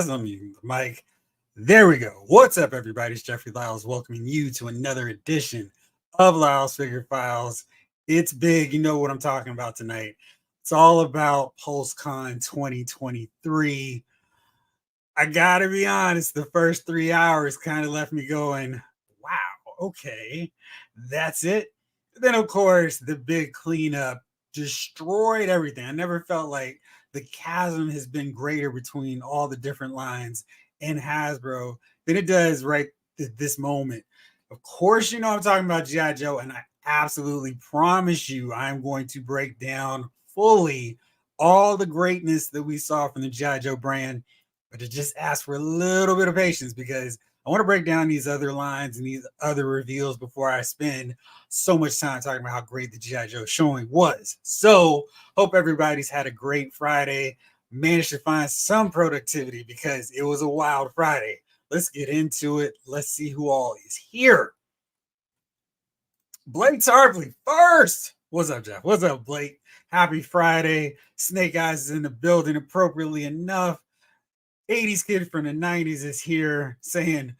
Let's unmute Mike. There we go. What's up, everybody? It's Jeffrey Lyles welcoming you to another edition of Lyles Figure Files. It's big. You know what I'm talking about tonight. It's all about Pulse Con 2023. I gotta be honest, the first 3 hours kind of left me going, wow, okay, that's it. Then, of course, the big cleanup destroyed everything. I never felt like the chasm has been greater between all the different lines in Hasbro than it does right this moment. Of course, you know I'm talking about G.I. Joe, and I absolutely promise you I'm going to break down fully all the greatness that we saw from the G.I. Joe brand, but to just ask for a little bit of patience because I want to break down these other lines and these other reveals before I spend so much time talking about how great the G.I. Joe showing was. So, hope everybody's had a great Friday, managed to find some productivity because it was a wild Friday. Let's get into it. Let's see who all is here. Blake Tarpley first. What's up, Jeff? What's up, Blake? Happy Friday. Snake Eyes is in the building appropriately enough. 80s kid from the 90s is here saying,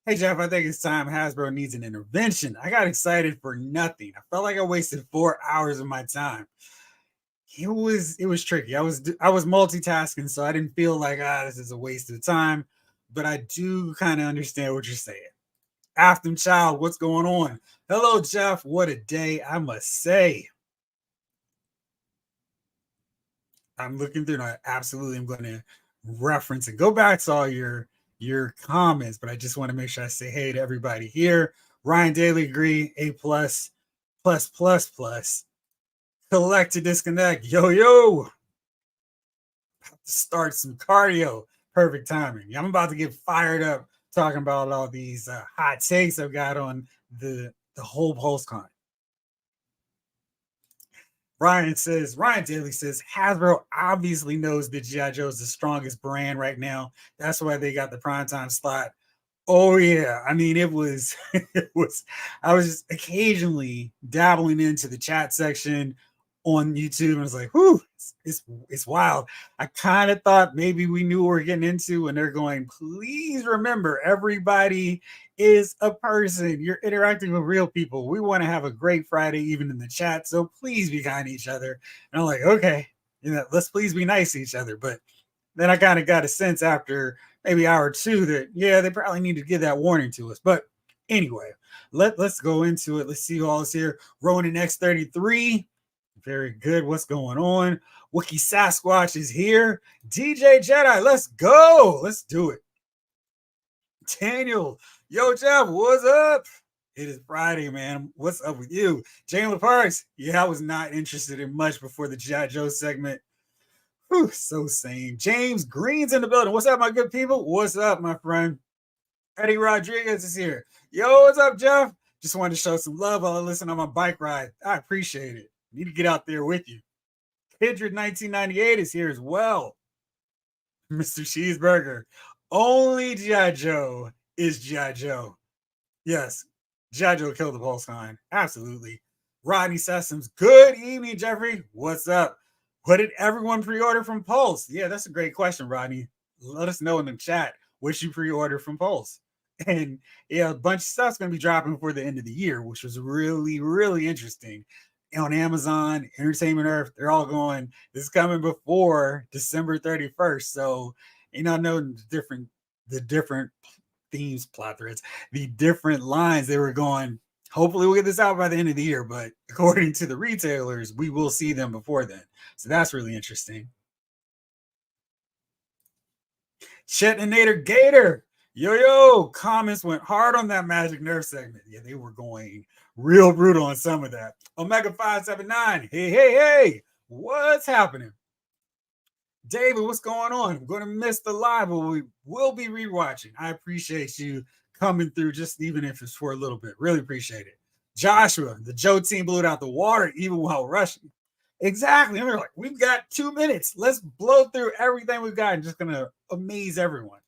hey, Jeff, I think it's time Hasbro needs an intervention. I got excited for nothing. I felt like I wasted 4 hours of my time. It was tricky. I was multitasking, so I didn't feel like, this is a waste of time. But I do kind of understand what you're saying. Afton Child, what's going on? Hello, Jeff. What a day, I must say. I'm looking through and I absolutely am going to reference and go back to all your comments, but I just want to make sure I say hey to everybody here. Ryan Daly agree, A plus. Collect to disconnect. Yo. About to start some cardio. Perfect timing. I'm about to get fired up talking about all these hot takes I've got on the whole Pulse Con. Ryan Daly says, Hasbro obviously knows that G.I. Joe is the strongest brand right now. That's why they got the primetime slot. Oh, yeah. I mean, I was just occasionally dabbling into the chat section on YouTube, and I was like, whew, it's wild. I kind of thought maybe we knew what we were getting into, and they're going, please remember, everybody is a person. You're interacting with real people. We want to have a great Friday, even in the chat, so please be kind to each other. And I'm like, okay, let's please be nice to each other. But then I kind of got a sense after maybe hour or two that, yeah, they probably need to give that warning to us. But anyway, let's go into it. Let's see who all is here. Ronin X33. Very good. What's going on? Wookie Sasquatch is here. DJ Jedi, let's go. Let's do it. Daniel, yo, Jeff, what's up? It is Friday, man. What's up with you? Jalen Parks, yeah, I was not interested in much before the G.I. Joe segment. Whew, so same. James Green's in the building. What's up, my good people? What's up, my friend? Eddie Rodriguez is here. Yo, what's up, Jeff? Just wanted to show some love while I listen on my bike ride. I appreciate it. Need to get out there with you. Kindred 1998 is here as well. Mr. Cheeseburger. Only G.I. Joe is G.I. Joe. Yes, G.I. Joe killed the Pulse Con. Absolutely. Rodney Sessoms. Good evening, Jeffrey. What's up? What did everyone pre-order from Pulse? Yeah, that's a great question, Rodney. Let us know in the chat what you pre-ordered from Pulse. And yeah, a bunch of stuff's going to be dropping before the end of the year, which was really, really interesting. On Amazon, Entertainment Earth, they're all going, this is coming before December 31st. So, know the different themes, plot threads, the different lines they were going, hopefully we'll get this out by the end of the year, but according to the retailers, we will see them before then. So that's really interesting. Chetinator Gator. Yo, comments went hard on that Magic Nerf segment. Yeah, they were going real brutal on some of that. Omega 579. Hey. What's happening? David, what's going on? I'm going to miss the live, but we will be rewatching. I appreciate you coming through, just even if it's for a little bit. Really appreciate it. Joshua, the Joe team blew it out the water even while rushing. Exactly. And we're like, we've got 2 minutes. Let's blow through everything we've got and just going to amaze everyone.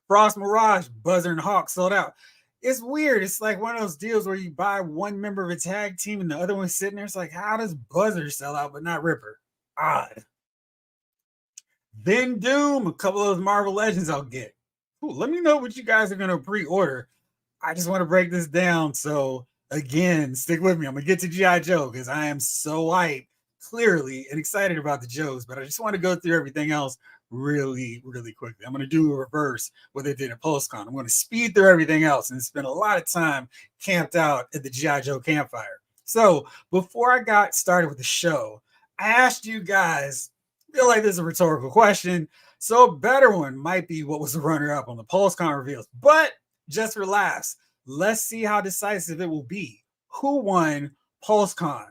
Frost Mirage, Buzzer and Hawk sold out. It's weird. It's like one of those deals where you buy one member of a tag team and the other one's sitting there. It's like, how does Buzzer sell out but not Ripper? Odd. Then Doom, a couple of those Marvel Legends I'll get. Ooh, let me know what you guys are gonna pre-order. I just want to break this down. So again, stick with me. I'm gonna get to G.I. Joe because I am so hyped, clearly, and excited about the Joes. But I just want to go through everything else really, really quickly. I'm gonna do a reverse what they did at Pulse Con. I'm gonna speed through everything else and spend a lot of time camped out at the G.I. Joe campfire. So before I got started with the show, I asked you guys, I feel like this is a rhetorical question. So a better one might be what was the runner-up on the Pulse Con reveals. But just for laughs, let's see how decisive it will be. Who won PulseCon?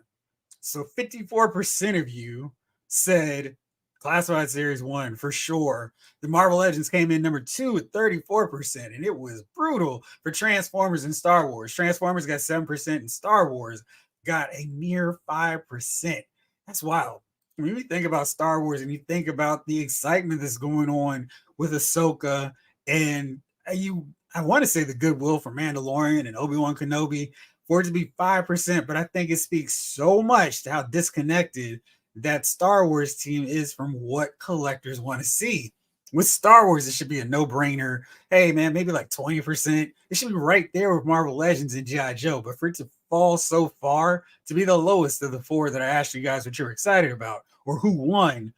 So 54% of you said Classified Series 1 for sure. The Marvel Legends came in number 2 with 34%, and it was brutal for Transformers and Star Wars. Transformers got 7%, and Star Wars got a mere 5%. That's wild. When you think about Star Wars and you think about the excitement that's going on with Ahsoka and I want to say the goodwill for Mandalorian and Obi-Wan Kenobi, for it to be 5%, but I think it speaks so much to how disconnected that Star Wars team is from what collectors want to see. With Star Wars, it should be a no-brainer. Hey, man, maybe like 20%. It should be right there with Marvel Legends and G.I. Joe. But for it to fall so far, to be the lowest of the four that I asked you guys what you're excited about or who won,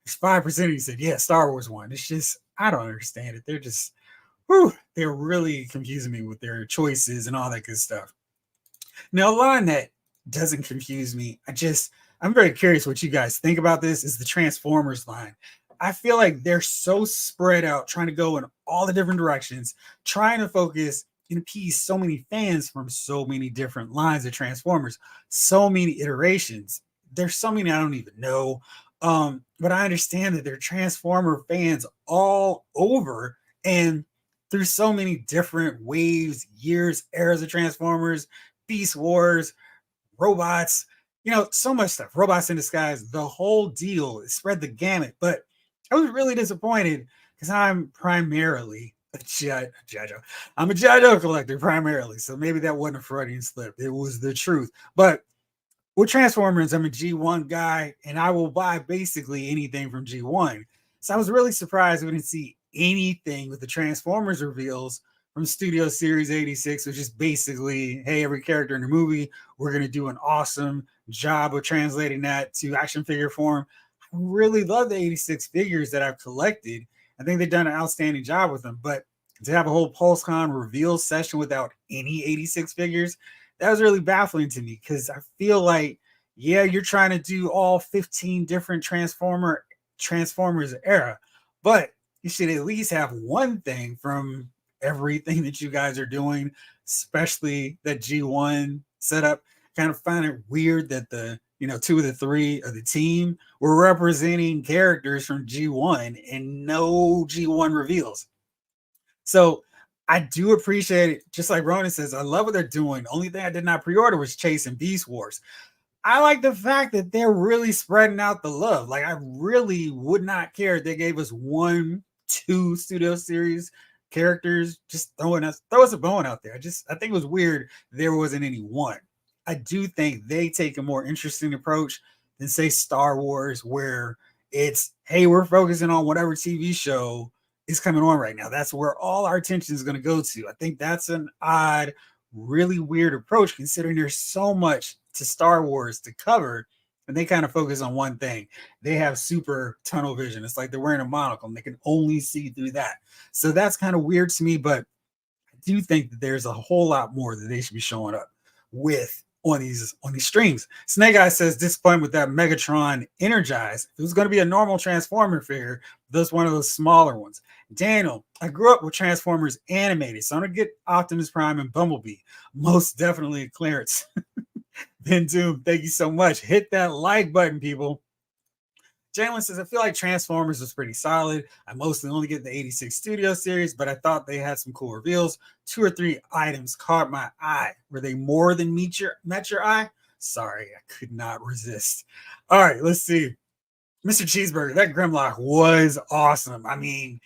5% of you said, yeah, Star Wars won. It's just, I don't understand it. They're just, they're really confusing me with their choices and all that good stuff. Now, a line that doesn't confuse me, I'm very curious what you guys think about this, is the Transformers line. I feel like they're so spread out, trying to go in all the different directions, trying to focus and appease so many fans from so many different lines of Transformers, so many iterations. There's so many I don't even know. But I understand that they're Transformer fans all over and through so many different waves, years, eras of Transformers, Beast Wars, robots, so much stuff. Robots in disguise, the whole deal. It spread the gamut. But I was really disappointed because I'm primarily a G.I. Joe. I'm a G.I. Joe collector primarily. So maybe that wasn't a Freudian slip. It was the truth. But with Transformers, I'm a G1 guy, and I will buy basically anything from G1. So I was really surprised we didn't see anything with the Transformers reveals from Studio Series 86, which is basically, hey, every character in the movie, we're going to do an awesome job of translating that to action figure form. I really love the 86 figures that I've collected. I think they've done an outstanding job with them, but to have a whole PulseCon reveal session without any 86 figures, that was really baffling to me because I feel like, yeah, you're trying to do all 15 different Transformers era, but you should at least have one thing from everything that you guys are doing, especially that G1 setup. Kind of find it weird that the two of the three of the team were representing characters from G1 and no G1 reveals. So I do appreciate it. Just like Ronan says, I love what they're doing. The only thing I did not pre-order was Chase and Beast Wars. I like the fact that they're really spreading out the love. Like, I really would not care if they gave us 1-2 Studio Series characters, just throw us a bone out there. I think it was weird there wasn't any one. I do think they take a more interesting approach than, say, Star Wars, where it's, hey, we're focusing on whatever TV show is coming on right now. That's where all our attention is going to go to. I think that's an odd, really weird approach, considering there's so much to Star Wars to cover, and they kind of focus on one thing. They have super tunnel vision. It's like they're wearing a monocle and they can only see through that. So that's kind of weird to me, but I do think that there's a whole lot more that they should be showing up with on these streams. Snake Eye says disappointed with that Megatron Energized. If it was going to be a normal Transformer figure, that's one of those smaller ones. Daniel, I grew up with Transformers animated, so I'm going to get Optimus Prime and Bumblebee. Most definitely a clearance. Ben Doom, thank you so much. Hit that like button, people. Jalen says, I feel like Transformers was pretty solid. I mostly only get the 86 Studio Series, but I thought they had some cool reveals. 2 or 3 items caught my eye. Were they more than met your eye? Sorry, I could not resist. All right, let's see. Mr. Cheeseburger, that Grimlock was awesome. I mean,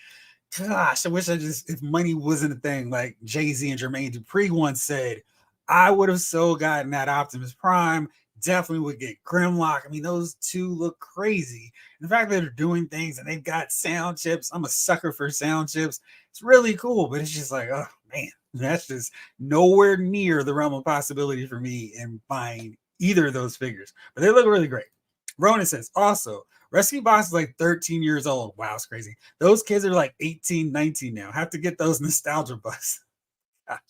gosh, I wish if money wasn't a thing, like Jay-Z and Jermaine Dupri once said, I would have so gotten that Optimus Prime, definitely would get Grimlock. I mean, those two look crazy. And the fact that they're doing things and they've got sound chips, I'm a sucker for sound chips. It's really cool, but it's just like, oh man, that's just nowhere near the realm of possibility for me in buying either of those figures. But they look really great. Ronan says, also, Rescue Boss is like 13 years old. Wow, it's crazy. Those kids are like 18, 19 now. Have to get those nostalgia bucks. Gosh,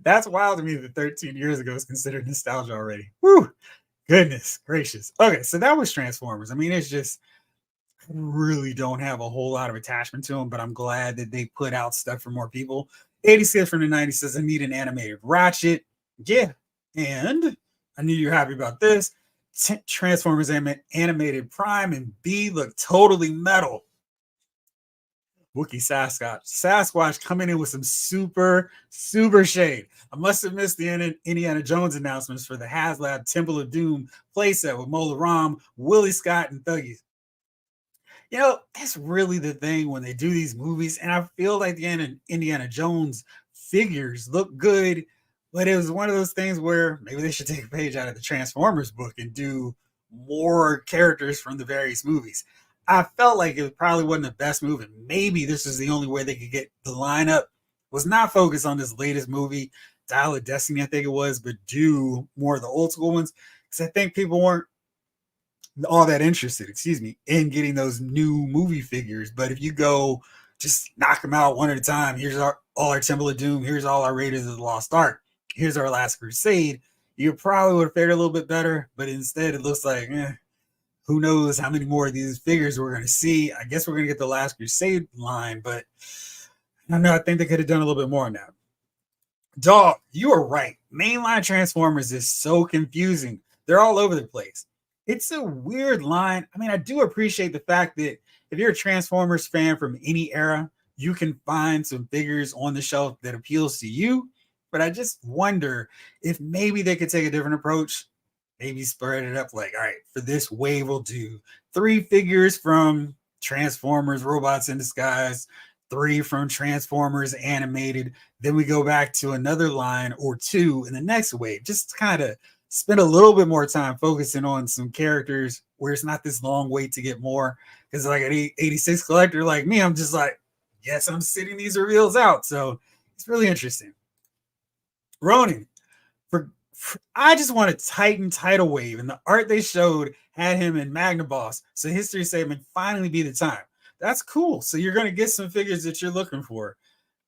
that's wild to me that 13 years ago is considered nostalgia already. Woo! Goodness gracious. Okay, so that was Transformers. I mean, it's just I really don't have a whole lot of attachment to them, but I'm glad that they put out stuff for more people. 86 from the 90s says I need an animated Ratchet. Yeah, and I knew you're happy about this. Transformers animated Prime and B look totally metal. Wookie Sasquatch coming in with some super shade. I must have missed the Indiana Jones announcements for the HasLab Temple of Doom playset with Mola Ram, Willie Scott, and Thuggies. You know, that's really the thing when they do these movies. And I feel like the Indiana Jones figures look good, but it was one of those things where maybe they should take a page out of the Transformers book and do more characters from the various movies. I felt like it probably wasn't the best move, and maybe this is the only way they could get the lineup. Was not focused on this latest movie, Dial of Destiny, I think it was, but do more of the old school ones. Because I think people weren't all that interested, in getting those new movie figures. But if you go just knock them out one at a time, here's all our Temple of Doom, here's all our Raiders of the Lost Ark, here's our Last Crusade, you probably would have fared a little bit better. But instead, it looks like, who knows how many more of these figures we're going to see. I guess we're going to get the Last Crusade line, but I don't know. I think they could have done a little bit more on that. Dog, you are right. Mainline Transformers is so confusing. They're all over the place. It's a weird line. I mean, I do appreciate the fact that if you're a Transformers fan from any era, you can find some figures on the shelf that appeals to you. But I just wonder if maybe they could take a different approach. Maybe spread it up like, all right, for this wave, we'll do 3 figures from Transformers Robots in Disguise, 3 from Transformers Animated. Then we go back to another line or 2 in the next wave. Just kind of spend a little bit more time focusing on some characters where it's not this long wait to get more. Because like an 86 collector like me, I'm just like, yes, I'm sitting these reveals out. So it's really interesting. Ronin, I just want a Titan tidal wave, and the art they showed had him in Magnaboss. So history statement finally be the time. That's cool. So you're going to get some figures that you're looking for.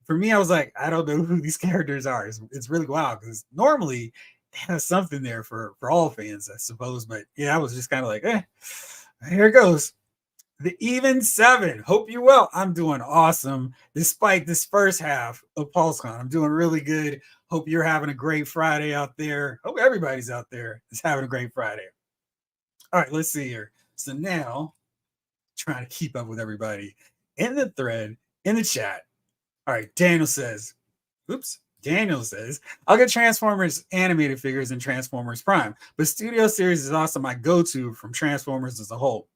For me, I was like, I don't know who these characters are. It's really wild because normally they have something there for all fans, I suppose. But yeah, I was just kind of like, here it goes. The Even 7. Hope you well. I'm doing awesome despite this first half of Pulse Con. I'm doing really good. Hope you're having a great Friday out there. Hope everybody's out there is having a great Friday. All right, let's see here. So now, trying to keep up with everybody in the thread, in the chat. All right, Daniel says, I'll get Transformers animated figures and Transformers Prime, but Studio Series is also my go-to from Transformers as a whole.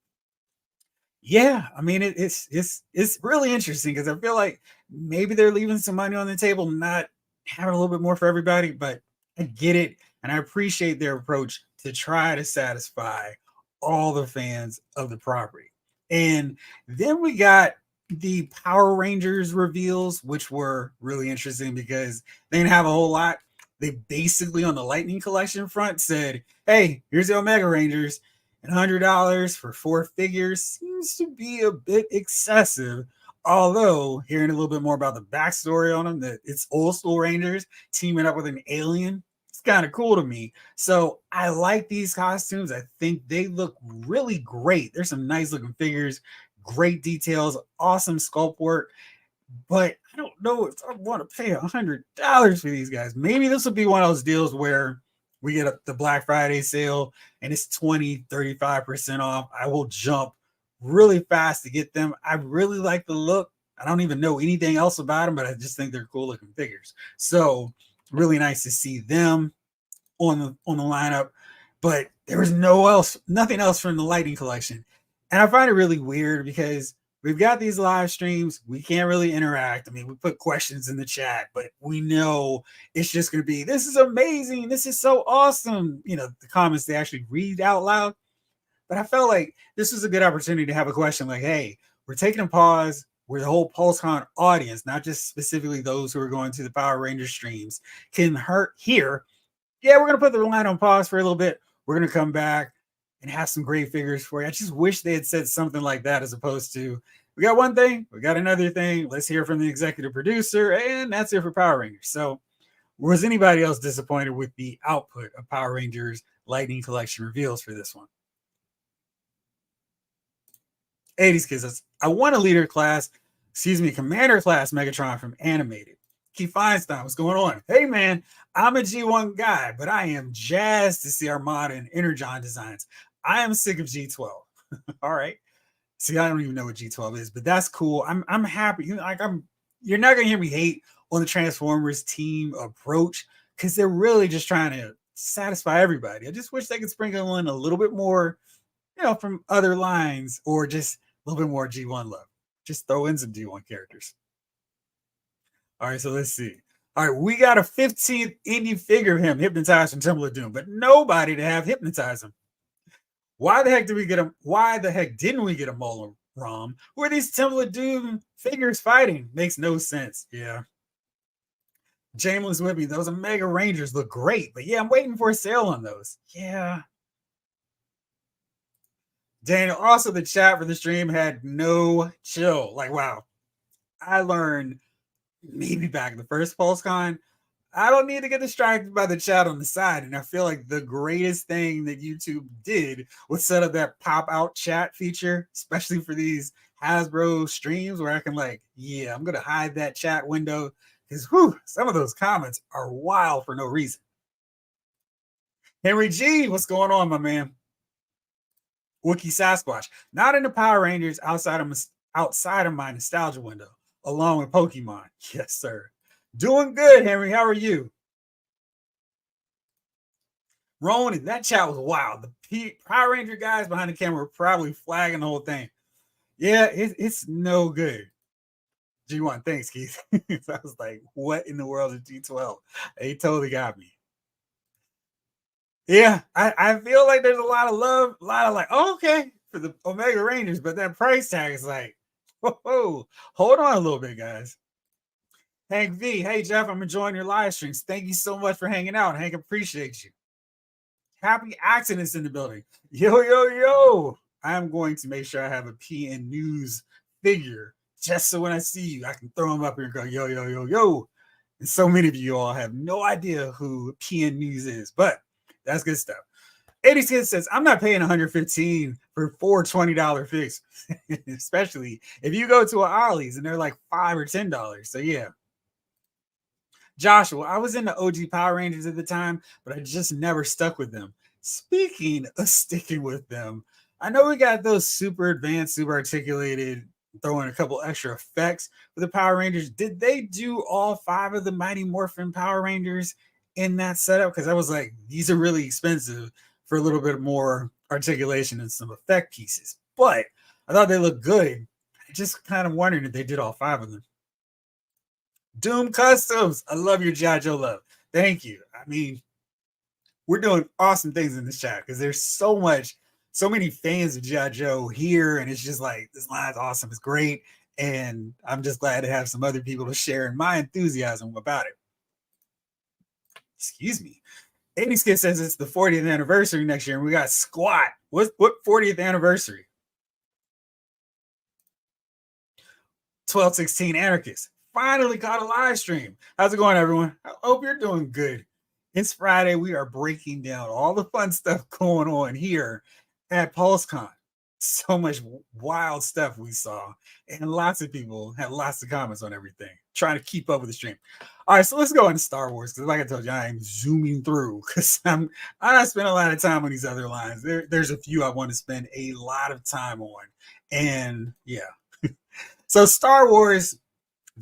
Yeah, I mean it's really interesting because I feel like maybe they're leaving some money on the table, not having a little bit more for everybody, but I get it and I appreciate their approach to try to satisfy all the fans of the property. And then we got the Power Rangers reveals, which were really interesting because they didn't have a whole lot. They basically on the Lightning Collection front said, "Hey, here's the Omega Rangers." And $100 for 4 figures seems to be a bit excessive. Although hearing a little bit more about the backstory on them, that it's old school Rangers teaming up with an alien, it's kind of cool to me. So I like these costumes. I think they look really great. There's some nice looking figures, great details, awesome sculpt work. But I don't know if I want to pay $100 for these guys. Maybe this will be one of those deals where we get the Black Friday sale and it's 20-35% off. I will jump really fast to get them. I really like the look. I don't even know anything else about them, but I just think they're cool looking figures. So really nice to see them on the lineup. But there was nothing else from the Lightning Collection. And I find it really weird because we've got these live streams. We can't really interact. I mean, we put questions in the chat, but we know it's just going to be, this is amazing. This is so awesome. You know, the comments they actually read out loud. But I felt like this was a good opportunity to have a question like, hey, we're taking a pause. Where the whole PulseCon audience, not just specifically those who are going to the Power Rangers streams, can hear, yeah, we're going to put the line on pause for a little bit. We're going to come back and have some great figures for you. I just wish they had said something like that as opposed to, we got one thing, we got another thing. Let's hear from the executive producer, and that's it for Power Rangers. So, was anybody else disappointed with the output of Power Rangers Lightning Collection reveals for this one? 80s kids. I want a leader class, commander class Megatron from Animated. Keith Feinstein, what's going on? Hey man, I'm a G1 guy, but I am jazzed to see Armada and Energon designs. I am sick of G12. All right. See, I don't even know what G12 is, but that's cool. I'm happy. You're not gonna hear me hate on the Transformers team approach because they're really just trying to satisfy everybody. I just wish they could sprinkle in a little bit more, from other lines or just a little bit more G1 love. Just throw in some G1 characters. All right, so let's see. All right, we got a 15th indie figure of him hypnotized from Temple of Doom, but nobody to have hypnotize him. Why the heck did we get him? Why the heck didn't we get a Mola Rom? Who are these Temple of Doom figures fighting? Makes no sense. Yeah. Jamel's with me. Those Omega Rangers look great, but yeah, I'm waiting for a sale on those. Yeah. Daniel, also the chat for the stream had no chill. Like, wow. I learned maybe back in the first Pulse Con, I don't need to get distracted by the chat on the side. And I feel like the greatest thing that YouTube did was set up that pop out chat feature, especially for these Hasbro streams where I can I'm going to hide that chat window because some of those comments are wild for no reason. Henry G, what's going on, my man? Wookie Sasquatch, not in the Power Rangers outside of my nostalgia window, along with Pokemon. Yes, sir. Doing good, Henry. How are you? Ronan, that chat was wild. The Power Ranger guys behind the camera were probably flagging the whole thing. Yeah, it's no good. G1, thanks, Keith. So I was like, what in the world is G12? They totally got me. Yeah, I feel like there's a lot of love, a lot of okay, for the Omega Rangers, but that price tag is like, whoa, hold on a little bit, guys. Hank V, hey Jeff, I'm enjoying your live streams. Thank you so much for hanging out. Hank, appreciate you. Happy accidents in the building. Yo. I'm going to make sure I have a PN News figure just so when I see you, I can throw them up here and go, yo. And so many of you all have no idea who PN News is, but that's good stuff. 86 says, I'm not paying $115 for four $20 figs, especially if you go to an Ollie's and they're like $5 or $10. So yeah. Joshua, I was in the OG Power Rangers at the time, but I just never stuck with them. Speaking of sticking with them, I know we got those super advanced, super articulated, throwing a couple extra effects for the Power Rangers. Did they do all 5 of the Mighty Morphin Power Rangers in that setup? Because I was like, these are really expensive for a little bit more articulation and some effect pieces. But I thought they looked good. I just kind of wondered if they did all 5 of them. Doom Customs, I love your G.I. Joe love. Thank you. I mean, we're doing awesome things in this chat because there's so many fans of G.I. Joe here, and it's just like, this line's awesome. It's great. And I'm just glad to have some other people to share in my enthusiasm about it. Excuse me. 80s Kid says it's the 40th anniversary next year, and we got Squat. What 40th anniversary? 1216 Anarchist. Finally caught a live stream. How's it going, everyone? I hope you're doing good. It's Friday. We are breaking down all the fun stuff going on here at PulseCon. So much wild stuff we saw, and lots of people had lots of comments on everything, trying to keep up with the stream. All right, so let's go into Star Wars because, like I told you, I am zooming through because I'm not spending a lot of time on these other lines. There's a few I want to spend a lot of time on, and yeah. So Star Wars,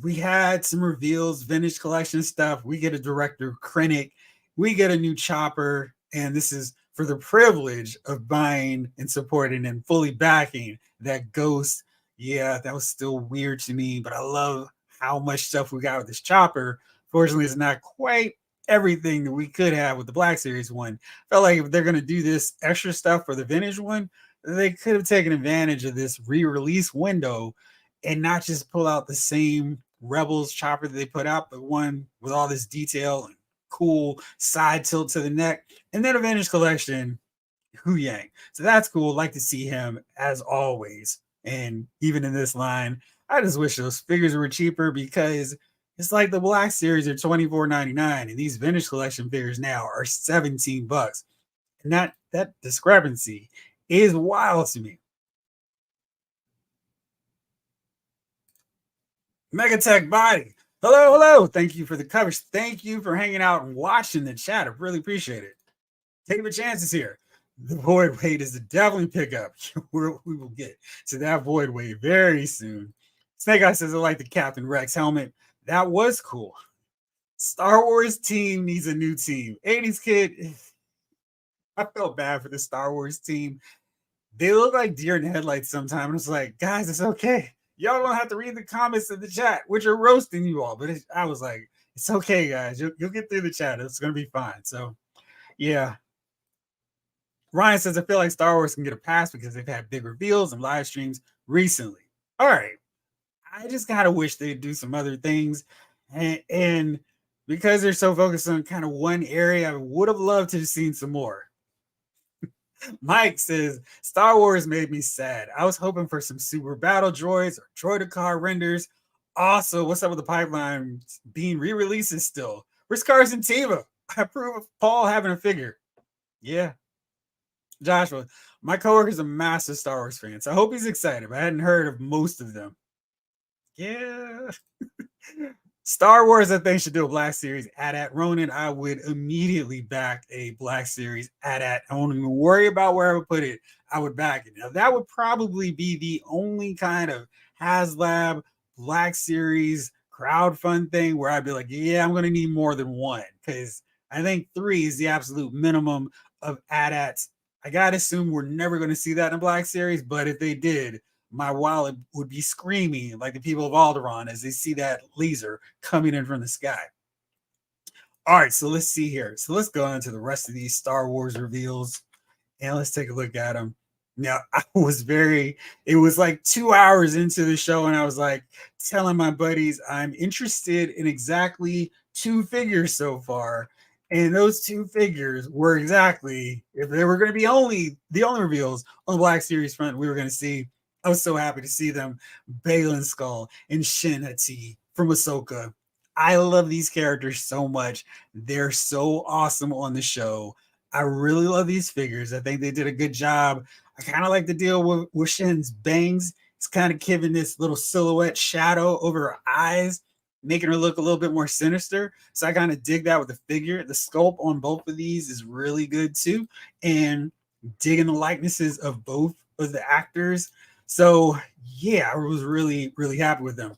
we had some reveals, vintage collection stuff. We get a director Krennic, we get a new Chopper, and this is for the privilege of buying and supporting and fully backing that Ghost Yeah, that was still weird to me, but I love how much stuff we got with this chopper. Fortunately, it's not quite everything that we could have with the Black Series one. Felt like if they're gonna do this extra stuff for the vintage one, they could have taken advantage of this re-release window and not just pull out the same Rebels chopper that they put out, but one with all this detail and cool side tilt to the neck. And then a vintage collection Hu Yang. So that's cool. Like to see him as always. And even in this line, I just wish those figures were cheaper because it's like the Black Series are $24.99 and these vintage collection figures now are $17. And that discrepancy is wild to me. Megatech Body. Hello, hello. Thank you for the coverage. Thank you for hanging out and watching the chat. I really appreciate it. Taking the chances here. The void wave is a definitely pick up. We will get to that void wave very soon. Snake Eye says I like the Captain Rex helmet. That was cool. Star Wars team needs a new team. 80s kid. I felt bad for the Star Wars team. They look like deer in the headlights sometimes. It's like, guys, it's okay. Y'all don't have to read the comments in the chat, which are roasting you all. But I was like, it's okay, guys. You'll get through the chat. It's going to be fine. So, yeah, Ryan says, I feel like Star Wars can get a pass because they've had big reveals and live streams recently. All right. I just kind of wish they'd do some other things. And because they're so focused on kind of one area, I would have loved to have seen some more. Mike says, Star Wars made me sad. I was hoping for some super battle droids or droidicar renders. Also, what's up with the pipeline being re-releases still? Where's Cars and Tiva? I approve of Paul having a figure. Yeah, Joshua, my coworker's a massive Star Wars fan, so I hope he's excited. But I hadn't heard of most of them. Yeah. Star Wars, I think, should do a Black Series at Ronin. I would immediately back a Black Series at. I won't even worry about where I would put it. I would back it. Now, that would probably be the only kind of HasLab Black Series crowdfund thing where I'd be like, yeah, I'm going to need more than one because I think 3 is the absolute minimum of AT-ATs. I got to assume we're never going to see that in a Black Series, but if they did, my wallet would be screaming like the people of Alderaan as they see that laser coming in from the sky. All right, so let's see here. So let's go into the rest of these Star Wars reveals and let's take a look at them. Now, it was like 2 hours into the show, and I was like telling my buddies, I'm interested in exactly 2 figures so far. And those 2 figures were exactly, if they were going to be the only reveals on the Black Series front we were going to see. I was so happy to see them. Balin Skull and Shin Hati from Ahsoka. I love these characters so much. They're so awesome on the show. I really love these figures. I think they did a good job. I kind of like the deal with Shin's bangs. It's kind of giving this little silhouette shadow over her eyes, making her look a little bit more sinister. So I kind of dig that with the figure. The sculpt on both of these is really good too. And digging the likenesses of both of the actors. So yeah, I was really, really happy with them.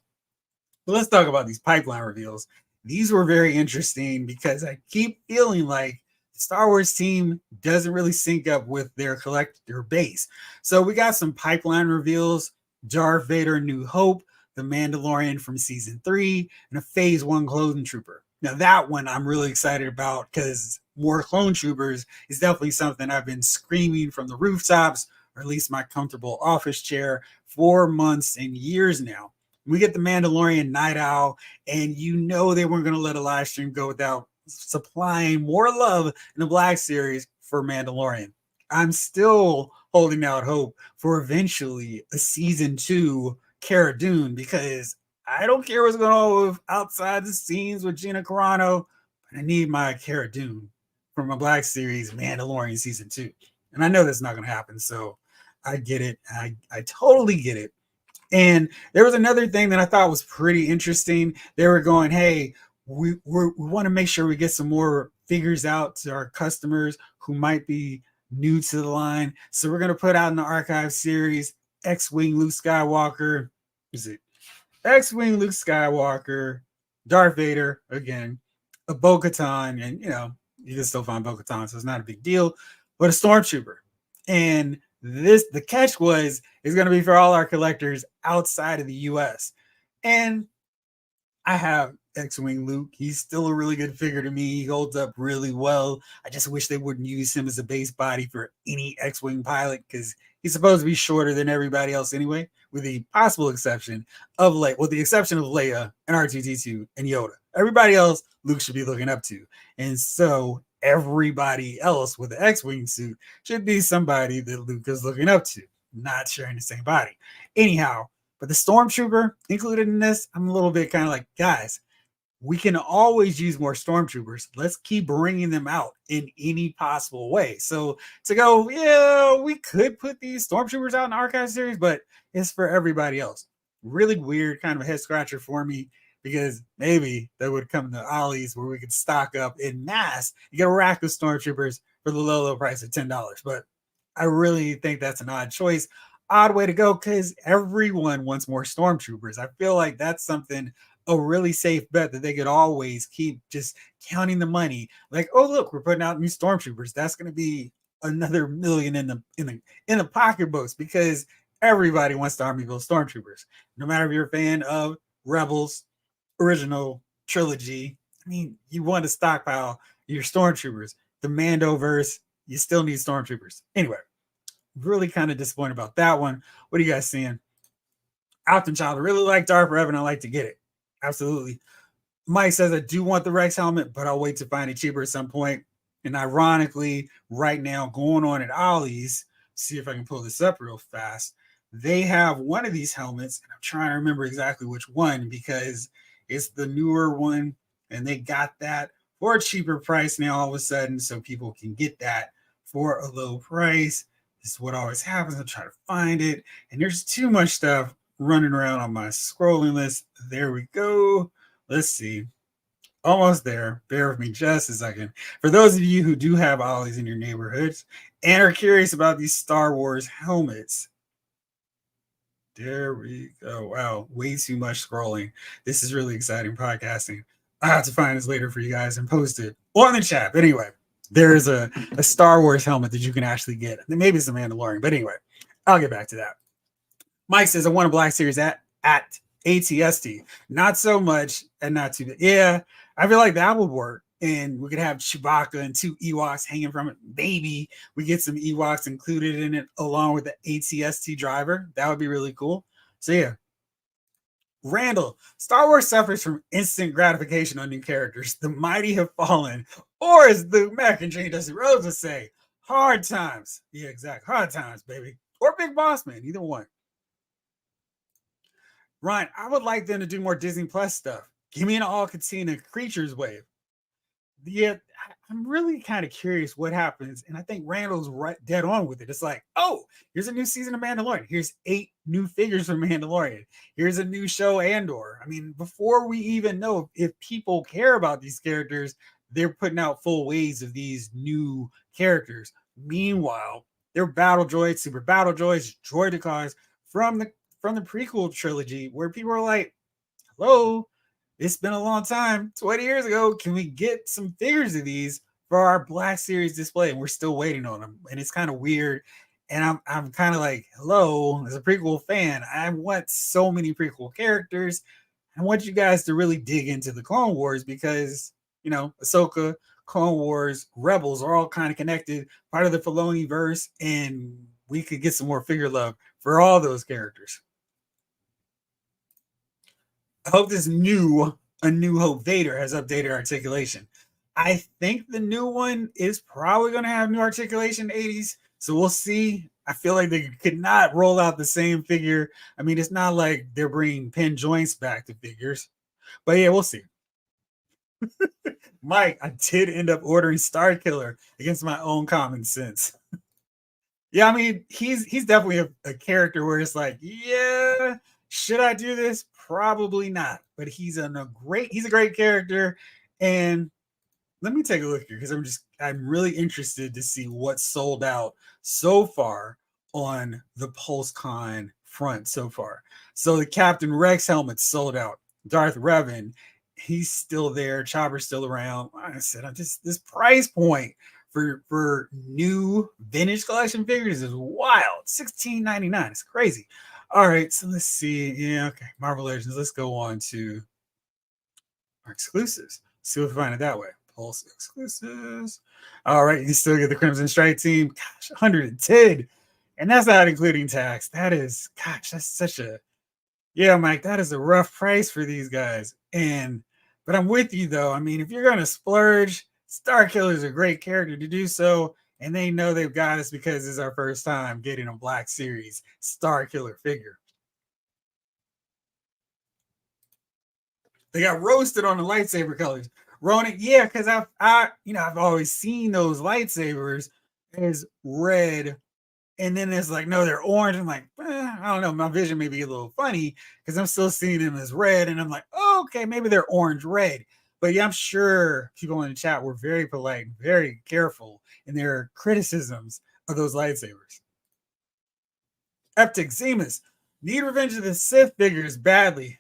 But let's talk about these pipeline reveals. These were very interesting because I keep feeling like the Star Wars team doesn't really sync up with their collector base. So we got some pipeline reveals: Darth Vader, New Hope, the Mandalorian from season 3, and a Phase 1 clone trooper. Now that one I'm really excited about because more clone troopers is definitely something I've been screaming from the rooftops, or at least my comfortable office chair, for months and years now. We get the Mandalorian Night Owl, and you know they weren't going to let a live stream go without supplying more love in the Black Series for Mandalorian. I'm still holding out hope for eventually a season 2 Cara Dune because I don't care what's going on with outside the scenes with Gina Carano, but I need my Cara Dune from my Black Series Mandalorian season 2. And I know that's not going to happen, so I get it. I totally get it. And there was another thing that I thought was pretty interesting. They were going, hey, we want to make sure we get some more figures out to our customers who might be new to the line. So we're going to put out in the archive series X-Wing Luke Skywalker. Is it X-Wing Luke Skywalker, Darth Vader again, a Bo-Katan, and you can still find Bo-Katan, so it's not a big deal, but a Stormtrooper. And The catch was it's going to be for all our collectors outside of the US. And I have X-Wing Luke. He's still a really good figure to me. He holds up really well. I just wish they wouldn't use him as a base body for any X-Wing pilot because he's supposed to be shorter than everybody else anyway, with the possible exception of the exception of Leia and R2D2 and Yoda. Everybody else, Luke should be looking up to. And so everybody else with the X-Wing suit should be somebody that Luke is looking up to, not sharing the same body. Anyhow, but the stormtrooper included in this, I'm a little bit kind of like, guys, we can always use more stormtroopers. Let's keep bringing them out in any possible way. So to go, yeah, we could put these stormtroopers out in the archive series, but it's for everybody else. Really weird, kind of a head scratcher for me because maybe that would come to Ollie's where we could stock up in mass. You get a rack of stormtroopers for the low price of $10. But I really think that's an odd choice. Odd way to go because everyone wants more stormtroopers. I feel like that's something a really safe bet that they could always keep just counting the money. Like, oh look, we're putting out new stormtroopers. That's going to be another million in the pocketbooks because everybody wants the Army Build stormtroopers. No matter if you're a fan of Rebels, original trilogy. I mean, you want to stockpile your stormtroopers. The Mandoverse, you still need stormtroopers. Anyway, really kind of disappointed about that one. What are you guys seeing? Optum Child, I really like Darth Revan. I like to get it. Absolutely. Mike says, I do want the Rex helmet, but I'll wait to find it cheaper at some point. And ironically, right now, going on at Ollie's, see if I can pull this up real fast. They have one of these helmets, and I'm trying to remember exactly which one because it's the newer one, and they got that for a cheaper price now all of a sudden, so people can get that for a low price. This is what always happens. I try to find it, and there's too much stuff running around on my scrolling list. There we go. Let's see. Almost there. Bear with me just a second. For those of you who do have Ollies in your neighborhoods and are curious about these Star Wars helmets, there we go. Wow, way too much scrolling. This is really exciting podcasting. I have to find this later for you guys and post it on the chat. But anyway, there is a Star Wars helmet that you can actually get. Maybe it's a Mandalorian, but anyway, I'll get back to that. Mike says, I want a Black Series at ATST. Not so much and not too bad. Yeah, I feel like that would work. And we could have Chewbacca and 2 Ewoks hanging from it. Maybe we get some Ewoks included in it along with the ATST driver. That would be really cool. So yeah. Randall, Star Wars suffers from instant gratification on new characters. The mighty have fallen. Or as the American Dream Dusty Rhodes would say, hard times. Yeah, exactly. Hard times, baby. Or Big Boss Man, either one. Ryan, I would like them to do more Disney Plus stuff. Give me an all Katina Creatures wave. Yeah, I'm really kind of curious what happens. And I think Randall's right dead on with it. It's like, oh, here's a new season of Mandalorian. Here's 8 new figures for Mandalorian. Here's a new show Andor. I mean, before we even know if people care about these characters, they're putting out full waves of these new characters. Meanwhile, they're battle droids, super battle droids, droidicars from the prequel trilogy where people are like, hello, it's been a long time, 20 years ago. Can we get some figures of these for our Black Series display? And we're still waiting on them. And it's kind of weird. And I'm kind of like, hello, as a prequel fan, I want so many prequel characters. I want you guys to really dig into the Clone Wars because, you know, Ahsoka, Clone Wars, Rebels are all kind of connected, part of the Filoni verse, and we could get some more figure love for all those characters. I hope this A New Hope Vader has updated articulation. I think the new one is probably going to have new articulation 80s. So we'll see. I feel like they could not roll out the same figure. I mean, it's not like they're bringing pin joints back to figures. But yeah, we'll see. Mike, I did end up ordering Star Killer against my own common sense. Yeah, I mean, he's definitely a character where it's like, yeah, should I do this? Probably not. But he's a great character. And let me take a look here because I'm really interested to see what's sold out so far on the Pulse Con front so far. So the Captain Rex helmet sold out. Darth Revan, he's still there. Chopper's still around. Like I said, this price point for new vintage collection figures is wild. $16.99. It's crazy. All right, so let's see. Yeah, okay. Marvel Legends. Let's go on to our exclusives. See if we find it that way. Pulse exclusives. All right, you can still get the Crimson Strike team. Gosh, 110. And that's not including tax. That is, gosh, that's such a, yeah, Mike, that is a rough price for these guys. But I'm with you though. I mean, if you're going to splurge, Star Killer is a great character to do so. And they know they've got us because it's our first time getting a Black Series Star Killer figure. They got roasted on the lightsaber colors. Ronan, yeah, because I've always seen those lightsabers as red, and then it's like, no, they're orange. I'm like, I don't know. My vision may be a little funny because I'm still seeing them as red, and I'm like, oh, okay, maybe they're orange red. But yeah, I'm sure people in the chat were very polite, very careful in their criticisms of those lightsabers. Eptic Zemus, need Revenge of the Sith figures badly.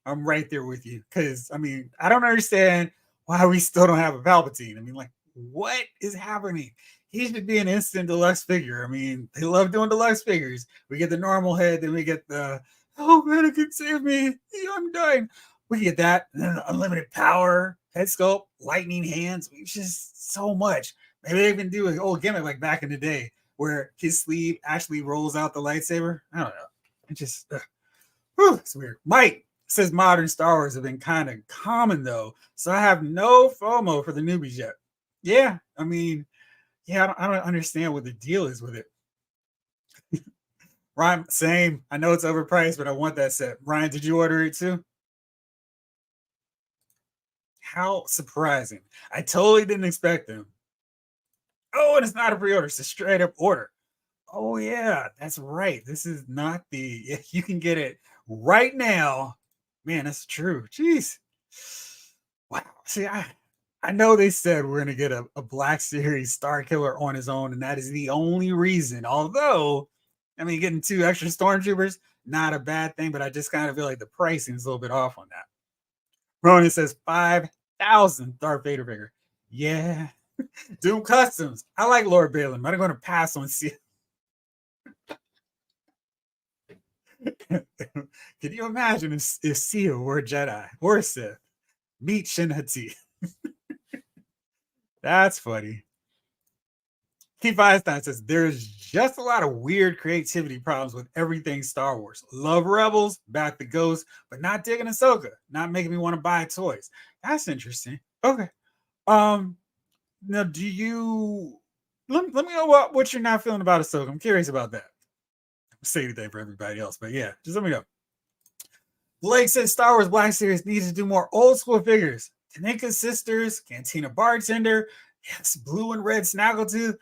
I'm right there with you because I mean I don't understand why we still don't have a Palpatine. I mean, like, what is happening? He should be an instant deluxe figure. I mean, they love doing deluxe figures. We get the normal head, then we get the oh man, it can save me. I'm dying. We get that, and then the unlimited power, head sculpt, lightning hands. It's just so much. Maybe they even do an old gimmick like back in the day where his sleeve actually rolls out the lightsaber. I don't know. It just it's weird. Mike says modern Star Wars have been kind of common though, so I have no FOMO for the newbies yet. Yeah, I mean, yeah, I don't understand what the deal is with it. Ryan, same. I know it's overpriced, but I want that set. Ryan, did you order it too? How surprising! I totally didn't expect them. Oh, and it's not a pre-order; it's a straight up order. Oh yeah, that's right. This is not the. You can get it right now. Man, that's true. Jeez. Wow. See, I know they said we're gonna get a Black Series Star Killer on his own, and that is the only reason. Although, I mean, getting 2 extra Stormtroopers, not a bad thing, but I just kind of feel like the pricing is a little bit off on that. Ronan says 5,000 Darth Vader figure. Yeah. Doom Customs. I like Lord Balin, but I'm going to pass on C. Can you imagine if Seal were a Jedi or a Sith? Meet Shin Hati. That's funny. Keith Feinstein says there's just a lot of weird creativity problems with everything Star Wars. Love Rebels, back the Ghost, but not digging Ahsoka. Not making me want to buy toys. That's interesting. Okay. Now do you let me know what you're not feeling about Ahsoka? I'm curious about that. Say anything for everybody else, but yeah, just let me know. Blake says Star Wars Black Series needs to do more old school figures. Tanika Sisters, Cantina Bartender, yes, Blue and Red Snaggletooth.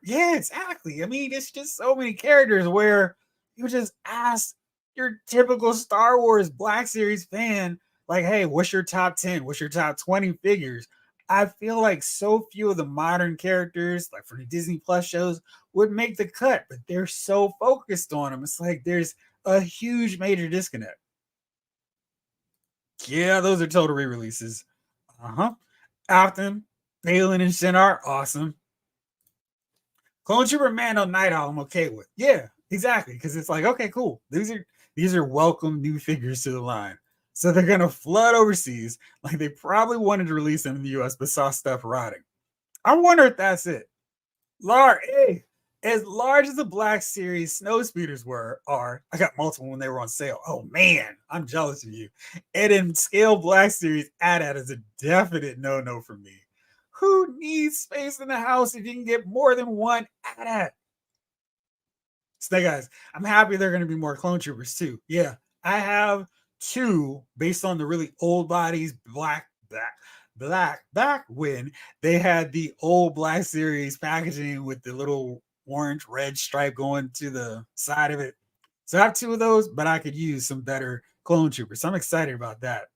Yeah, exactly. I mean, it's just so many characters where you just ask your typical Star Wars Black Series fan, like, hey, what's your top 10? What's your top 20 figures? I feel like so few of the modern characters, like for the Disney Plus shows, would make the cut, but they're so focused on them. It's like there's a huge major disconnect. Yeah, those are total re-releases. Uh-huh. Afton, Balin, and Shinar, awesome. Clone Trooper Mando Night Owl, I'm okay with. Yeah, exactly. Because it's like, okay, cool. These are welcome new figures to the line. So they're gonna flood overseas. Like they probably wanted to release them in the US, but saw stuff rotting. I wonder if that's it. Hey, as large as the Black Series snow speeders I got multiple when they were on sale. Oh man, I'm jealous of you. And in scale Black Series, AT-AT is a definite no-no for me. Who needs space in the house if you can get more than one AT-AT? Snake Eyes, I'm happy they're going to be more clone troopers too. Yeah, I have 2 based on the really old bodies, back when they had the old Black Series packaging with the little orange red stripe going to the side of it. So I have 2 of those, but I could use some better clone troopers. So I'm excited about that.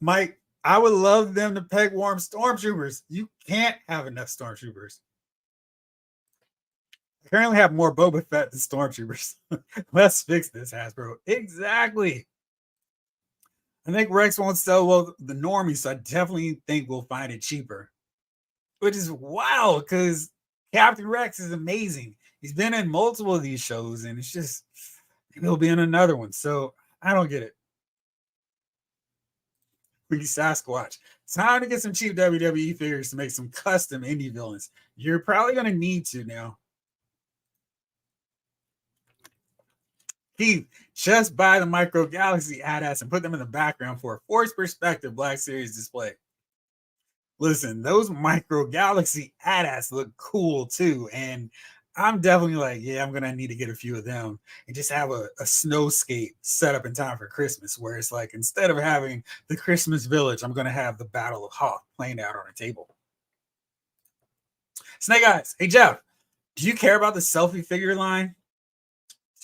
Mike, I would love them to peg warm stormtroopers. You can't have enough stormtroopers. I currently have more Boba Fett than stormtroopers. Let's fix this, Hasbro. Exactly. I think Rex won't sell well the normies, so I definitely think we'll find it cheaper. Which is wild because Captain Rex is amazing. He's been in multiple of these shows, and it's just maybe he'll be in another one. So I don't get it. We Sasquatch. Time to get some cheap WWE figures to make some custom indie villains. You're probably gonna need to now. Keith, just buy the Micro Galaxy AT-ATs and put them in the background for a forced perspective Black Series display. Listen, those Micro Galaxy AT-ATs look cool too. And I'm definitely like, yeah, I'm gonna need to get a few of them and just have a snowscape set up in time for Christmas, where it's like instead of having the Christmas village, I'm gonna have the Battle of Hoth playing out on a table. Snake Eyes, hey Jeff, do you care about the selfie figure line?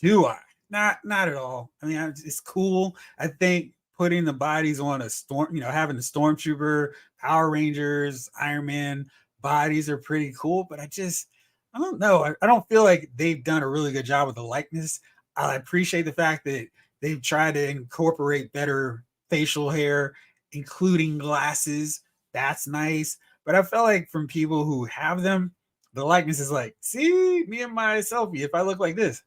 Do I? Not at all. I mean, it's cool. I think putting the bodies on a storm, having the stormtrooper, Power Rangers, Iron Man bodies are pretty cool. But I don't know. I don't feel like they've done a really good job with the likeness. I appreciate the fact that they've tried to incorporate better facial hair, including glasses. That's nice. But I felt like from people who have them, the likeness is like, see me and my selfie if I look like this.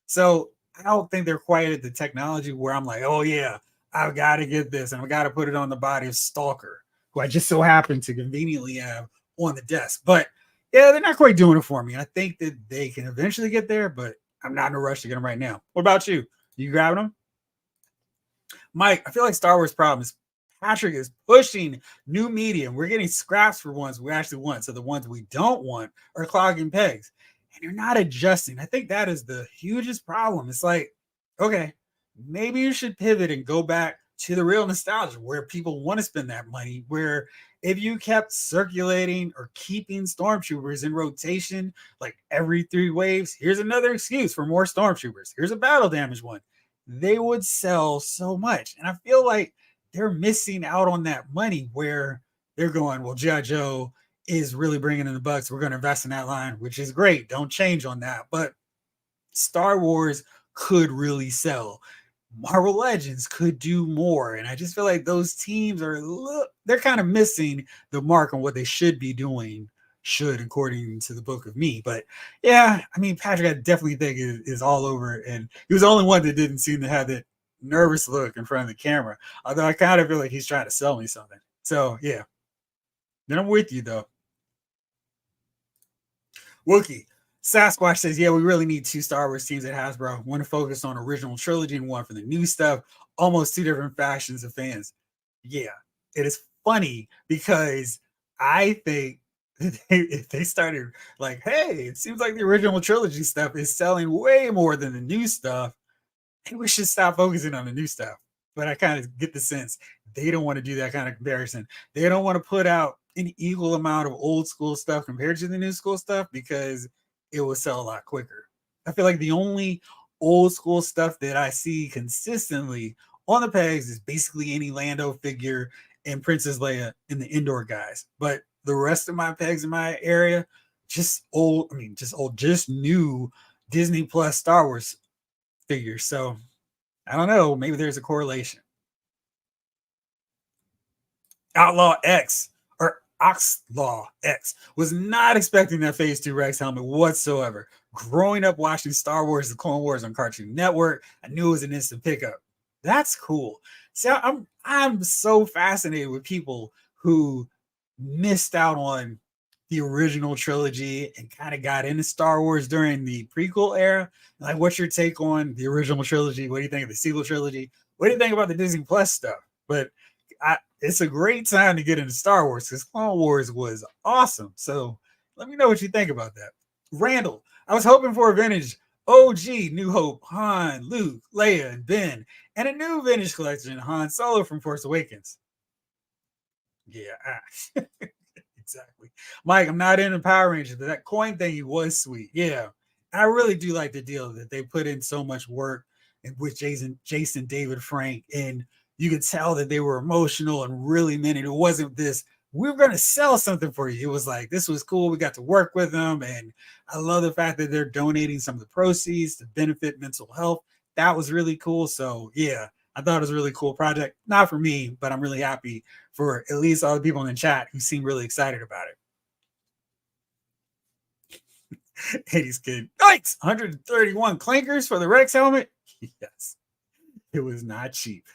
So I don't think they're quite at the technology where I'm like, oh yeah, I've got to get this and I've got to put it on the body of Stalker, who I just so happen to conveniently have on the desk. But yeah, they're not quite doing it for me. And I think that they can eventually get there, but I'm not in a rush to get them right now. What about you? You grabbing them? Mike, I feel like Star Wars problems. Patrick is pushing new media. We're getting scraps for ones we actually want. So the ones we don't want are clogging pegs. And you're not adjusting. I think that is the hugest problem. It's like, okay, maybe you should pivot and go back to the real nostalgia where people want to spend that money. Where if you kept circulating or keeping stormtroopers in rotation like every 3 waves, here's another excuse for more stormtroopers. Here's a battle damage one, they would sell so much. And I feel like they're missing out on that money where they're going, well, G.I. Joe is really bringing in the bucks. We're going to invest in that line, which is great. Don't change on that. But Star Wars could really sell. Marvel Legends could do more. And I just feel like those teams they're kind of missing the mark on what they should be doing, according to the book of me. But yeah, I mean, Patrick, I definitely think is all over it. And he was the only one that didn't seem to have that nervous look in front of the camera. Although I kind of feel like he's trying to sell me something. So yeah. Then I'm with you though. Wookie. Sasquatch says, yeah, we really need 2 Star Wars teams at Hasbro. One to focus on original trilogy and one for the new stuff. Almost 2 different factions of fans. Yeah, it is funny because I think if they started like, hey, it seems like the original trilogy stuff is selling way more than the new stuff, maybe we should stop focusing on the new stuff. But I kind of get the sense they don't want to do that kind of comparison. They don't want to put out an equal amount of old school stuff compared to the new school stuff because it will sell a lot quicker. I feel like the only old school stuff that I see consistently on the pegs is basically any Lando figure and Princess Leia in the indoor guys. But the rest of my pegs in my area, just old, just new Disney Plus Star Wars figures. So I don't know. Maybe there's a correlation. Outlaw X or Oxlaw X was not expecting that Phase 2 Rex helmet whatsoever. Growing up watching Star Wars: The Clone Wars on Cartoon Network, I knew it was an instant pickup. That's cool. See, I'm so fascinated with people who missed out on the original trilogy and kind of got into Star Wars during the prequel era. Like, what's your take on the original trilogy? What do you think of the sequel trilogy? What do you think about the Disney Plus stuff? But it's a great time to get into Star Wars because Clone Wars was awesome. So let me know what you think about that. Randall, I was hoping for a vintage OG New Hope, Han, Luke, Leia, and Ben, and a new vintage collection, Han Solo from Force Awakens. Yeah, exactly. Mike, I'm not into Power Rangers, but that coin thing was sweet. Yeah. I really do like the deal that they put in so much work and with Jason David Frank, and you could tell that they were emotional and really meant it. It wasn't this, we're going to sell something for you. It was like, this was cool. We got to work with them. And I love the fact that they're donating some of the proceeds to benefit mental health. That was really cool. So yeah, I thought it was a really cool project. Not for me, but I'm really happy for at least all the people in the chat who seem really excited about it. 80s kid. Yikes! 131 clankers for the Rex helmet. Yes, it was not cheap.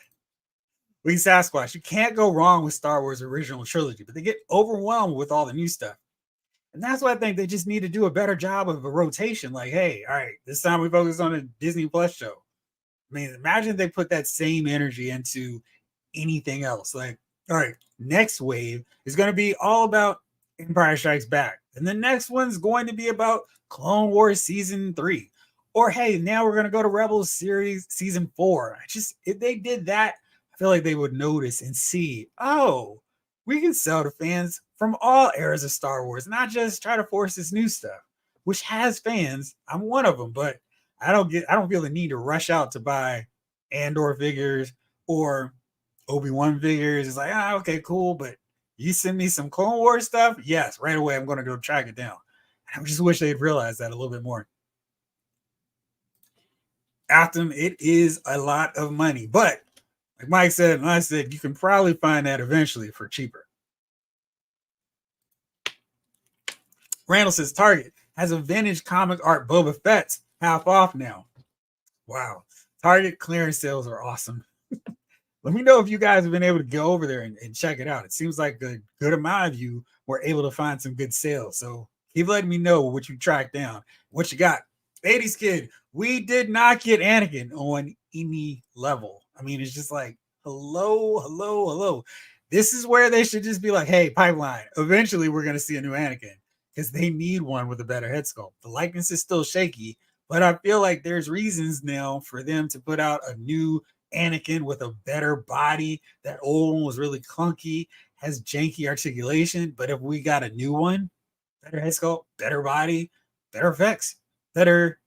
We Sasquatch. You can't go wrong with Star Wars original trilogy, but they get overwhelmed with all the new stuff. And that's why I think they just need to do a better job of a rotation. Like, hey, all right, this time we focus on a Disney Plus show. I mean, imagine if they put that same energy into anything else. Like, all right, next wave is going to be all about Empire Strikes Back. And the next one's going to be about Clone Wars Season 3. Or, hey, now we're going to go to Rebels Series Season 4. If they did that, I feel like they would notice and see, oh, we can sell to fans from all eras of Star Wars, not just try to force this new stuff, which has fans. I'm one of them, but I don't feel the need to rush out to buy Andor figures or Obi-Wan figures. It's like, okay, cool, but you send me some Clone Wars stuff, yes, right away I'm going to go track it down. I just wish they'd realize that a little bit more. After it is a lot of money, but like Mike said, and I said, you can probably find that eventually for cheaper. Randall says Target has a vintage comic art Boba Fett half off now. Wow. Target clearance sales are awesome. Let me know if you guys have been able to go over there and check it out. It seems like a good amount of you were able to find some good sales. So keep letting me know what you tracked down, what you got. 80s kid, we did not get Anakin on any level. I mean, it's just like, hello. This is where they should just be like, hey, pipeline. Eventually, we're going to see a new Anakin because they need one with a better head sculpt. The likeness is still shaky, but I feel like there's reasons now for them to put out a new Anakin with a better body. That old one was really clunky, has janky articulation. But if we got a new one, better head sculpt, better body, better effects, better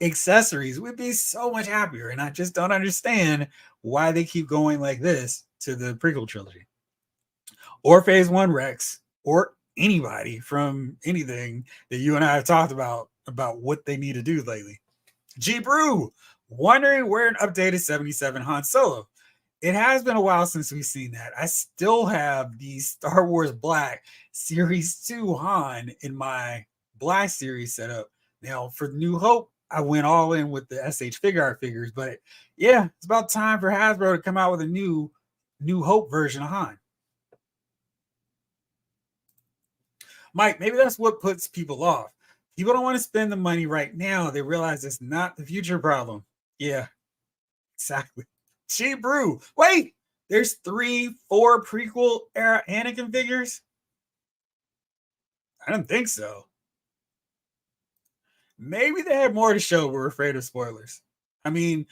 accessories, we'd be so much happier. And I just don't understand why they keep going like this to the prequel trilogy or Phase 1 Rex or anybody from anything that you and I have talked about what they need to do lately. G Brew, wondering where an updated 77 Han Solo. It has been a while since we've seen that. I still have the Star Wars Black Series 2 Han in my Black Series setup. Now, for New Hope, I went all in with the SH Figure Art figures, but yeah, it's about time for Hasbro to come out with a New Hope version of Han. Mike, maybe that's what puts people off. People don't want to spend the money right now. They realize it's not the future problem. Yeah, exactly. She Brew. Wait, there's 3, 4 prequel era Anakin figures? I don't think so. Maybe they had more to show. We're afraid of spoilers. I mean,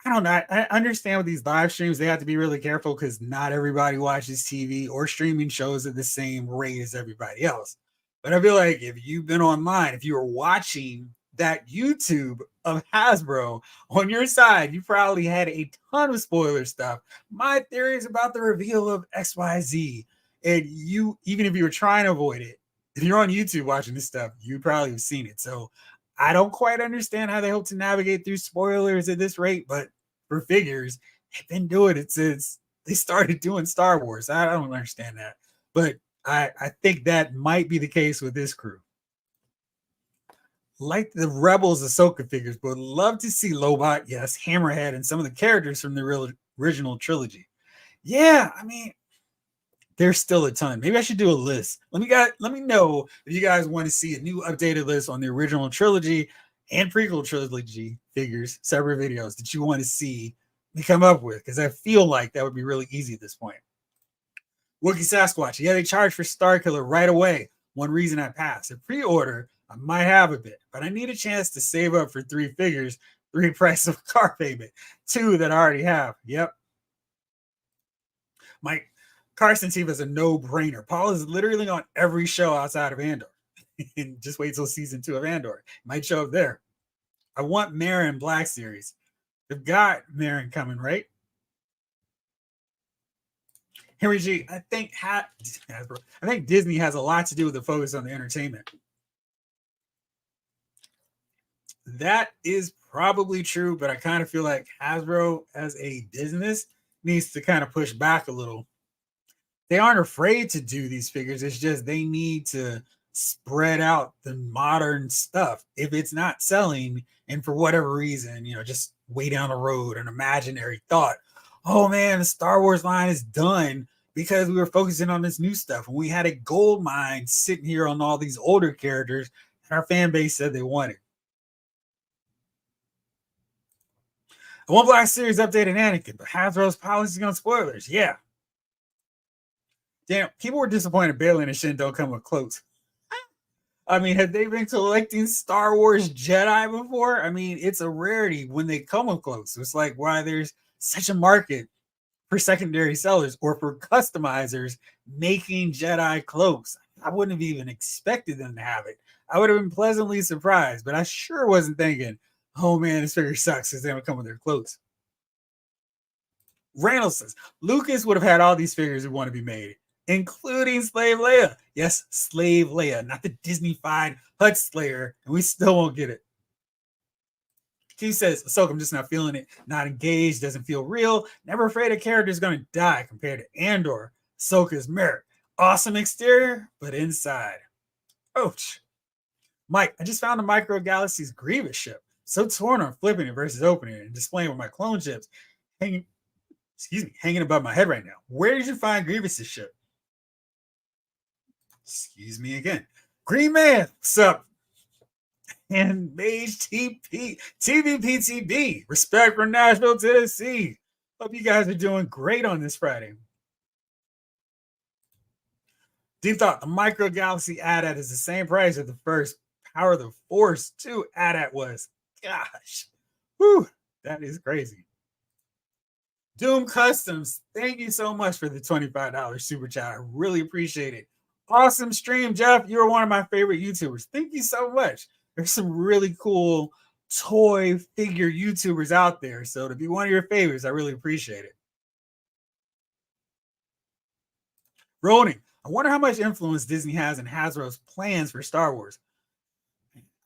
I don't know. I understand with these live streams, they have to be really careful because not everybody watches TV or streaming shows at the same rate as everybody else. But I feel like if you've been online, if you were watching that YouTube of Hasbro on your side, you probably had a ton of spoiler stuff. My theories about the reveal of XYZ, and you, even if you were trying to avoid it, if you're on YouTube watching this stuff, you probably have seen it. So I don't quite understand how they hope to navigate through spoilers at this rate, but for figures, they've been doing it since they started doing Star Wars. I don't understand that, but I think that might be the case with this crew. Like the Rebels Ahsoka figures, but would love to see Lobot, yes, Hammerhead, and some of the characters from the original trilogy. Yeah, I mean, there's still a ton. Maybe I should do a list. Let me know if you guys want to see a new updated list on the original trilogy and prequel trilogy figures, separate videos that you want to see me come up with, because I feel like that would be really easy at this point. Wookiee Sasquatch. Yeah, they charge for Starkiller right away. One reason I passed. A pre-order, I might have a bit, but I need a chance to save up for 3 figures, 3 price of car payment, 2 that I already have. Yep. Mike Carson Team is a no-brainer. Paul is literally on every show outside of Andor. And just wait till season 2 of Andor. Might show up there. I want Marin Black Series. They've got Marin coming, right? Henry G, I think Disney has a lot to do with the focus on the entertainment. That is probably true, but I kind of feel like Hasbro as a business needs to kind of push back a little. They aren't afraid to do these figures. It's just they need to spread out the modern stuff. If it's not selling, and for whatever reason, just way down the road, an imaginary thought, oh man, the Star Wars line is done because we were focusing on this new stuff. And we had a gold mine sitting here on all these older characters that our fan base said they wanted. I want Black Series updated Anakin, but Hasbro's policy on spoilers. Yeah. Damn, people were disappointed Bailey and Shin don't come with cloaks. I mean, have they been collecting Star Wars Jedi before? I mean, it's a rarity when they come with cloaks. It's like why there's such a market for secondary sellers or for customizers making Jedi cloaks. I wouldn't have even expected them to have it. I would have been pleasantly surprised, but I sure wasn't thinking, oh man, this figure sucks because they don't come with their cloaks. Randall says Lucas would have had all these figures who want to be made, including Slave Leia. Yes, Slave Leia, not the Disney-fied Hut Slayer, and we still won't get it. He says, Ahsoka, I'm just not feeling it. Not engaged, doesn't feel real. Never afraid a character is going to die compared to Andor. Ahsoka's merit. Awesome exterior, but inside. Ouch. Mike, I just found the Micro Galaxy's Grievous ship. So torn on flipping it versus opening it and displaying with my clone chips hanging above my head right now. Where did you find Grievous's ship? Excuse me again. Green Man, what's up? And Mage TP, TVPTB. Respect from Nashville, Tennessee. Hope you guys are doing great on this Friday. Deep Thought, the Micro Galaxy AT-AT is the same price as the first Power of the Force 2 AT-AT was. Gosh. Whew, that is crazy. Doom Customs, thank you so much for the $25 super chat. I really appreciate it. Awesome stream, Jeff. You're one of my favorite YouTubers. Thank you so much. There's some really cool toy figure YouTubers out there. So to be one of your favorites, I really appreciate it. Roning, I wonder how much influence Disney has in Hasbro's plans for Star Wars.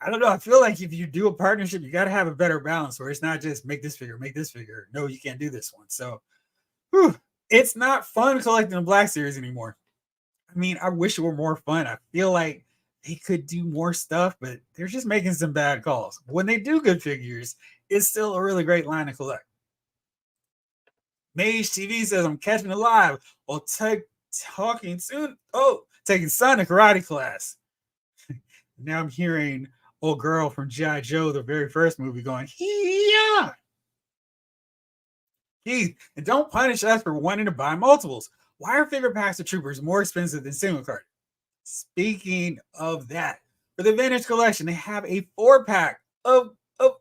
I don't know. I feel like if you do a partnership, you got to have a better balance where it's not just make this figure, make this figure. No, you can't do this one. So it's not fun collecting the Black Series anymore. I mean, I wish it were more fun. I feel like they could do more stuff, but they're just making some bad calls. When they do good figures, it's still a really great line to collect. Mage TV says, I'm catching it live while talking soon. Oh, taking son to karate class. Now I'm hearing old girl from G.I. Joe, the very first movie, going, yeah. Keith, and don't punish us for wanting to buy multiples. Why are figure packs of troopers more expensive than single card? Speaking of that, for the vintage collection, they have a 4-pack of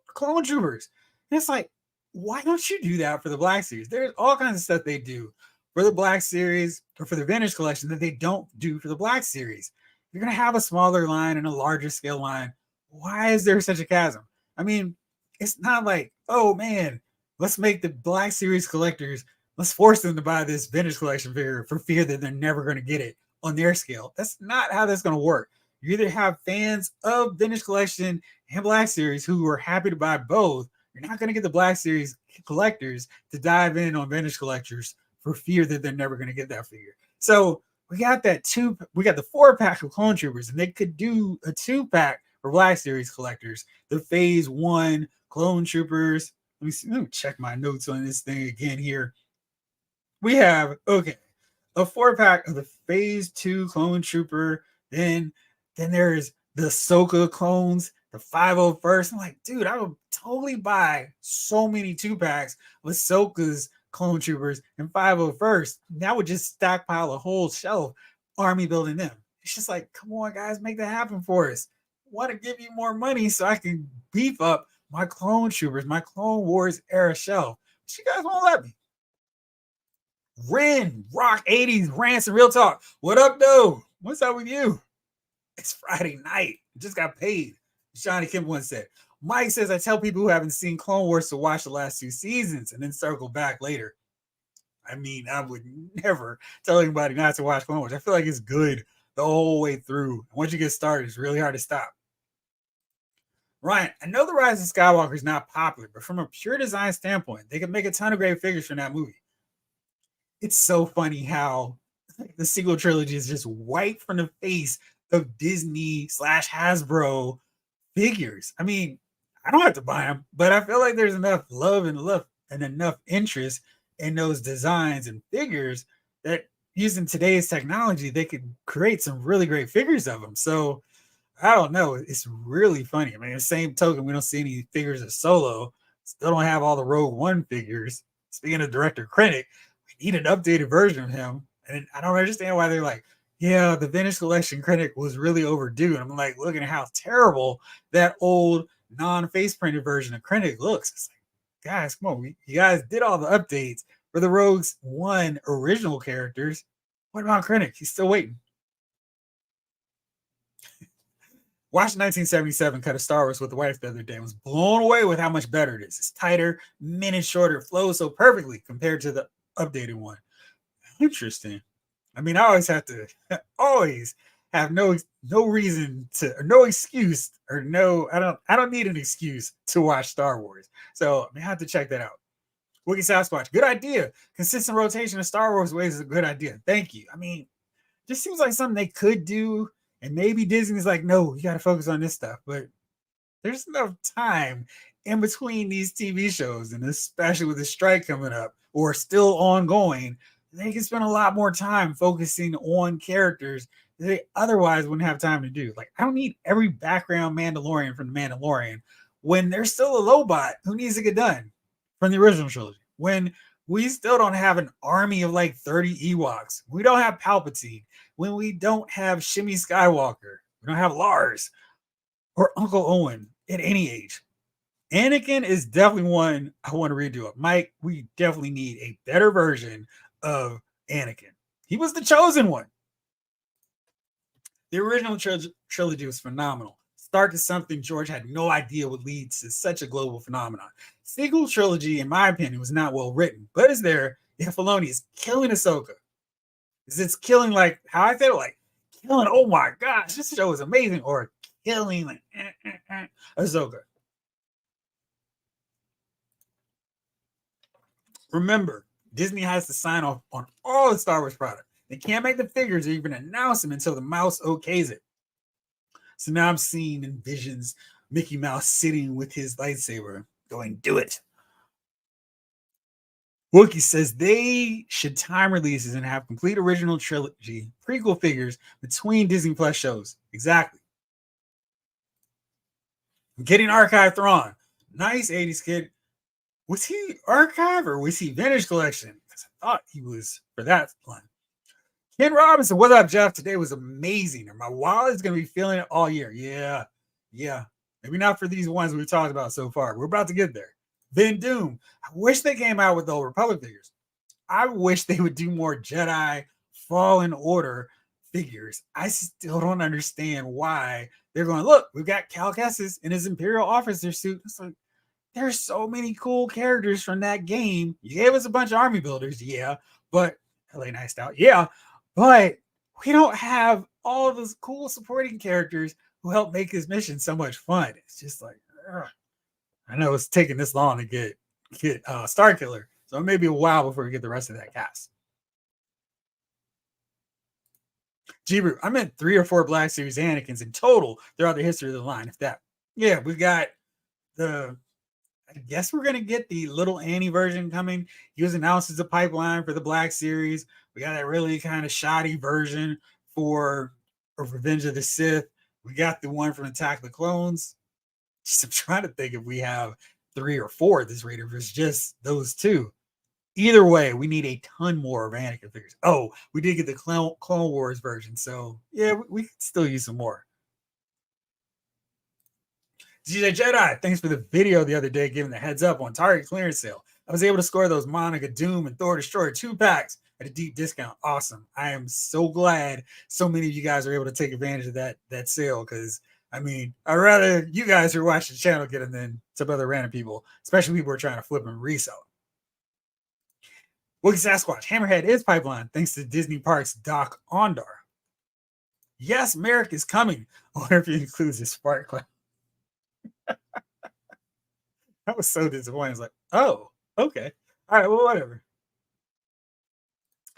clone troopers. And it's like, why don't you do that for the Black Series? There's all kinds of stuff they do for the Black Series or for the vintage collection that they don't do for the Black Series. You're going to have a smaller line and a larger scale line. Why is there such a chasm? I mean, it's not like, oh man, let's make the Black Series collectors, let's force them to buy this vintage collection figure for fear that they're never going to get it on their scale. That's not how that's going to work. You either have fans of vintage collection and Black Series who are happy to buy both. You're not going to get the Black Series collectors to dive in on vintage collectors for fear that they're never going to get that figure. So we got the 4-pack of clone troopers, and they could do a 2-pack for Black Series collectors. The Phase 1 clone troopers. Let me check my notes on this thing again here. We have, a 4-pack of the Phase 2 clone trooper. Then there's the Ahsoka clones, the 501st. I'm like, dude, I would totally buy so many 2-packs with Ahsoka's clone troopers and 501st. That would just stockpile a whole shelf, army building them. It's just like, come on, guys, make that happen for us. I want to give you more money so I can beef up my clone troopers, my Clone Wars era shelf. But you guys won't let me. Ren, Rock 80s, Rants and Real Talk. What up, though? What's up with you? It's Friday night. Just got paid. Johnny Kim once said. Mike says, I tell people who haven't seen Clone Wars to watch the last 2 seasons and then circle back later. I mean, I would never tell anybody not to watch Clone Wars. I feel like it's good the whole way through. Once you get started, it's really hard to stop. Ryan, I know the Rise of Skywalker is not popular, but from a pure design standpoint, they could make a ton of great figures from that movie. It's so funny how the sequel trilogy is just wiped from the face of Disney slash Hasbro figures. I mean, I don't have to buy them, but I feel like there's enough love and enough interest in those designs and figures that using today's technology, they could create some really great figures of them. So I don't know. It's really funny. I mean, the same token, we don't see any figures of Solo. Still don't have all the Rogue One figures. Speaking of Director Krennic, we need an updated version of him. And I don't understand why they're like, yeah, the vintage collection Krennic was really overdue. And I'm like, looking at how terrible that old non-face printed version of Krennic looks. It's like, guys, come on. You guys did all the updates for the Rogues One original characters. What about Krennic? He's still waiting. Watched 1977 cut of Star Wars with the wife the other day and was blown away with how much better it is. It's tighter, minutes shorter, it flows so perfectly compared to the updated one. Interesting. I mean, I always have to always have no reason to or no excuse or no I don't need an excuse to watch Star Wars. So I have to check that out. Wookie Sasquatch, good idea. Consistent rotation of Star Wars ways is a good idea. Thank you. I mean, just seems like something they could do. And maybe Disney's like, no, you got to focus on this stuff. But there's enough time in between these TV shows, and especially with the strike coming up or still ongoing, they can spend a lot more time focusing on characters that they otherwise wouldn't have time to do. Like, I don't need every background Mandalorian from the Mandalorian when there's still a Lobot who needs to get done from the original trilogy. When we still don't have an army of like 30 Ewoks. We don't have Palpatine. When we don't have Shimmy Skywalker. We don't have Lars or Uncle Owen at any age. Anakin is definitely one I want to redo it. Mike, we definitely need a better version of Anakin. He was the chosen one. The original trilogy was phenomenal. Start to something George had no idea would lead to such a global phenomenon. Sequel trilogy, in my opinion, was not well written, but is there? Yeah, Filoni is killing Ahsoka. It's killing like how I feel like killing. Oh my gosh, this show is amazing, or killing like Ahsoka. Remember, Disney has to sign off on all the Star Wars product. They can't make the figures or even announce them until the mouse okays it. So now I'm seeing in visions Mickey Mouse sitting with his lightsaber going, do it. Wookie says they should time releases and have complete original trilogy prequel figures between Disney Plus shows. Exactly. Getting Archive Thrawn. Nice 80s kid. Was he Archive or was he Vintage Collection? Because I thought he was for that one. Ken Robinson, what's up, Jeff? Today was amazing. My wallet's going to be feeling it all year. Yeah. Maybe not for these ones we've talked about so far. We're about to get there. Ben Doom. I wish they came out with the Old Republic figures. I wish they would do more Jedi Fallen Order figures. I still don't understand why they're going, look, we've got Cal Kestis in his Imperial officer suit. It's like, there's so many cool characters from that game. You gave us a bunch of army builders, yeah, but LA Nice Out, yeah, but we don't have all of those cool supporting characters who help make this mission so much fun. It's just like, ugh. I know it's taking this long to get Starkiller, so it may be a while before we get the rest of that cast. G-Root, I meant 3 or 4 Black Series Anakins in total throughout the history of the line. If that, yeah, we got the. I guess we're gonna get the little Annie version coming. He was announced as a pipeline for the Black Series. We got that really kind of shoddy version for Revenge of the Sith. We got the one from Attack of the Clones. Just I'm trying to think if we have 3 or 4 at this rate, if it's just those 2. Either way, we need a ton more of Anakin figures. Oh, we did get the Clone Wars version, so yeah, we could still use some more. DJ Jedi, thanks for the video the other day giving the heads up on Target clearance sale. I was able to score those Monica Doom and Thor Destroyer 2-packs at a deep discount. Awesome. I am so glad so many of you guys are able to take advantage of that sale, because I mean, I'd rather you guys who are watching the channel get them than some other random people, especially people who are trying to flip and resell. Wookie Sasquatch, Hammerhead is pipeline thanks to Disney Parks Doc Ondar. Yes, Merrick is coming. I wonder if he includes his Spark Cloud. I was so disappointed. I was like, oh, okay. All right, well, whatever.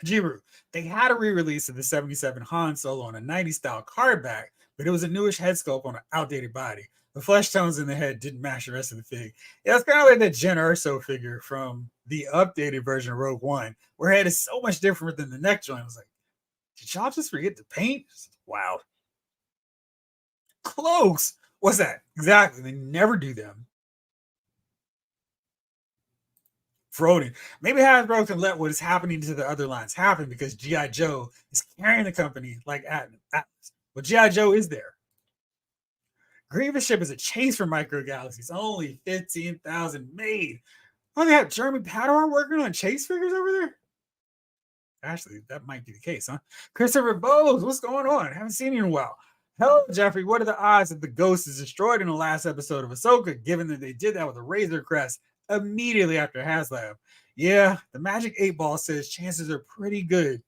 Jiru, they had a re-release of the 77 Han Solo on a 90s style card back, but it was a newish head sculpt on an outdated body. The flesh tones in the head didn't match the rest of the fig. Yeah, it's kind of like that Jen Erso figure from the updated version of Rogue One, where her head is so much different than the neck joint. I was like, did y'all just forget to paint? Wow. Close. What's that? Exactly. They never do them. Froden. Maybe Hasbro can let what is happening to the other lines happen because G.I. Joe is carrying the company like Atlas. But G.I. Joe is there. Grievous Ship is a chase for Micro Galaxies. Only 15,000 made. Oh, they have Jeremy Padawan working on chase figures over there? Actually, that might be the case, huh? Christopher Bowes, what's going on? I haven't seen you in a while. Hello, Jeffrey. What are the odds that the ghost is destroyed in the last episode of Ahsoka, given that they did that with a Razor Crest immediately after HasLab? Yeah, the Magic 8 Ball says chances are pretty good.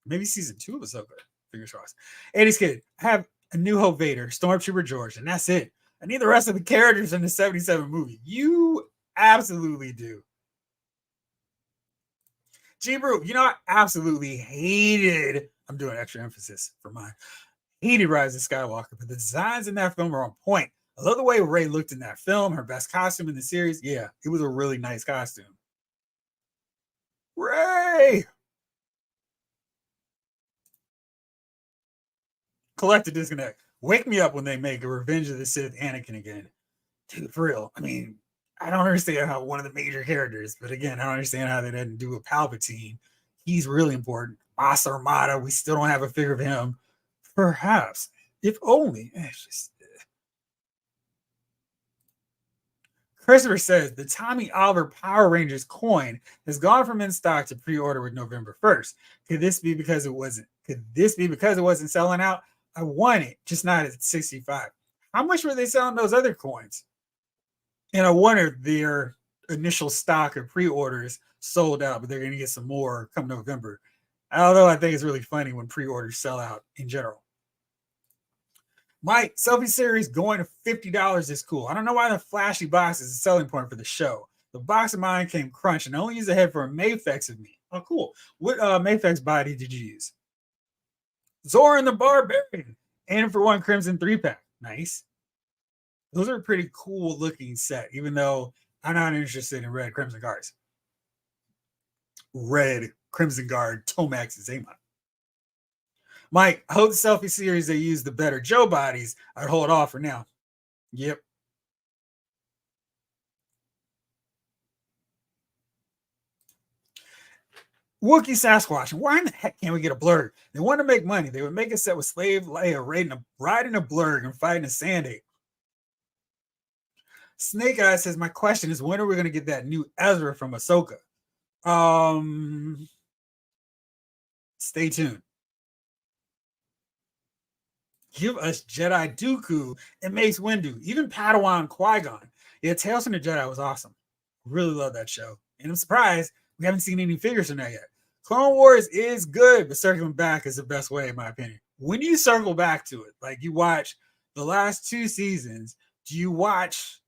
Maybe season 2 of Ahsoka. Fingers crossed. 80s Kid, I have a New Hope Vader, Stormtrooper George, and that's it. I need the rest of the characters in the 77 movie. You absolutely do. G Brew, you know, I absolutely hated, I'm doing extra emphasis for mine, hated Rise of Skywalker, but the designs in that film are on point. I love the way Rey looked in that film, her best costume in the series. Yeah, it was a really nice costume. Rey! Collective disconnect. Wake me up when they make a Revenge of the Sith Anakin again. Dude, for real. I mean, I don't understand how one of the major characters, but again, I don't understand how they didn't do a Palpatine. He's really important. Masa Armada, we still don't have a figure of him. Perhaps, if only. It's just, Christopher says the Tommy Oliver Power Rangers coin has gone from in stock to pre-order with November 1st. Could this be because it wasn't? Could this be because it wasn't selling out? I want it, just not at 65. How much were they selling those other coins? And I wonder their initial stock of pre-orders sold out, but they're going to get some more come November. Although I think it's really funny when pre-orders sell out in general. Mike, selfie series going to $50 is cool. I don't know why the flashy box is a selling point for the show. The box of mine came crunch, and I only used the head for a Mayfex of me. Oh, cool. What Mayfex body did you use? Zoran the Barbarian. And for one Crimson 3-pack. Nice. Those are a pretty cool looking set, even though I'm not interested in red Crimson Guards. Red Crimson Guard Tomax is Amon. Mike, I hope the selfie series they use the better Joe bodies. I'd hold off for now. Yep. Wookiee Sasquatch. Why in the heck can't we get a blurg? They want to make money. They would make a set with Slave Leia riding a blurg and fighting a sand ape. Snake Eye says, my question is, when are we going to get that new Ezra from Ahsoka? Stay tuned. Give us Jedi Dooku and Mace Windu, even Padawan Qui-Gon. Yeah, Tales from the Jedi was awesome. Really love that show. And I'm surprised we haven't seen any figures from that yet. Clone Wars is good, but circling back is the best way, in my opinion. When you circle back to it, like you watch the last 2 seasons, do you watch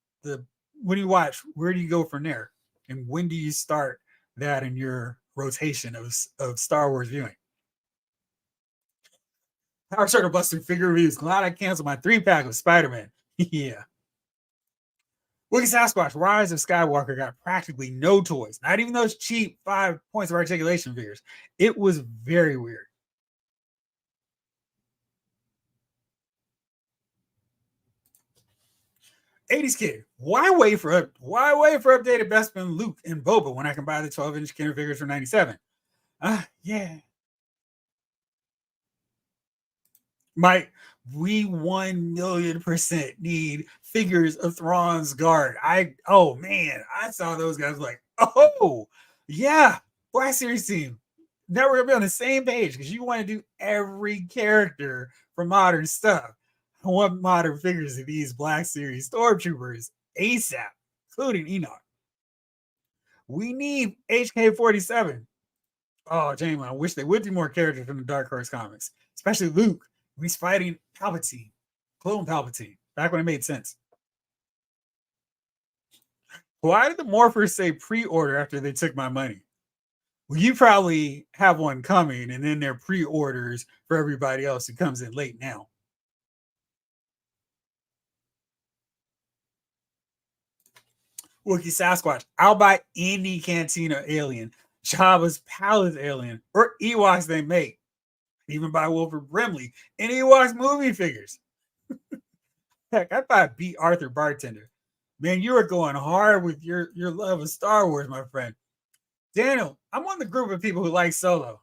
when you watch, where do you go from there? And when do you start that in your rotation of Star Wars viewing? Power Circle Buster figure reviews. Glad I canceled my 3-pack of Spider-Man. Yeah. Wookiee Sasquatch, Rise of Skywalker got practically no toys. Not even those cheap 5 points of articulation figures. It was very weird. '80s kid, why wait for updated Bespin, Luke, and Boba when I can buy the 12-inch Kenner figures for 97? Yeah. Mike, we 1,000,000% need figures of Thrawn's guard. Oh man, I saw those guys like, oh yeah, Black Series team. Now we're gonna be on the same page because you want to do every character from modern stuff. I want modern figures of these Black Series Stormtroopers ASAP, including Enoch. We need HK-47. Oh, Jamie, I wish they would do more characters from the Dark Horse comics, especially Luke. He's fighting Palpatine, clone Palpatine, back when it made sense. Why did the morphers say pre-order after they took my money? Well, you probably have one coming, and then they're pre-orders for everybody else who comes in late now. Wookiee Sasquatch. I'll buy any Cantina alien, Jabba's Palace alien, or Ewoks they make. Even buy Wilford Brimley and Ewoks movie figures. Heck, I thought beat Arthur Bartender. Man, you are going hard with your love of Star Wars, my friend. Daniel, I'm on the group of people who like Solo.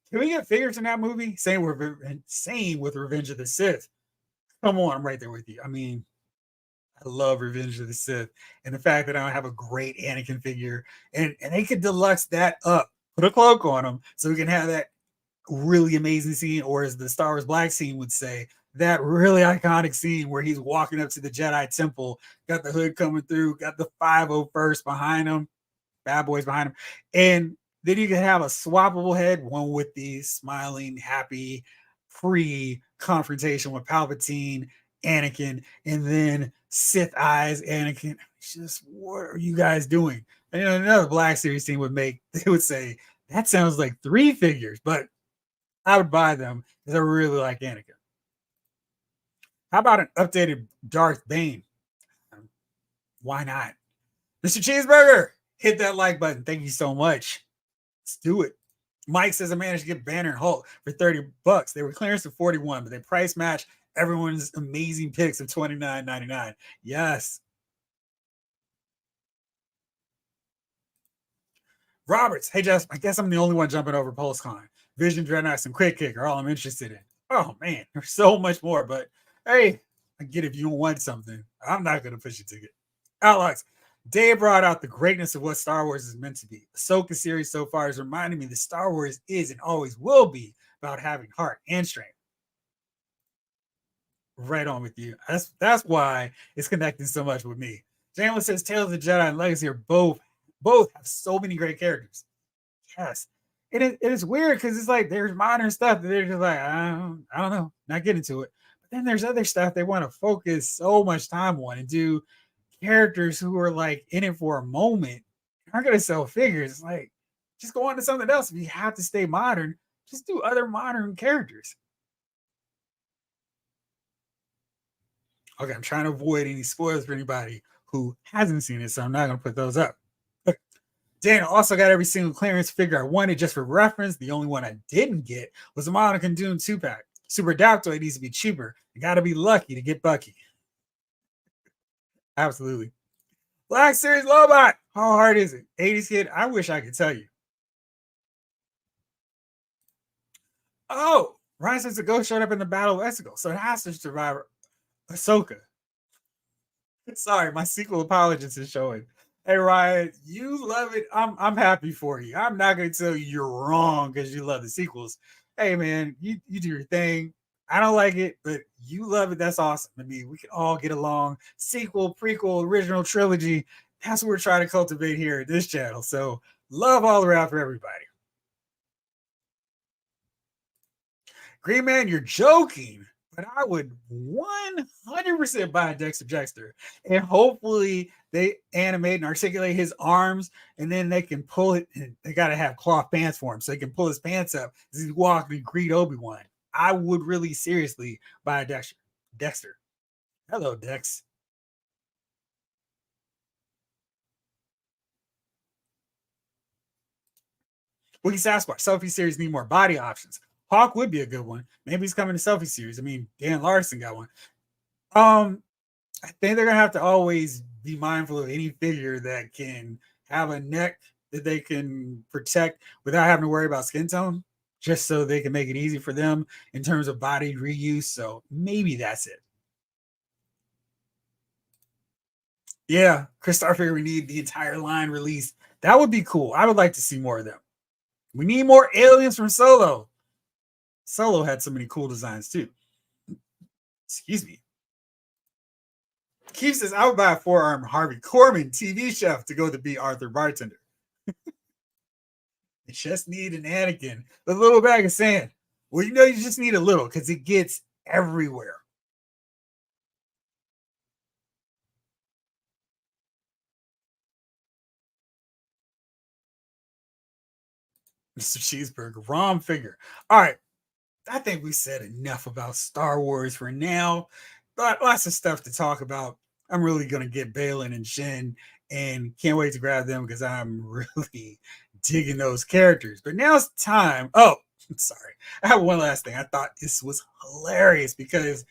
Can we get figures in that movie? Same with Revenge of the Sith. Come on, I'm right there with you. I mean, I love Revenge of the Sith, and the fact that I don't have a great Anakin figure, and they could deluxe that up, put a cloak on him, so we can have that really amazing scene, or as the Star Wars Black scene would say, that really iconic scene where he's walking up to the Jedi Temple, got the hood coming through, got the 501st behind him, bad boys behind him, and then you can have a swappable head, one with the smiling, happy pre-confrontation with Palpatine, Anakin, and then Sith eyes, Anakin. Just what are you guys doing? And another Black Series team would make, they would say, that sounds like 3 figures, but I would buy them because I really like Anakin. How about an updated Darth Bane? Why not? Mr. Cheeseburger, hit that like button. Thank you so much. Let's do it. Mike says I managed to get Banner and Hulk for $30. They were clearance to 41, but they price match everyone's amazing picks of $29.99. Yes. Roberts, hey Jess, I guess I'm the only one jumping over Pulse Con. Vision, Dreadnoughts, and Quick Kick are all I'm interested in. Oh man, there's so much more, but hey, I get if you don't want something. I'm not gonna push your ticket. Alex, Dave brought out the greatness of what Star Wars is meant to be. The Ahsoka series so far has reminded me that Star Wars is and always will be about having heart and strength. Right on with you. That's why it's connecting so much with me. Jalen says Tales of the Jedi and Legacy are both have so many great characters. Yes. It is weird because it's like there's modern stuff that they're just like, I don't know, not getting to it. But then there's other stuff they want to focus so much time on and do characters who are like in it for a moment aren't going to sell figures. It's like, just go on to something else. If you have to stay modern, just do other modern characters. Okay, I'm trying to avoid any spoilers for anybody who hasn't seen it, so I'm not going to put those up. Daniel also got every single clearance figure I wanted just for reference. The only one I didn't get was a Monica and Dune 2-pack. Super Adaptoid needs to be cheaper. You got to be lucky to get Bucky. Absolutely. Black Series Lobot. How hard is it? 80s kid, I wish I could tell you. Oh, Ryan says the ghost showed up in the Battle of Exegol, so it has to survive Ahsoka. Sorry, my sequel apologist is showing. Hey Ryan, you love it. I'm happy for you. I'm not gonna tell you you're wrong because you love the sequels. Hey man, you do your thing. I don't like it, but you love it. That's awesome. I mean, we can all get along. Sequel, prequel, original trilogy. That's what we're trying to cultivate here at this channel. So love all around for everybody. Green Man, you're joking. But I would 100% buy a Dexter Jexter. And hopefully they animate and articulate his arms, and then they can pull it. And they got to have cloth pants for him so they can pull his pants up as he's walking and greet Obi-Wan. I would really seriously buy a Dexter. Dexter. Hello, Dex. Wookie Sasquatch. Selfie series need more body options. Hawk would be a good one. Maybe he's coming to selfie series. I mean, Dan Larson got one. Um, I think they're gonna have to always be mindful of any figure that can have a neck that they can protect without having to worry about skin tone, just so they can make it easy for them in terms of body reuse. So maybe that's it. Yeah, Chris Starfigure, we need the entire line released. That would be cool. I would like to see more of them. We need more aliens from Solo. Solo had so many cool designs too. Excuse me. Keith says, I would buy a four-arm Harvey Korman TV chef to go to be Arthur Bartender. You just need an Anakin, a little bag of sand. Well, you just need a little because it gets everywhere. Mr. Cheeseburger, wrong figure. All right, I think we said enough about Star Wars for now. But lots of stuff to talk about. I'm really gonna get Balin and Shin, and can't wait to grab them because I'm really digging those characters. But now it's time. Oh, sorry. I have one last thing. I thought this was hilarious because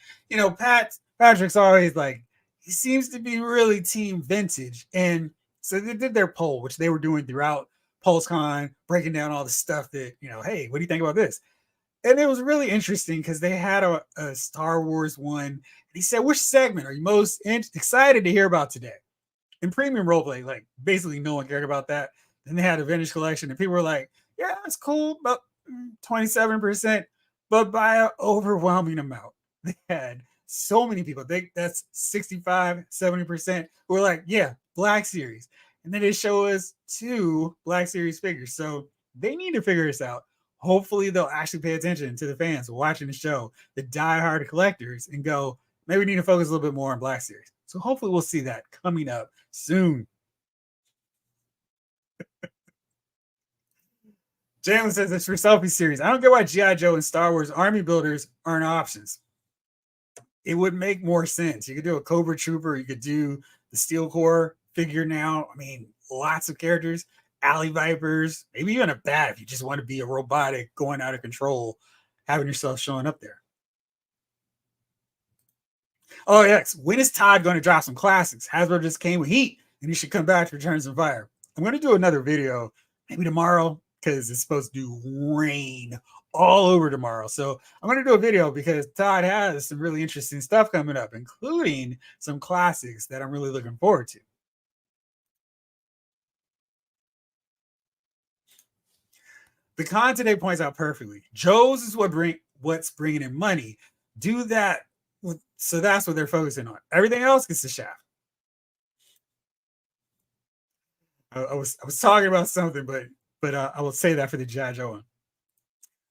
Patrick's always like he seems to be really team vintage, and so they did their poll, which they were doing throughout Pulse Con, breaking down all the stuff that hey, what do you think about this? And it was really interesting because they had a Star Wars one. And he said, "Which segment are you most excited to hear about today?" In premium roleplay, like basically no one cared about that. Then they had a vintage collection, and people were like, "Yeah, it's cool, about 27%," but by an overwhelming amount, they had so many people. That's 65, 70% who were like, "Yeah, Black Series," and then they show us two Black Series figures. So they need to figure this out. Hopefully, they'll actually pay attention to the fans watching the show, the diehard collectors, and go, maybe we need to focus a little bit more on Black Series. So hopefully, we'll see that coming up soon. Jalen says it's for selfie series. I don't get why G.I. Joe and Star Wars Army builders aren't options. It would make more sense. You could do a Cobra Trooper. You could do the Steel Core figure now. I mean, lots of characters. Alley Vipers, maybe even a bat if you just want to be a robotic going out of control, having yourself showing up there. Oh, yes. When is Todd going to drop some classics? Hasbro just came with heat, and he should come back to Return some Fire. I'm going to do another video maybe tomorrow because it's supposed to rain all over tomorrow. So I'm going to do a video because Todd has some really interesting stuff coming up, including some classics that I'm really looking forward to. The con today points out perfectly. Joe's is what's bringing in money. Do that. So that's what they're focusing on. Everything else gets the shaft. I was talking about something, but I will say that for the G.I. Joe one.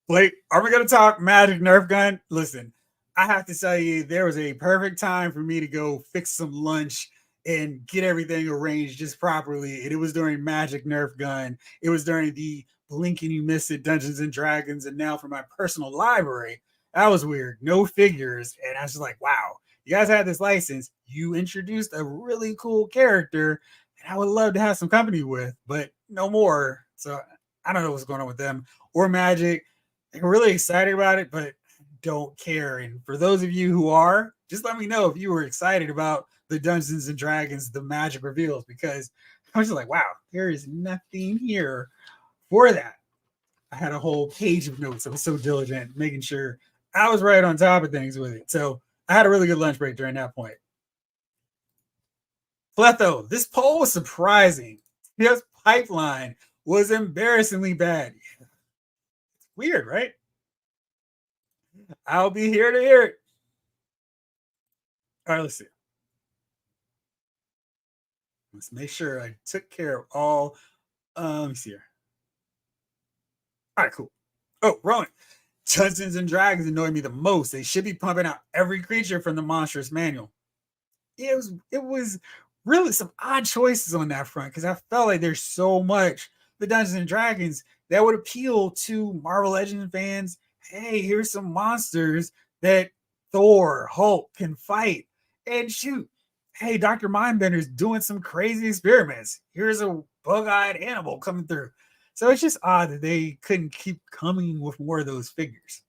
Blake, are we going to talk Magic Nerf gun? Listen, I have to tell you, there was a perfect time for me to go fix some lunch and get everything arranged just properly. And it was during Magic Nerf gun. It was during the Blink and You Miss It Dungeons and Dragons. And now for my personal library, that was weird. No figures. And I was just like, wow, you guys had this license. You introduced a really cool character and I would love to have some company with, but no more. So I don't know what's going on with them or Magic. I'm really excited about it, but don't care. And for those of you who are, just let me know if you were excited about the Dungeons and Dragons, the Magic reveals, because I was just like, wow, there is nothing here for that. I had a whole page of notes. I was so diligent, making sure I was right on top of things with it. So I had a really good lunch break during that point. Fletho, this poll was surprising. This pipeline was embarrassingly bad. Weird, right? I'll be here to hear it. All right, let's see. Let's make sure I took care of all. Let me see here. All right, cool. Oh, Rowan. Dungeons and Dragons annoy me the most. They should be pumping out every creature from the Monstrous Manual. It was really some odd choices on that front because I felt like there's so much the Dungeons and Dragons that would appeal to Marvel Legends fans. Hey, here's some monsters that Thor, Hulk can fight. And shoot, hey, Dr. Mindbender's doing some crazy experiments. Here's a bug-eyed animal coming through. So it's just odd that they couldn't keep coming with more of those figures.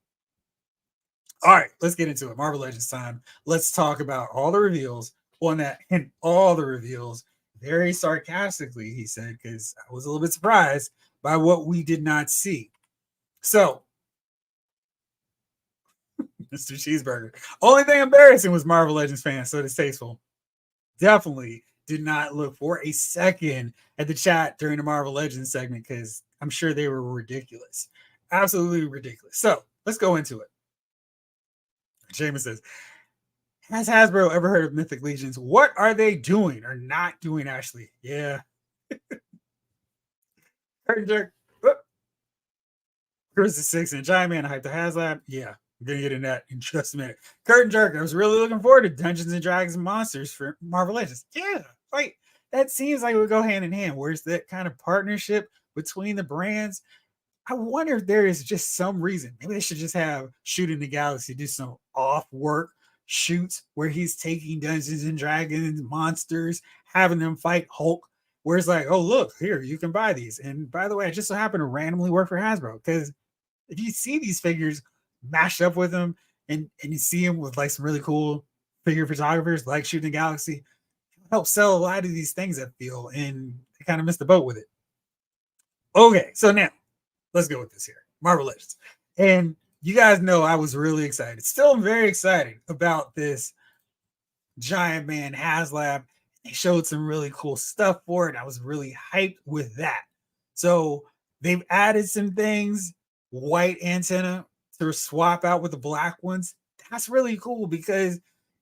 All right, let's get into it. Marvel Legends time. Let's talk about all the reveals on that and all the reveals. Very sarcastically, he said, because I was a little bit surprised by what we did not see. So, Mr. Cheeseburger. Only thing embarrassing was Marvel Legends fans, so distasteful. Definitely did not look for a second at the chat during the Marvel Legends segment because I'm sure they were ridiculous. Absolutely ridiculous. So let's go into it. James says, has Hasbro ever heard of Mythic Legions? What are they doing or not doing, Ashley? Yeah. Curtain jerk. Chris the 6 and Giant Man hype the HasLab. Yeah, I'm gonna get in that in just a minute. Curtain jerk. I was really looking forward to Dungeons and Dragons and Monsters for Marvel Legends. Yeah, like that seems like it would go hand in hand. Where's that kind of partnership between the brands? I wonder if there is just some reason. Maybe they should just have Shooting the Galaxy do some off work shoots where he's taking Dungeons and Dragons monsters, having them fight Hulk. Where it's like, oh look, here you can buy these. And by the way, I just so happen to randomly work for Hasbro because if you see these figures mashed up with them and you see them with like some really cool figure photographers like Shooting the Galaxy, it helps sell a lot of these things. I feel, and they kind of missed the boat with it. Okay, so now let's go with this here. Marvel Legends. And you guys know I was really excited. Still very excited about this Giant Man HasLab. They showed some really cool stuff for it. I was really hyped with that. So they've added some things, white antenna to swap out with the black ones. That's really cool because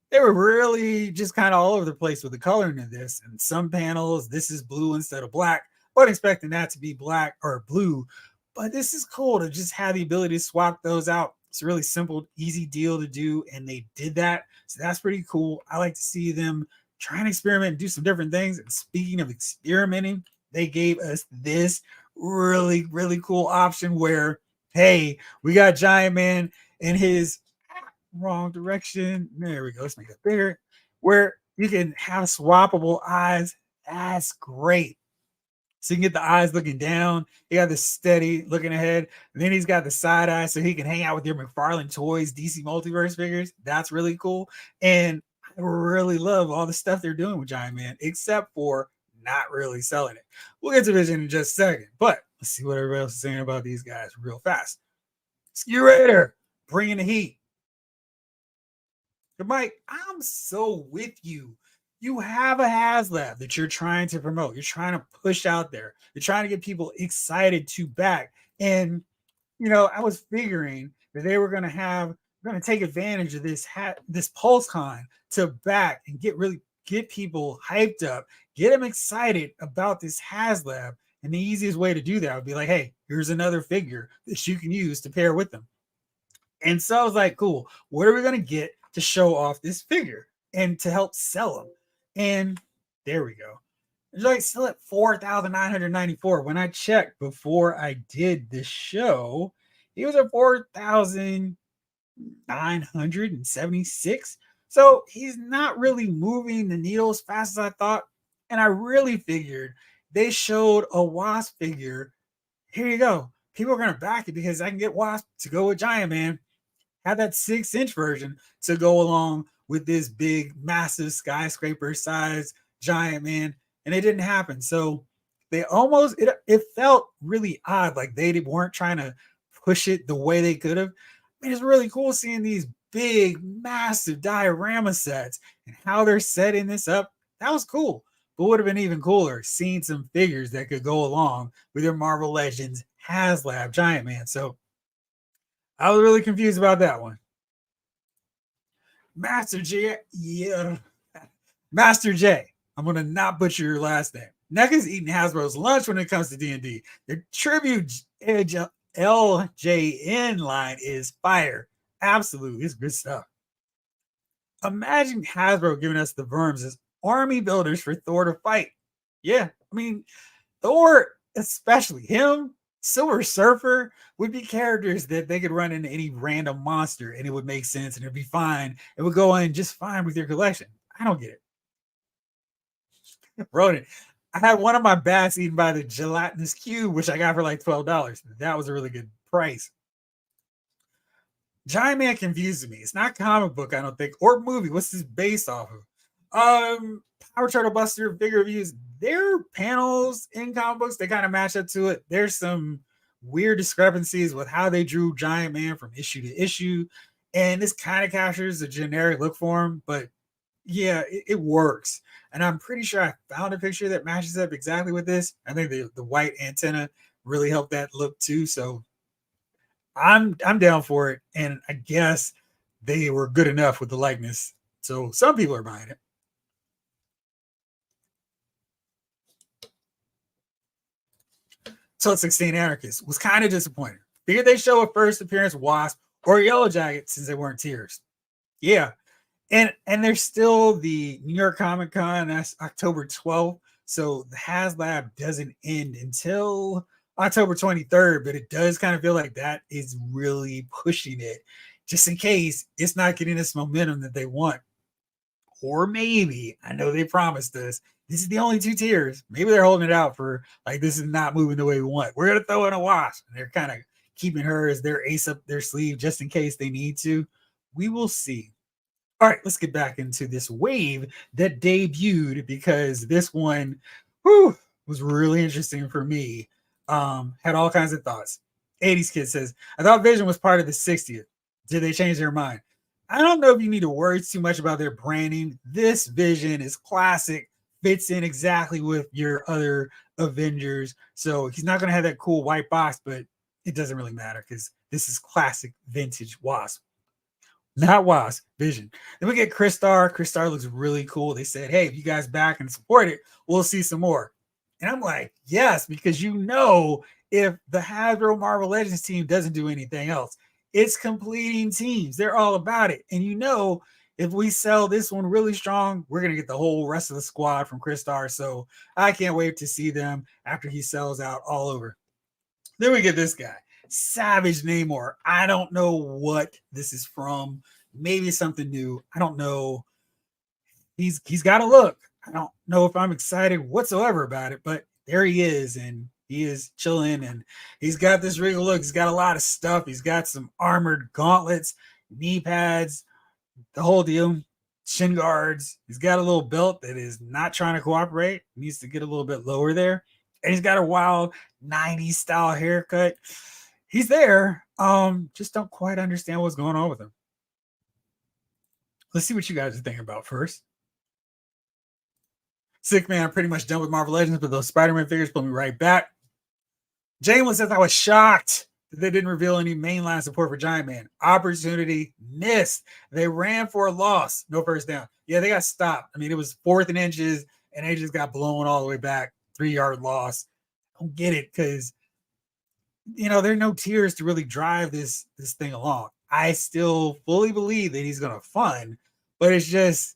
they were really just kind of all over the place with the coloring of this. And some panels, this is blue instead of black, but expecting that to be black or blue. But this is cool to just have the ability to swap those out. It's a really simple, easy deal to do, and they did that. So that's pretty cool. I like to see them try and experiment and do some different things. And speaking of experimenting, they gave us this really, really cool option where, hey, we got Giant Man in his wrong direction. There we go. Let's make it bigger. Where you can have swappable eyes. That's great. So you can get the eyes looking down. You got the steady looking ahead. And then he's got the side eye so he can hang out with your McFarlane Toys DC Multiverse figures. That's really cool. And I really love all the stuff they're doing with Giant Man, except for not really selling it. We'll get to Vision in just a second. But let's see what everybody else is saying about these guys real fast. Ski Raider, bringing the heat. But Mike, I'm so with you. You have a HasLab that you're trying to promote. You're trying to push out there. You're trying to get people excited to back. And I was figuring that they were going to take advantage of this Pulse Con to back and get people hyped up, get them excited about this HasLab. And the easiest way to do that would be like, hey, here's another figure that you can use to pair with them. And so I was like, cool, what are we going to get to show off this figure and to help sell them? And there we go. It's like still at 4,994. When I checked before I did this show, he was at 4,976. So he's not really moving the needle as fast as I thought. And I really figured they showed a Wasp figure. Here you go. People are going to back it because I can get Wasp to go with Giant Man. Have that 6-inch version to go along with this big, massive skyscraper size Giant Man. And it didn't happen. So they it felt really odd. Like they weren't trying to push it the way they could have. I mean, it's really cool seeing these big, massive diorama sets and how they're setting this up. That was cool. But would have been even cooler seeing some figures that could go along with your Marvel Legends HasLab Giant Man. So I was really confused about that one. Master J, yeah. Master J. I'm gonna not butcher your last name. NECA's eating Hasbro's lunch when it comes to D&D. Their tribute LJN line is fire. Absolutely, it's good stuff. Imagine Hasbro giving us the Verms as army builders for Thor to fight. Yeah, I mean, Thor, especially him, Silver Surfer would be characters that they could run into any random monster and it would make sense and it'd be fine. It would go in just fine with your collection. I don't get it. Ronan, I had one of my bats eaten by the gelatinous cube, which I got for like $12. That was a really good price. Giant Man confuses me. It's not comic book, I don't think, or movie. What's this based off of? Power Turtle Buster figure reviews. Their panels in comic books, they kind of match up to it. There's some weird discrepancies with how they drew Giant Man from issue to issue, and this kind of captures the generic look for him, but yeah, it works. And I'm pretty sure I found a picture that matches up exactly with this. I think the white antenna really helped that look too. So I'm down for it. And I guess they were good enough with the likeness. So some people are buying it. So 16 Anarchists was kind of disappointed. Figured they show a first appearance Wasp or Yellow Jacket since they weren't tiers. Yeah, and there's still the New York Comic Con. That's October 12th. So the HasLab doesn't end until October 23rd, but it does kind of feel like that is really pushing it just in case it's not getting this momentum that they want. Or maybe, I know they promised us, this is the only 2 tiers. Maybe they're holding it out for like, this is not moving the way we want. We're going to throw in a Wasp. And they're kind of keeping her as their ace up their sleeve just in case they need to. We will see. All right, let's get back into this wave that debuted because this one was really interesting for me. Had all kinds of thoughts. 80s Kid says, I thought Vision was part of the 60th. Did they change their mind? I don't know if you need to worry too much about their branding. This Vision is classic, fits in exactly with your other Avengers. So he's not going to have that cool white box, but it doesn't really matter because this is classic vintage Wasp. Not Wasp, Vision. Then we get Chris Star. Chris Star looks really cool. They said, hey, if you guys back and support it, we'll see some more. And I'm like, yes, because you know, if the Hasbro Marvel Legends team doesn't do anything else, it's completing teams. They're all about it. And you know, if we sell this one really strong, we're going to get the whole rest of the squad from Chris Star. So I can't wait to see them after he sells out all over. Then we get this guy, Savage Namor. I don't know what this is from. Maybe something new. I don't know. He's got a look. I don't know if I'm excited whatsoever about it, but there he is, and he is chilling, and he's got this regal look. He's got a lot of stuff. He's got some armored gauntlets, knee pads, the whole deal, shin guards. He's got a little belt that is not trying to cooperate. He needs to get a little bit lower there. And he's got a wild 90s style haircut. He's there. Just don't quite understand what's going on with him. Let's see what you guys are thinking about first. Sick man, I'm pretty much done with Marvel Legends, but those Spider-Man figures pull me right back. Jalen says I was shocked that they didn't reveal any mainline support for Giant Man. Opportunity missed. They ran for a loss. No first down. Yeah, they got stopped. I mean, it was 4th and inches, and they just got blown all the way back. 3-yard loss. I don't get it because, you know, there are no tiers to really drive this thing along. I still fully believe that he's going to fund, but it's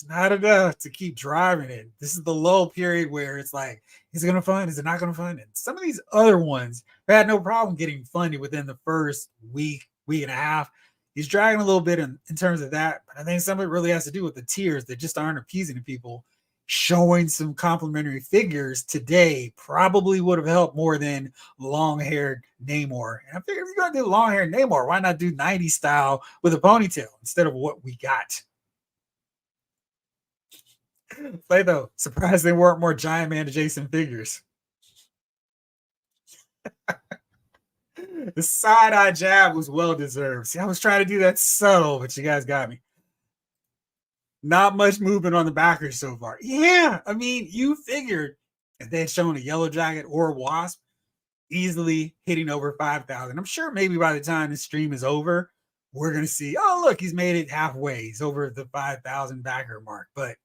not enough to keep driving it. This is the lull period where it's like, is it going to fund? Is it not going to fund? And some of these other ones had no problem getting funded within the first week and a half. He's dragging a little bit in terms of that, but I think some of it really has to do with the tiers that just aren't appeasing to people. Showing some complimentary figures today probably would have helped more than long-haired Namor. And I figure if you're going to do long-haired Namor, why not do 90s style with a ponytail instead of what we got? Play though, surprised they weren't more Giant Man adjacent figures. The side-eye jab was well-deserved. See, I was trying to do that subtle, but you guys got me. Not much movement on the backers so far. Yeah, I mean, you figured if they had shown a Yellow Jacket or a Wasp easily hitting over 5,000, I'm sure maybe by the time this stream is over, we're going to see, oh, look, he's made it halfway. He's over the 5,000 backer mark. But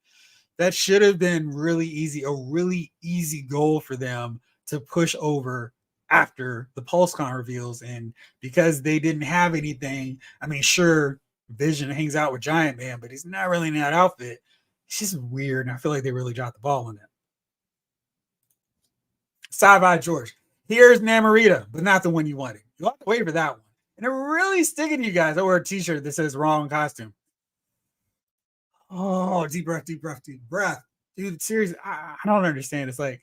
that should have been really easy, a really easy goal for them to push over after the Pulse Con reveals. And because they didn't have anything, I mean, sure, Vision hangs out with Giant Man, but he's not really in that outfit. It's just weird, and I feel like they really dropped the ball on that. Sci-Fi George, here's Namorita, but not the one you wanted. You'll have to wait for that one. And they're really sticking to you guys. I wear a t-shirt that says wrong costume. Oh, deep breath, deep breath, deep breath. Dude, seriously, I don't understand. It's like,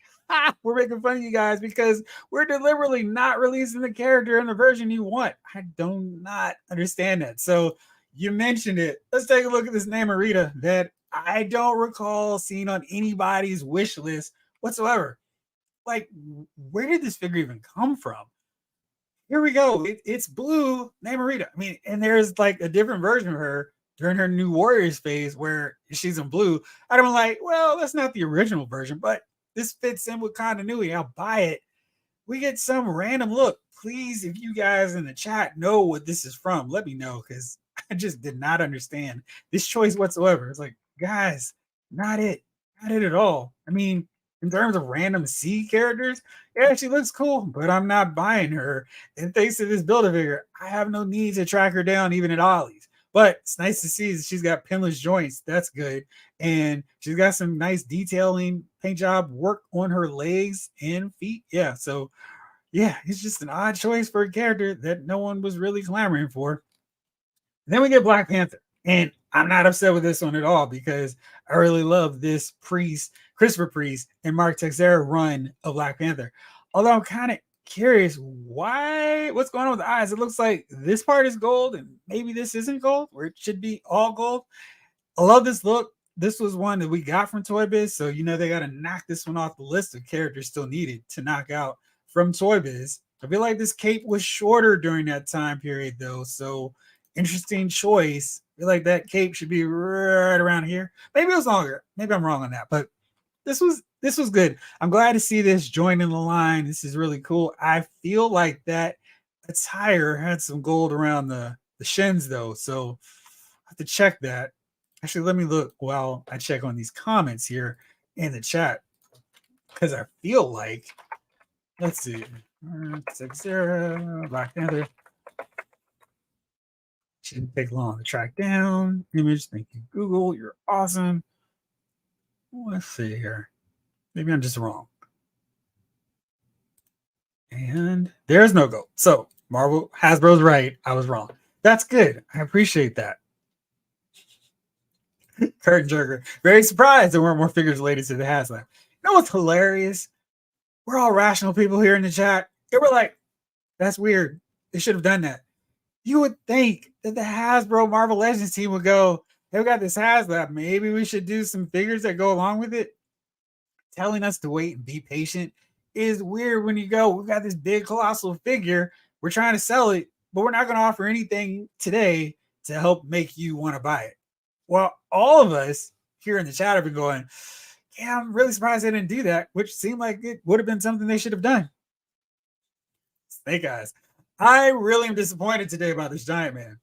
we're making fun of you guys because we're deliberately not releasing the character in the version you want. I do not understand that. So you mentioned it. Let's take a look at this Namorita that I don't recall seeing on anybody's wish list whatsoever. Like, where did this figure even come from? Here we go. It's blue Namorita. I mean, and there's like a different version of her during her New Warriors phase where she's in blue. I'm like, well, that's not the original version, but this fits in with continuity. I'll buy it. We get some random look. Please, if you guys in the chat know what this is from, let me know because I just did not understand this choice whatsoever. It's like, guys, not it. Not it at all. I mean, in terms of random C characters, yeah, she looks cool, but I'm not buying her. And thanks to this Build-A-Figure, I have no need to track her down even at Ollie's. But it's nice to see that she's got pinless joints. That's good. And she's got some nice detailing, paint job work on her legs and feet. Yeah, so Yeah, he's just an odd choice for a character that no one was really clamoring for. And then we get Black Panther. And I'm not upset with this one at all because I really love this Christopher Priest, and Mark Texeira run of Black Panther. Although I'm kind of curious what's going on with the eyes. It looks like this part is gold and maybe this isn't gold, where it should be all gold. I love this look. This was one that we got from Toy Biz, so they got to knock this one off the list of characters still needed to knock out from Toy Biz. I feel like this cape was shorter during that time period, though, so interesting choice. I feel like that cape should be right around here. Maybe it was longer. Maybe I'm wrong on that, but this was good. I'm glad to see this joining the line. This is really cool. I feel like that attire had some gold around the shins, though, so I have to check that. Actually, let me look while I check on these comments here in the chat because I feel like, let's see, 6-0, Black Panther. Shouldn't take long to track down. Image, thank you, Google. You're awesome. Let's see here. Maybe I'm just wrong. And there's no gold. So Hasbro's right. I was wrong. That's good. I appreciate that. Curtain jerker. Very surprised there weren't more figures related to the HasLab. You know what's hilarious? We're all rational people here in the chat. They were like, that's weird. They should have done that. You would think that the Hasbro Marvel Legends team would go, hey, we got this HasLab. Maybe we should do some figures that go along with it. Telling us to wait and be patient is weird when you go, we've got this big colossal figure. We're trying to sell it, but we're not going to offer anything today to help make you want to buy it. Well, all of us here in the chat have been going, yeah, I'm really surprised they didn't do that, which seemed like it would have been something they should have done. Snake Eyes. I really am disappointed today about this Giant Man.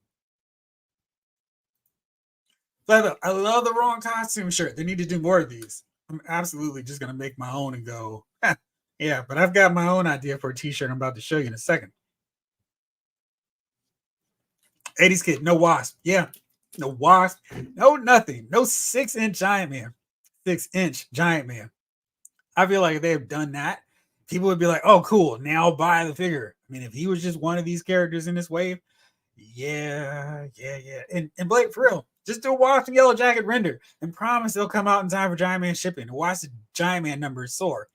But I love the wrong costume shirt. They need to do more of these. I'm absolutely just going to make my own and go, yeah, but I've got my own idea for a t-shirt I'm about to show you in a second. 80s kid, no wasp. Yeah, no wasp, no nothing. No 6-inch Giant Man. 6-inch Giant Man. I feel like if they have done that, people would be like, oh, cool, now buy the figure. I mean, if he was just one of these characters in this wave, yeah. And Blake, for real, just do a Wasp and Yellow Jacket render and promise they'll come out in time for Giant Man shipping and watch the Giant Man numbers soar.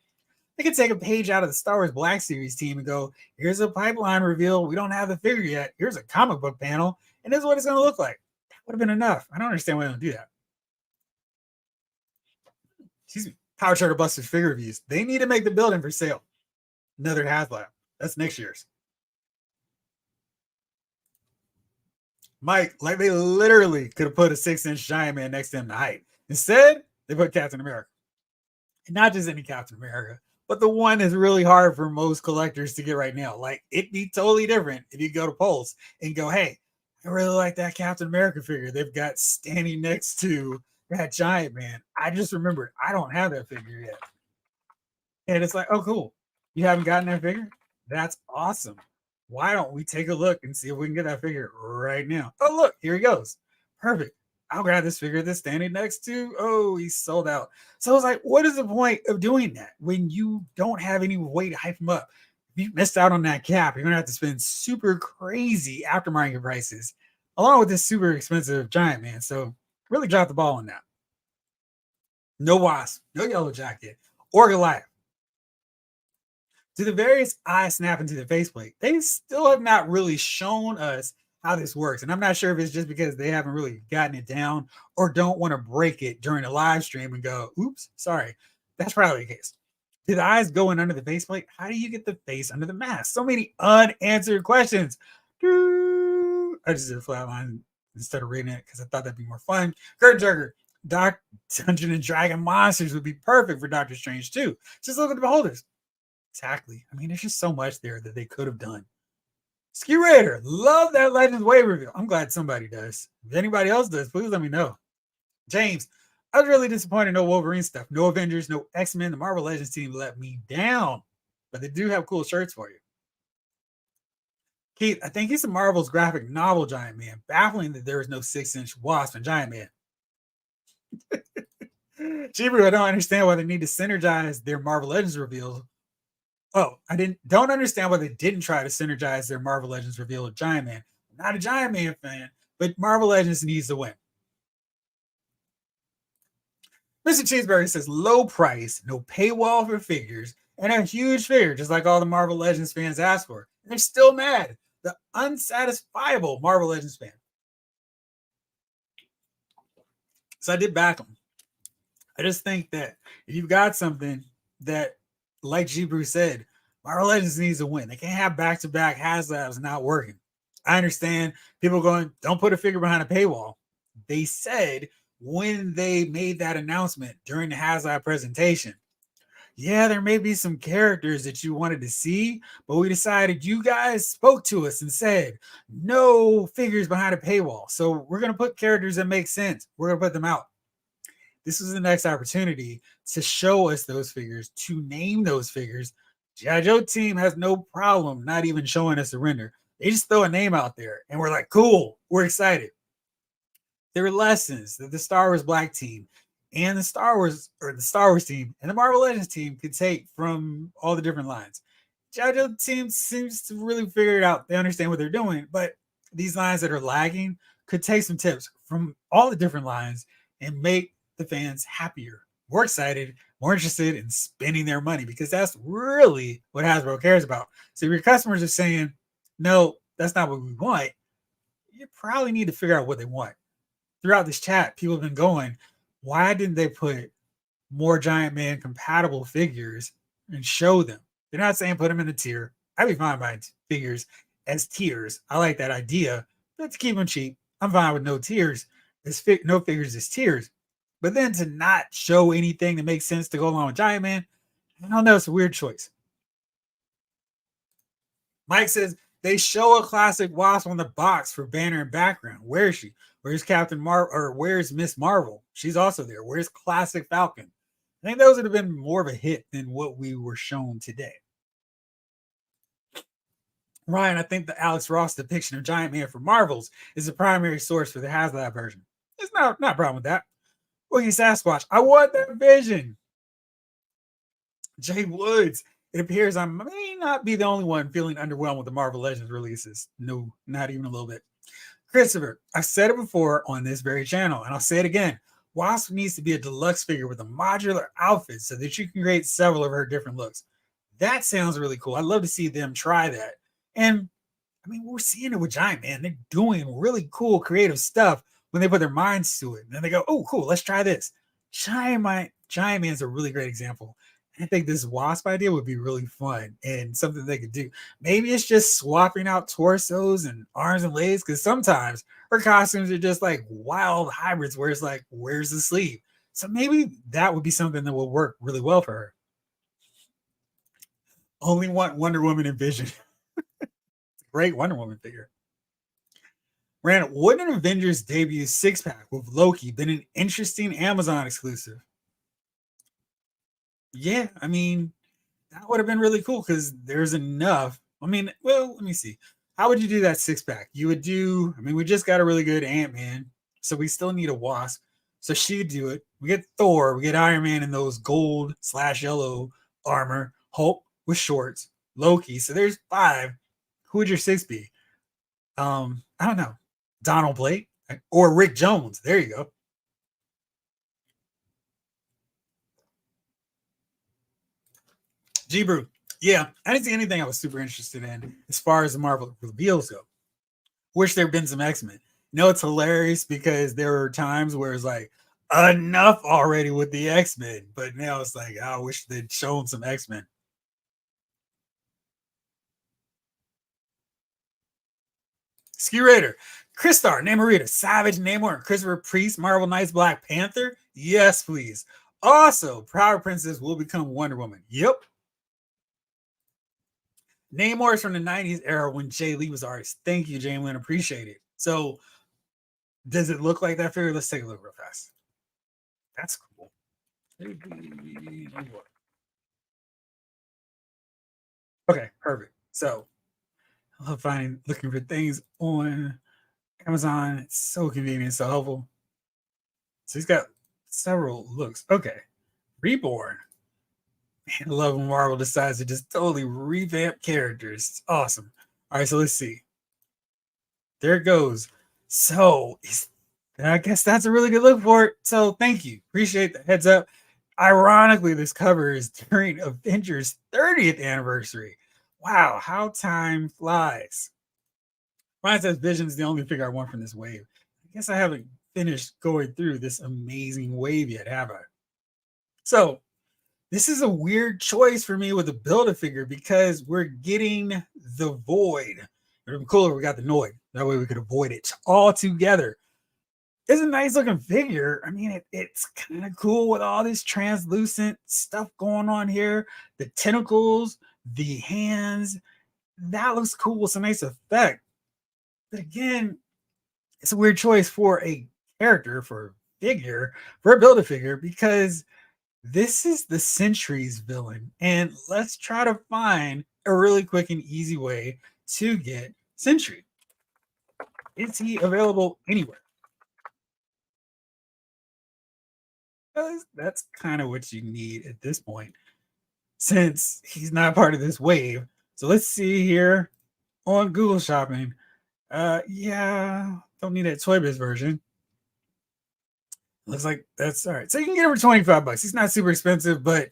They could take a page out of the Star Wars Black Series team and go, here's a pipeline reveal. We don't have the figure yet. Here's a comic book panel, and this is what it's going to look like. That would have been enough. I don't understand why they don't do that. Excuse me. Power Charter Busters figure reviews. They need to make the building for sale. Another HasLab. That's next year's. Mike, like they literally could have put a 6-inch Giant Man next to him to height. Instead, they put Captain America. And not just any Captain America, but the one is really hard for most collectors to get right now. Like, it'd be totally different if you go to Pulse and go, hey, I really like that Captain America figure they've got standing next to that Giant Man. I just remembered I don't have that figure yet. And it's like, oh, cool. You haven't gotten that figure? That's awesome. Why don't we take a look and see if we can get that figure right now? Oh, look, here he goes. Perfect. I'll grab this figure that's standing next to. Oh, he's sold out. So I was like, what is the point of doing that when you don't have any way to hype him up? If you missed out on that cap, you're going to have to spend super crazy aftermarket prices along with this super expensive Giant Man. So really dropped the ball on that. No Wasp, no Yellow Jacket, or Goliath. To the various eyes snap into the faceplate, they still have not really shown us how this works. And I'm not sure if it's just because they haven't really gotten it down or don't want to break it during a live stream and go, oops, sorry. That's probably the case. Do the eyes go in under the faceplate? How do you get the face under the mask? So many unanswered questions. I just did a flat line instead of reading it because I thought that'd be more fun. Kurt Jerker, Dungeon and Dragon monsters would be perfect for Doctor Strange too. Just look at the beholders. Exactly. I mean, there's just so much there that they could have done. Ski Raider, love that Legends Wave reveal. I'm glad somebody does. If anybody else does, please let me know. James, I was really disappointed. No Wolverine stuff, no Avengers, no X-Men. The Marvel Legends team let me down, but they do have cool shirts for you. Keith, I think he's a Marvel's graphic novel Giant Man. Baffling that there is no 6-inch Wasp and Giant Man. Chibiru, I don't understand why they need to synergize their Marvel Legends reveals Oh, I don't understand why they didn't try to synergize their Marvel Legends reveal of Giant Man. I'm not a Giant Man fan, but Marvel Legends needs to win. Mr. Cheeseburger says low price, no paywall for figures, and a huge figure, just like all the Marvel Legends fans asked for. And they're still mad. The unsatisfiable Marvel Legends fan. So I did back them. I just think that if you've got something that, like G. Bruce said, Marvel Legends needs to win. They can't have back-to-back HasLabs not working. I understand people going, don't put a figure behind a paywall. They said when they made that announcement during the HasLab presentation, yeah, there may be some characters that you wanted to see, but we decided you guys spoke to us and said no figures behind a paywall. So we're going to put characters that make sense. We're going to put them out. This was the next opportunity to show us those figures, to name those figures. G.I. Joe team has no problem not even showing us the render. They just throw a name out there and we're like, cool, we're excited. There were lessons that the Star Wars Black team and the Star Wars team and the Marvel Legends team could take from all the different lines. G.I. Joe team seems to really figure it out. They understand what they're doing, but these lines that are lagging could take some tips from all the different lines and make the fans happier, more excited, more interested in spending their money, because that's really what Hasbro cares about. So if your customers are saying, no, that's not what we want, you probably need to figure out what they want. Throughout this chat, people have been going, why didn't they put more Giant Man compatible figures and show them? They're not saying put them in a tier. I'd be fine buying figures as tiers. I like that idea. But to keep them cheap, I'm fine with no tiers. No figures as tiers. But then to not show anything that makes sense to go along with Giant Man, I don't know. It's a weird choice. Mike says they show a classic Wasp on the box for banner and background. Where is she? Where's Captain Marvel? Or where's Miss Marvel? She's also there. Where's Classic Falcon? I think those would have been more of a hit than what we were shown today. Ryan, I think the Alex Ross depiction of Giant Man for Marvels is the primary source for the HasLab version. It's not a problem with that. Wookie Sasquatch, I want that vision. Jay Woods, it appears I may not be the only one feeling underwhelmed with the Marvel Legends releases. No, not even a little bit. Christopher, I've said it before on this very channel, and I'll say it again. Wasp needs to be a deluxe figure with a modular outfit so that you can create several of her different looks. That sounds really cool. I'd love to see them try that. And I mean, we're seeing it with Giant Man. They're doing really cool, creative stuff when they put their minds to it. And then they go, oh, cool, let's try this. Giant Man's a really great example. I think this Wasp idea would be really fun and something they could do. Maybe it's just swapping out torsos and arms and legs, because sometimes her costumes are just like wild hybrids where it's like, where's the sleeve? So maybe that would be something that will work really well for her. Only want Wonder Woman and Vision. Great Wonder Woman figure. Random, wouldn't an Avengers debut 6-pack with Loki been an interesting Amazon exclusive? Yeah, I mean, that would have been really cool because there's enough. I mean, well, let me see. How would you do that 6-pack? You would do, I mean, we just got a really good Ant-Man, so we still need a Wasp. So she would do it. We get Thor, we get Iron Man in those gold/yellow armor, Hulk with shorts, Loki. So there's 5. Who would your 6 be? I don't know. Donald Blake or Rick Jones. There you go. G Brew. Yeah, I didn't see anything I was super interested in as far as the Marvel reveals go. Wish there had been some X-Men. No, it's hilarious because there were times where it's like, enough already with the X-Men. But now it's like, I wish they'd shown some X-Men. Ski Raider. Christar, Namorita, Savage, Namor, and Christopher Priest, Marvel Knights, Black Panther. Yes, please. Also, Proud Princess will become Wonder Woman. Yep. Namor is from the 90s era when Jay Lee was artist. Thank you, Jalen. Appreciate it. So, does it look like that figure? Let's take a look real fast. That's cool. Okay, perfect. So, I love looking for things on Amazon. It's so convenient, so helpful. So, he's got several looks. Okay. Reborn. Man, I love when Marvel decides to just totally revamp characters. It's awesome. All right, so let's see. There it goes. So I guess that's a really good look for it. So thank you. Appreciate the heads up. Ironically, this cover is during Avengers 30th anniversary. Wow, how time flies. Mine says Vision's the only figure I want from this wave. I guess I haven't finished going through this amazing wave yet, have I? So this is a weird choice for me with a Build-A-Figure because we're getting the Void. It would have been cooler if we got the Noid. That way we could avoid it all together. It's a nice looking figure. I mean, it's kind of cool with all this translucent stuff going on here. The tentacles, the hands, that looks cool. It's a nice effect. But again, it's a weird choice for a character, for a figure, for a Build-A-Figure, because this is the Sentry's villain. And let's try to find a really quick and easy way to get Sentry. Is he available anywhere? Because that's kind of what you need at this point, since he's not part of this wave. So let's see here on Google Shopping. Yeah, don't need that Toy Biz version. Looks like that's all right. So you can get him for 25 bucks. He's not super expensive, but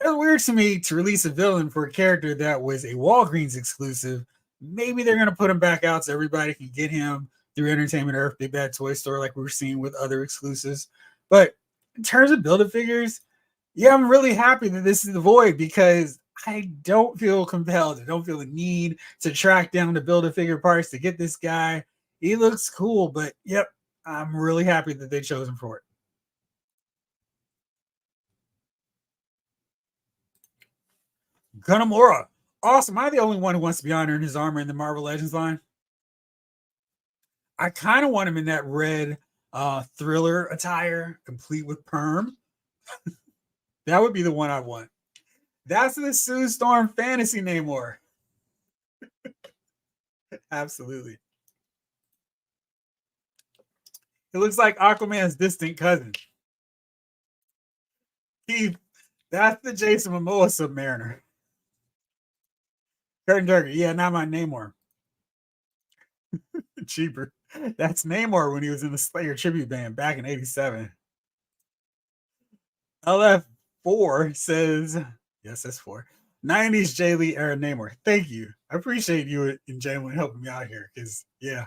it's weird to me to release a villain for a character that was a Walgreens exclusive. Maybe they're going to put him back out so everybody can get him through Entertainment Earth, Big Bad Toy Store, like we were seeing with other exclusives. But in terms of Build-A-Figures, yeah, I'm really happy that this is the Void because I don't feel compelled. I don't feel the need to track down the Build-A-Figure parts to get this guy. He looks cool, but yep, I'm really happy that they chose him for it. Gunamora. Awesome. Am I the only one who wants to be honored in his armor in the Marvel Legends line? I kind of want him in that red thriller attire, complete with perm. That would be the one I want. That's the Sue Storm fantasy Namor. Absolutely. It looks like Aquaman's distant cousin. He, that's the Jason Momoa Submariner. Curtin Turkey. Yeah, not my Namor. Cheaper. That's Namor when he was in the Slayer tribute band back in '87. LF4 says, yes, that's 4. 90s J. Lee era Namor. Thank you. I appreciate you and Jalen helping me out here because, yeah,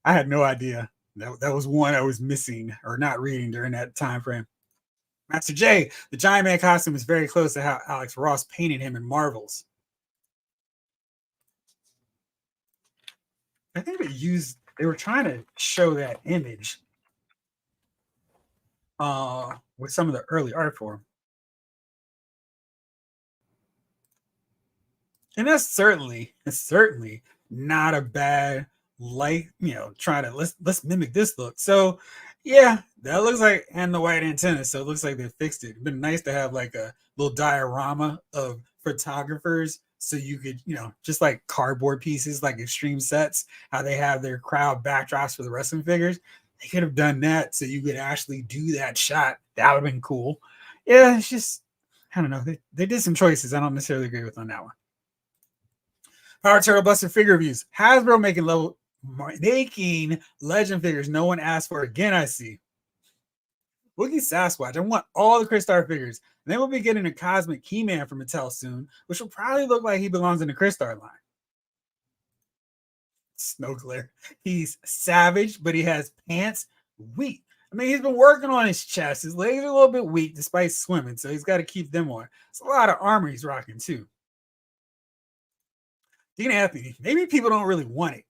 I had no idea. That was one I was missing or not reading during that time frame. Master J, the Giant Man costume is very close to how Alex Ross painted him in Marvels. I think they were trying to show that image with some of the early art for him. And that's certainly not a bad try to let's mimic this look. So yeah, that looks like and the white antenna. So it looks like they fixed it. It'd been nice to have like a little diorama of photographers so you could, just like cardboard pieces, like extreme sets, how they have their crowd backdrops for the wrestling figures. They could have done that so you could actually do that shot. That would have been cool. Yeah, it's just I don't know. They did some choices I don't necessarily agree with on that one. Power Turtle Buster figure reviews. Hasbro making legend figures no one asked for again. I see. Wookie Sasquatch. I want all the Crystar figures. And then we'll be getting a Cosmic Keyman from Mattel soon, which will probably look like he belongs in the Crystar line. Snow Glare. He's savage, but he has pants weak. I mean, he's been working on his chest. His legs are a little bit weak despite swimming, so he's got to keep them on. It's a lot of armor he's rocking too. Dean Anthony. Maybe people don't really want it.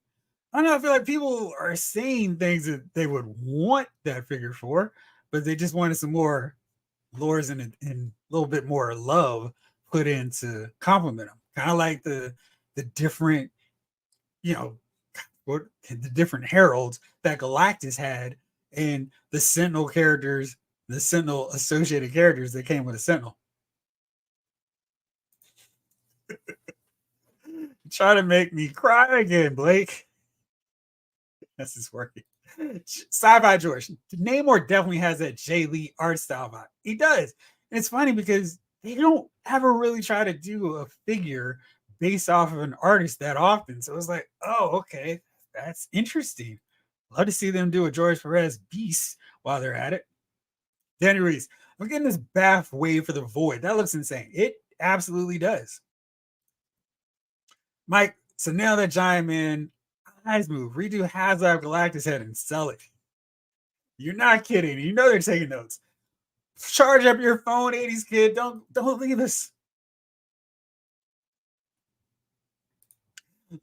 I don't know. I feel like people are saying things that they would want that figure for, but they just wanted some more lures and a little bit more love put in to compliment them. Kind of like the different, you know, what the different heralds that Galactus had and the Sentinel characters, the Sentinel associated characters that came with a Sentinel. Try to make me cry again, Blake. This is working. Sci-Fi George. Namor definitely has that Jay Lee art style vibe. He does. And it's funny because they don't ever really try to do a figure based off of an artist that often. So it's like, oh, okay, that's interesting. Love to see them do a George Perez Beast while they're at it. Danny Reese, I'm getting this bath wave for the void. That looks insane. It absolutely does. Mike, so now that Giant Man eyes move, redo Haslab Galactus head and sell it. You're not kidding. You know they're taking notes. Charge up your phone, 80s kid. Don't leave us.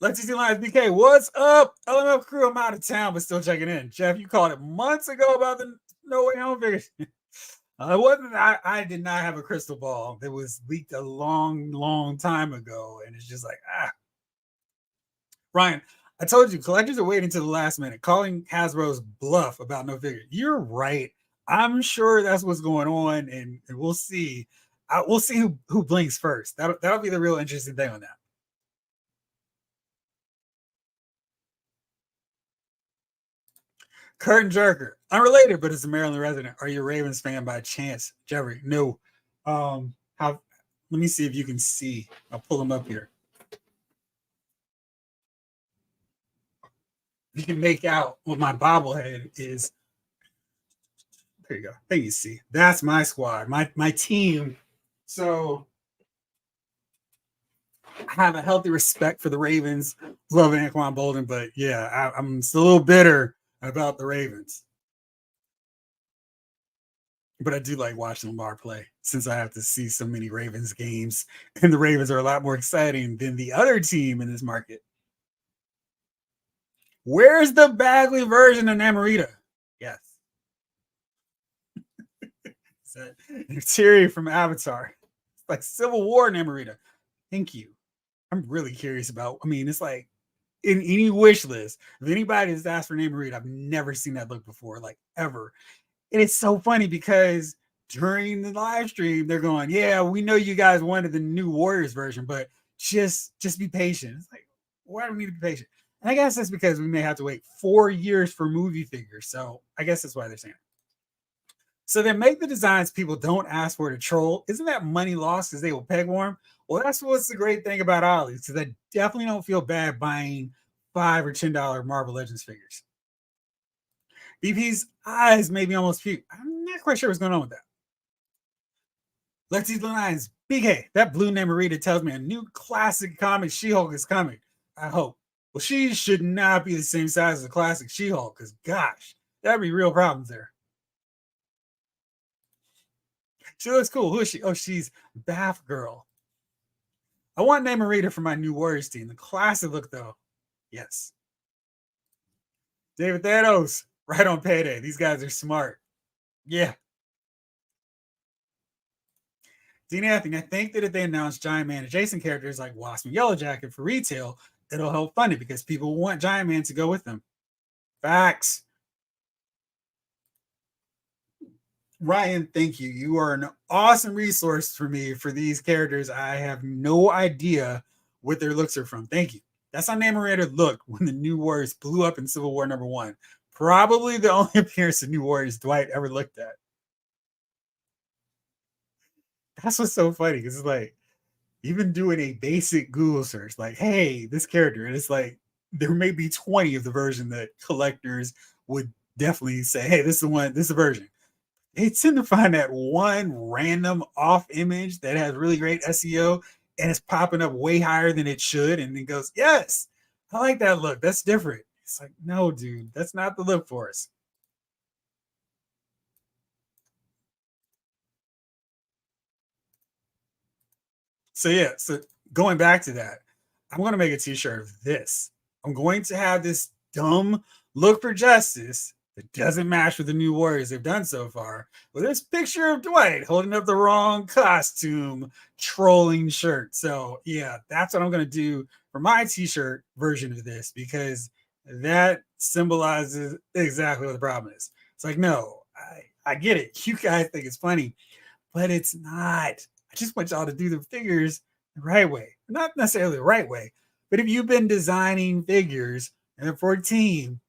Let's see Lions BK. What's up? LMF crew, I'm out of town, but still checking in. Jeff, you called it months ago about the No Way Home figures. I did not have a crystal ball that was leaked a long time ago. And it's just like, Ryan, I told you, collectors are waiting to the last minute, calling Hasbro's bluff about no figure. You're right. I'm sure that's what's going on, and we'll see. We'll see who blinks first. That'll be the real interesting thing on that. Curtin Jerker, unrelated, but it's a Maryland resident. Are you a Ravens fan by chance, Jeffrey? No. How? Let me see if you can see. I'll pull them up here. You can make out what my bobblehead is. There you go. There you see. That's my squad, my team. So I have a healthy respect for the Ravens. Love Anquan Bolden, but yeah, I'm still a little bitter about the Ravens. But I do like watching Lamar play since I have to see so many Ravens games, and the Ravens are a lot more exciting than the other team in this market. Where's the Bagley version of Namorita? Yes. Terry from Avatar. It's like Civil War Namorita. Thank you. I'm really curious about. I mean, it's like in any wish list, if anybody has asked for Namorita, I've never seen that look before, like ever. And it's so funny because during the live stream, they're going, "Yeah, we know you guys wanted the new Warriors version, but just be patient." It's like, why do we need to be patient? And I guess that's because we may have to wait 4 years for movie figures. So I guess that's why they're saying it. So they make the designs people don't ask for to troll. Isn't that money lost because they will peg warm? Well, that's what's the great thing about Ollie's, because I definitely don't feel bad buying $5 or $10 Marvel Legends figures. BP's eyes made me almost puke. I'm not quite sure what's going on with that. Let's eat the lines. BK, that blue Namorita tells me a new classic comic She-Hulk is coming. I hope. Well, she should not be the same size as the classic She-Hulk, because gosh, that'd be real problems there. She looks cool. Who is she? Oh, she's Bath Girl. I want Namorita for my new Warriors team. The classic look, though. Yes. David Thanos, right on payday. These guys are smart. Yeah. Dean Anthony, I think that if they announce Giant Man adjacent characters like Wasp and Yellow Jacket for retail, it'll help fund it because people want Giant Man to go with them. Facts. Ryan, thank you. You are an awesome resource for me for these characters. I have no idea what their looks are from. Thank you. That's how Namorita looked when the New Warriors blew up in Civil War #1. Probably the only appearance of New Warriors Dwight ever looked at. That's what's so funny because it's like even doing a basic Google search, like, hey, this character, and it's like there may be 20 of the version that collectors would definitely say, hey, this is the one, this is the version. They tend to find that one random off image that has really great SEO and it's popping up way higher than it should. And then goes, yes, I like that look. That's different. It's like, no, dude, that's not the look for us. So, yeah, so going back to that, I'm going to make a t shirt of this. I'm going to have this dumb look for justice that doesn't match with the new Warriors they've done so far. With this picture of Dwight holding up the wrong costume, trolling shirt. So, yeah, that's what I'm going to do for my t shirt version of this because that symbolizes exactly what the problem is. It's like, no, I get it. You guys think it's funny, but it's not. I just want y'all to do the figures the right way. Not necessarily the right way, but if you've been designing figures and for a team,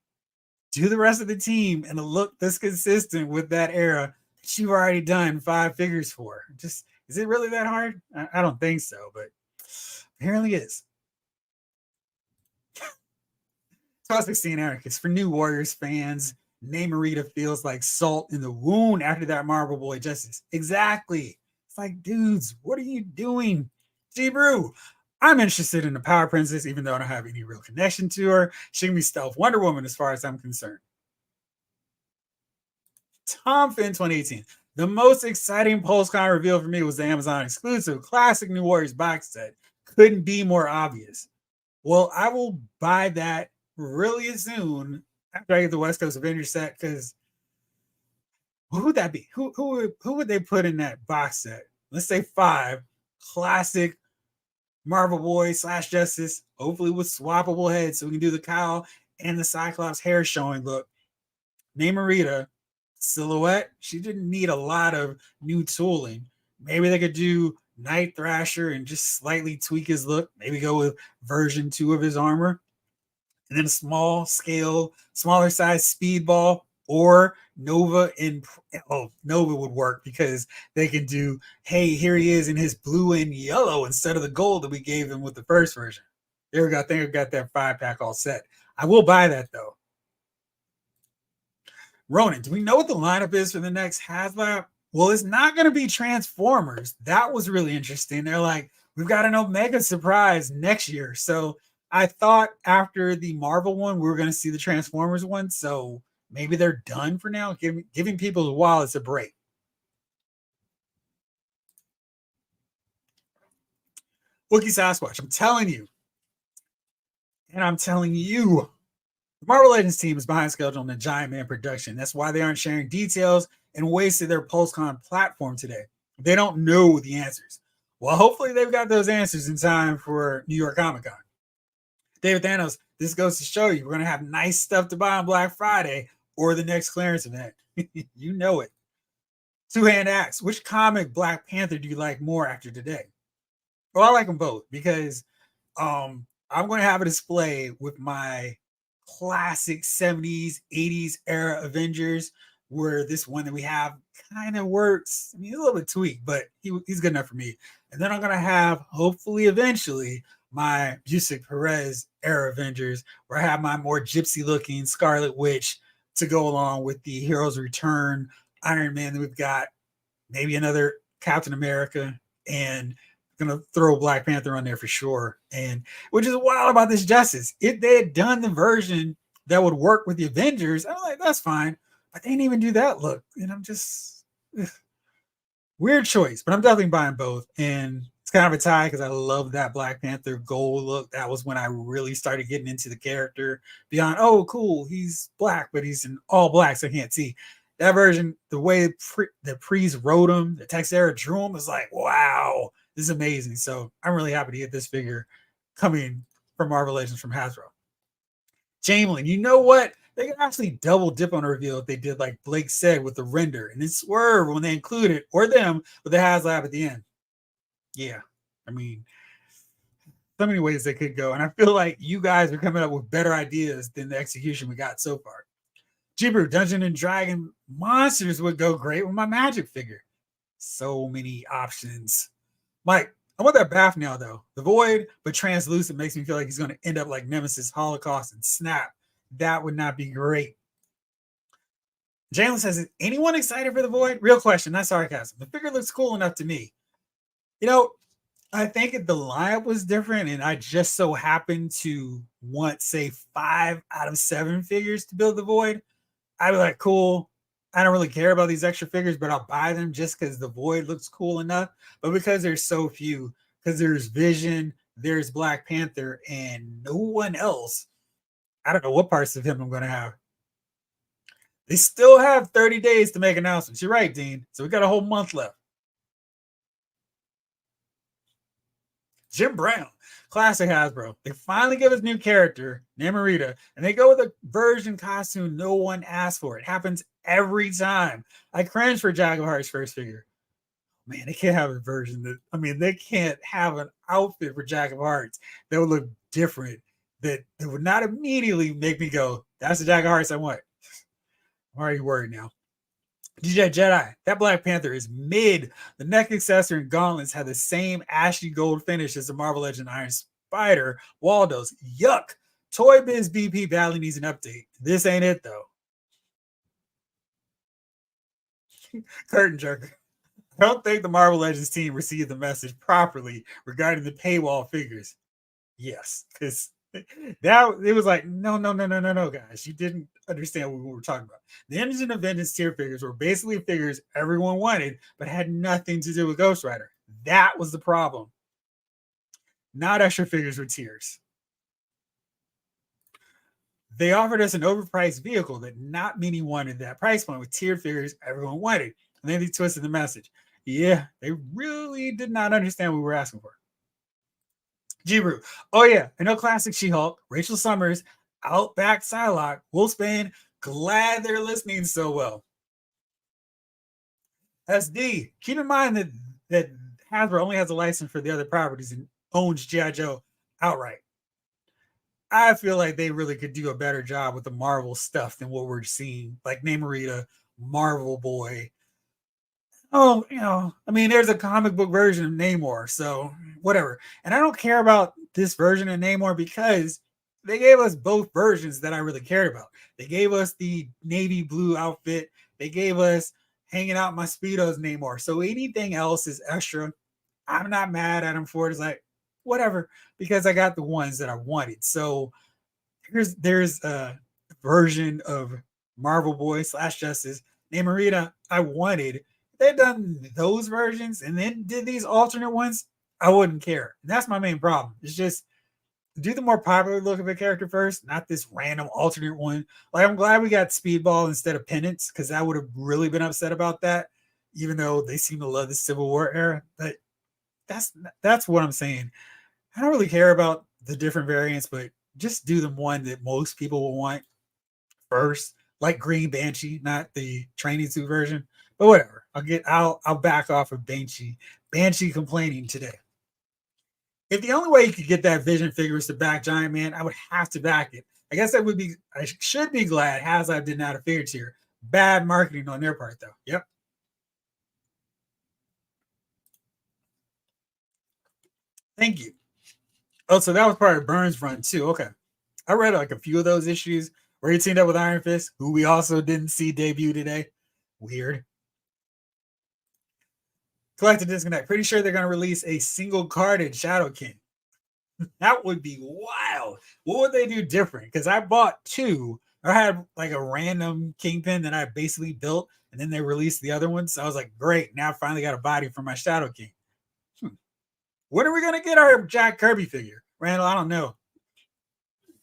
do the rest of the team and a look that's consistent with that era that you've already done 5 figures for. Just Is it really that hard? I don't think so, but apparently it is. 1216 Anarchist for new Warriors fans. Namorita feels like salt in the wound after that Marvel Boy Justice. Exactly. It's like, dudes, what are you doing? G Brew, I'm interested in the Power Princess, even though I don't have any real connection to her. She can be stealth Wonder Woman as far as I'm concerned. Tom Finn 2018. The most exciting Pulse Con reveal for me was the Amazon exclusive classic New Warriors box set. Couldn't be more obvious. Well, I will buy that really soon after I get the West Coast Avengers set, because who would that be? Who would they put in that box set? Let's say 5 classic Marvel Boy slash Justice, hopefully with swappable heads, so we can do the Kyle and the Cyclops hair showing look. Namorita silhouette, she didn't need a lot of new tooling. Maybe they could do Night Thrasher and just slightly tweak his look. Maybe go with version 2 of his armor. And then a small scale, smaller size speedball or Nova in Nova would work because they can do, hey, here he is in his blue and yellow instead of the gold that we gave him with the first version. There we go. I think I've got that 5-pack all set. I will buy that though. Ronan, do we know what the lineup is for the next HasLab? Well, it's not going to be Transformers. That was really interesting. They're like, we've got an Omega surprise next year. So I thought after the Marvel one, we were going to see the Transformers one. So maybe they're done for now, giving people's wallets a break. Wookie Sasquatch, I'm telling you, and I'm telling you, the Marvel Legends team is behind schedule on the Giant Man production. That's why they aren't sharing details and wasted their PulseCon platform today. They don't know the answers. Well, hopefully they've got those answers in time for New York Comic Con. David Thanos, this goes to show you we're going to have nice stuff to buy on Black Friday or the next clearance event. You know it. Two Hand Axe, which comic Black Panther do you like more after today? Well, I like them both because I'm going to have a display with my classic 70s, 80s era Avengers, where this one that we have kind of works. I mean, a little bit tweaked, but he's good enough for me. And then I'm going to have, hopefully, eventually, my Yusuf Perez era Avengers, where I have my more gypsy looking Scarlet Witch to go along with the Heroes Return Iron Man that we've got, maybe another Captain America, and gonna throw Black Panther on there for sure. And which is wild about this Justice. If they had done the version that would work with the Avengers, I'm like, that's fine. But they didn't even do that look. And I'm just weird choice, but I'm definitely buying both. And it's kind of a tie because I love that Black Panther gold look. That was when I really started getting into the character beyond, oh, cool, he's black, but he's in all black, so I can't see. That version, the way the Prees wrote him, the Texera drew him, was like, wow, this is amazing. So I'm really happy to get this figure coming from Marvel Legends from Hasbro. Jamelin, you know what? They can actually double dip on a reveal if they did like Blake said with the render and then swerve when they include it or them with the HasLab at the end. Yeah, I mean, so many ways they could go. And I feel like you guys are coming up with better ideas than the execution we got so far. Jibber, Dungeon and Dragon monsters would go great with my Magic figure. So many options. Mike, I want that bath now, though. The Void, but translucent makes me feel like he's going to end up like Nemesis, Holocaust, and Snap. That would not be great. Jalen says, is anyone excited for the Void? Real question, not sarcasm. The figure looks cool enough to me. You know, I think the lineup was different, and I just so happened to want, say, 5 out of 7 figures to build the Void. I'd be like, cool. I don't really care about these extra figures, but I'll buy them just because the Void looks cool enough. But because there's so few, because there's Vision, there's Black Panther, and no one else, I don't know what parts of him I'm going to have. They still have 30 days to make announcements. You're right, Dean. So we got a whole month left. Jim Brown, classic Hasbro. They finally give us new character, Namorita, and they go with a version costume no one asked for. It happens every time. I cringe for Jack of Hearts' first figure. Man, they can't have a version that, I mean, they can't have an outfit for Jack of Hearts that would look different, that would not immediately make me go, that's the Jack of Hearts I want. I'm already worried now. DJ Jedi, that Black Panther is mid. The neck accessory and gauntlets have the same ashy gold finish as the Marvel Legend Iron Spider Waldo's. Yuck. Toy Biz BP badly needs an update. This ain't it though. Curtain jerker. I don't think the Marvel Legends team received the message properly regarding the paywall figures. Yes, because that it was like, no, guys. You didn't understand what we were talking about. The Engine of Vengeance tier figures were basically figures everyone wanted, but had nothing to do with Ghost Rider. That was the problem. Not extra figures with tiers. They offered us an overpriced vehicle that not many wanted that price point with tiered figures everyone wanted. And then they twisted the message. Yeah, they really did not understand what we were asking for. G-Brew. Oh, yeah. I know classic She-Hulk, Rachel Summers, Outback Psylocke, Wolfsbane. Glad they're listening so well. SD. Keep in mind that Hasbro only has a license for the other properties and owns G.I. Joe outright. I feel like they really could do a better job with the Marvel stuff than what we're seeing, like Namorita, Marvel Boy. Oh, I mean, there's a comic book version of Namor, so whatever. And I don't care about this version of Namor because they gave us both versions that I really cared about. They gave us the navy blue outfit. They gave us hanging out my speedos Namor. So anything else is extra. I'm not mad at him for it. It's like whatever because I got the ones that I wanted. So there's a version of Marvel Boy / Justice Namorita I wanted. They've done those versions and then did these alternate ones. I wouldn't care. And that's my main problem. It's just do the more popular look of a character first, not this random alternate one. Like I'm glad we got Speedball instead of Penance because I would have really been upset about that, even though they seem to love the Civil War era. But that's what I'm saying. I don't really care about the different variants, but just do the one that most people will want first, like Green Banshee, not the training suit version. But whatever. I'll back off of Banshee complaining today. If the only way you could get that Vision figure is to back Giant Man, I would have to back it. I should be glad HasLab didn't add a figure tier. Bad marketing on their part, though. Yep. Thank you. Oh, so that was part of Burns' run too. Okay. I read like a few of those issues where he teamed up with Iron Fist, who we also didn't see debut today. Weird. Collective Disconnect. Pretty sure they're going to release a single carded Shadow King. That would be wild. What would they do different? Because I bought two. I had like a random Kingpin that I basically built, and then they released the other ones. So I was like, great. Now I finally got a body for my Shadow King. When are we going to get our Jack Kirby figure? Randall, I don't know.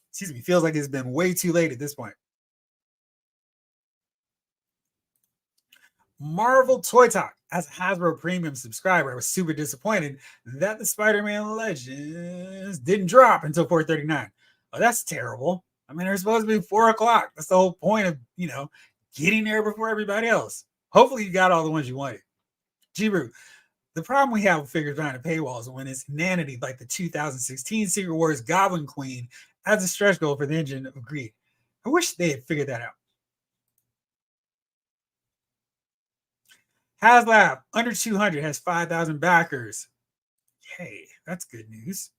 Excuse me. Feels like it's been way too late at this point. Marvel Toy Talk. As a Hasbro Premium subscriber, I was super disappointed that the Spider-Man Legends didn't drop until 4:39. Oh, that's terrible. I mean, they're supposed to be 4 o'clock. That's the whole point of, getting there before everybody else. Hopefully you got all the ones you wanted. G-Root. The problem we have with figures behind the paywall is when it's inanity like the 2016 Secret Wars Goblin Queen as a stretch goal for the Engine of Greed. I wish they had figured that out. HasLab, under 200, has 5,000 backers. Yay, that's good news.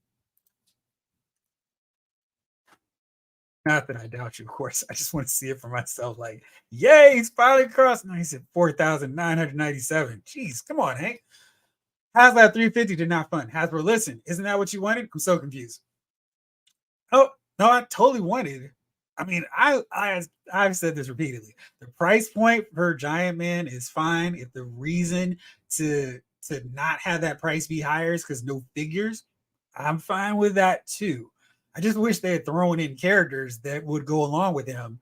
Not that I doubt you, of course. I just want to see it for myself. Like, yay, he's finally crossed. No, he's at 4,997. Jeez, come on, Hank. HasLab 350 did not fund. Hasbro, listen, isn't that what you wanted? I'm so confused. Oh, no, I totally wanted. I mean, I've said this repeatedly. The price point per Giant Man is fine. If the reason to not have that price be higher is because no figures, I'm fine with that too. I just wish they had thrown in characters that would go along with him,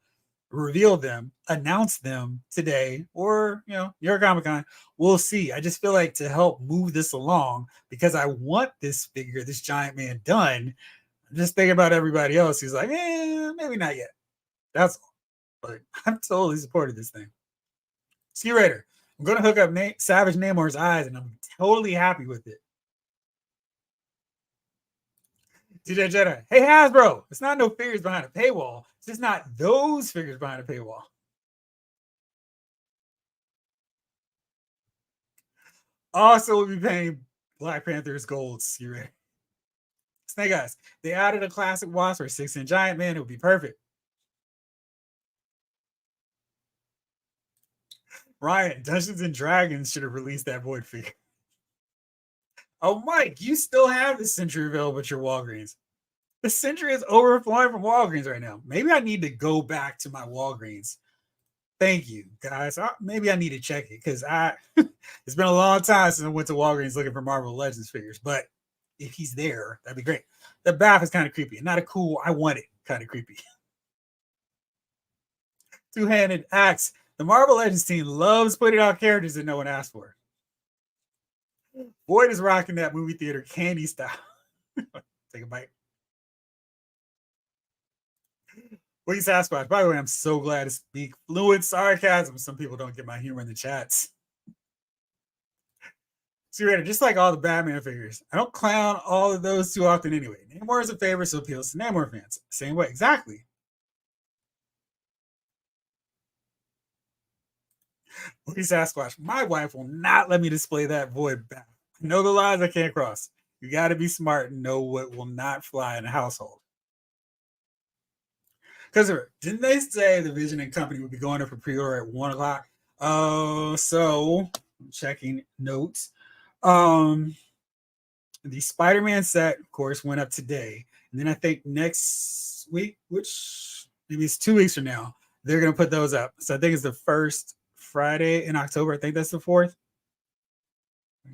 reveal them, announce them today, or New York Comic Con. We'll see. I just feel like to help move this along because I want this figure, this Giant Man done. I'm just thinking about everybody else who's like, maybe not yet. That's all. But I'm totally supporting this thing. Ski Raider. I'm going to hook up Savage Namor's eyes, and I'm totally happy with it. DJ Jedi. Hey, Hasbro. It's not no figures behind a paywall. It's just not those figures behind a paywall. Also, will be paying Black Panther's gold. You ready? Snake Eyes. They added a classic wasp or 6-inch giant man. It would be perfect. Ryan, Dungeons and Dragons should have released that Void figure. Oh, Mike, you still have the Century available at your Walgreens. The Century is overflowing from Walgreens right now. Maybe I need to go back to my Walgreens. Thank you, guys. Maybe I need to check it because it's been a long time since I went to Walgreens looking for Marvel Legends figures. But if he's there, that'd be great. The bath is kind of creepy. Not a cool, I want it kind of creepy. Two-handed axe. The Marvel Legends team loves putting out characters that no one asked for. Void is rocking that movie theater candy style. Take a bite. What is Sasquatch? By the way, I'm so glad to speak fluent sarcasm. Some people don't get my humor in the chats. So just like all the Batman figures, I don't clown all of those too often anyway. Namor is a favorite, so appeals to Namor fans. Same way, exactly. What is Sasquatch? My wife will not let me display that void bat. I know the lines I can't cross. You got to be smart and know what will not fly in a household. Because didn't they say the Vision and Company would be going up for pre-order at 1 o'clock? Oh, so I'm checking notes. The Spider-Man set, of course, went up today. And then I think next week, which maybe it's 2 weeks from now, they're going to put those up. So I think it's the first Friday in October. I think that's the 4th.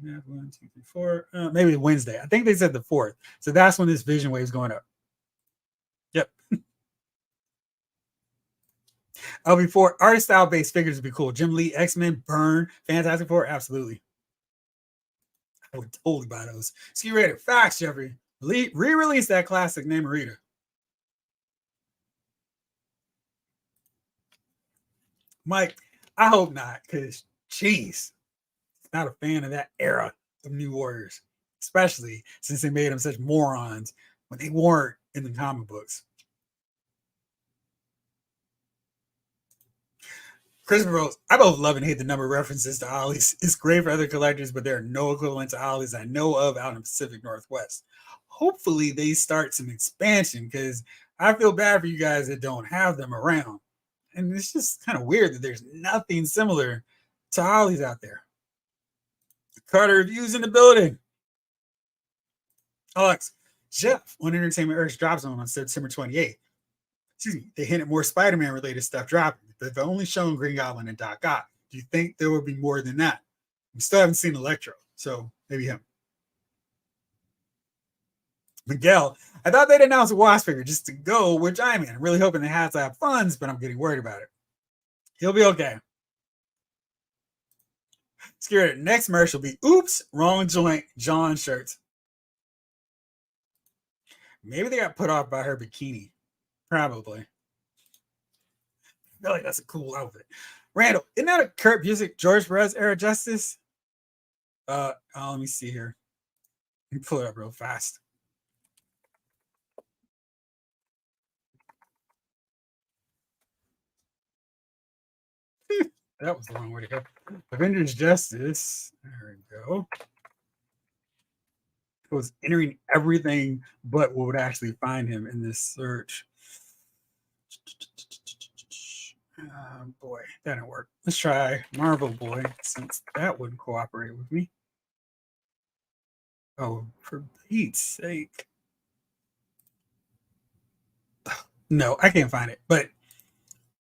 1, 2, 3, 4. Maybe Wednesday. I think they said the 4th. So that's when this Vision Wave is going up. Yep. LV4 artist style based figures would be cool. Jim Lee, X-Men, Burn, Fantastic Four, absolutely. I would totally buy those. Ski Raider, facts, Jeffrey. Re-release that classic Namorita. Mike, I hope not, because jeez, not a fan of that era of New Warriors, especially since they made them such morons when they weren't in the comic books. Christopher Rose, I both love and hate the number of references to Ollie's. It's great for other collectors, but there are no equivalent to Ollie's I know of out in the Pacific Northwest. Hopefully, they start some expansion because I feel bad for you guys that don't have them around. And it's just kind of weird that there's nothing similar to Ollie's out there. Carter reviews in the building. Alex, Jeff on Entertainment Earth drops on September 28th. Excuse me, they hinted more Spider-Man related stuff dropping, but they've only shown Green Goblin and Doc Ock. Do you think there will be more than that? We still haven't seen Electro, so maybe him. Miguel, I thought they'd announce a Wasp figure just to go with Giant Man. I'm really hoping they have to have funds, but I'm getting worried about it. He'll be okay. Scared. Next merch will be oops, wrong joint, John shirts. Maybe they got put off by her bikini. Probably. I feel like that's a cool outfit. Randall, isn't that a Kurt Busiek, George Perez era Justice? Let me see here. Let me pull it up real fast. That was the wrong way to go. Avengers Justice. There we go. It was entering everything but what would actually find him in this search. Boy, that didn't work. Let's try Marvel Boy since that wouldn't cooperate with me. Oh, for Pete's sake. No, I can't find it, but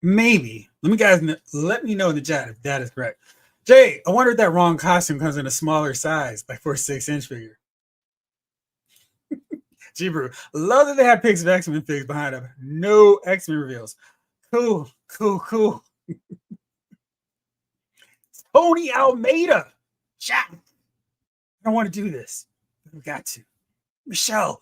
maybe. Let me know in the chat if that is correct. Jay, I wonder if that wrong costume comes in a smaller size, like for a 6-inch figure. G-Brew, love that they have pics of X-Men figs behind them. No X-Men reveals. Cool. Tony Almeida. Chat. I want to do this. We've got to. Michelle,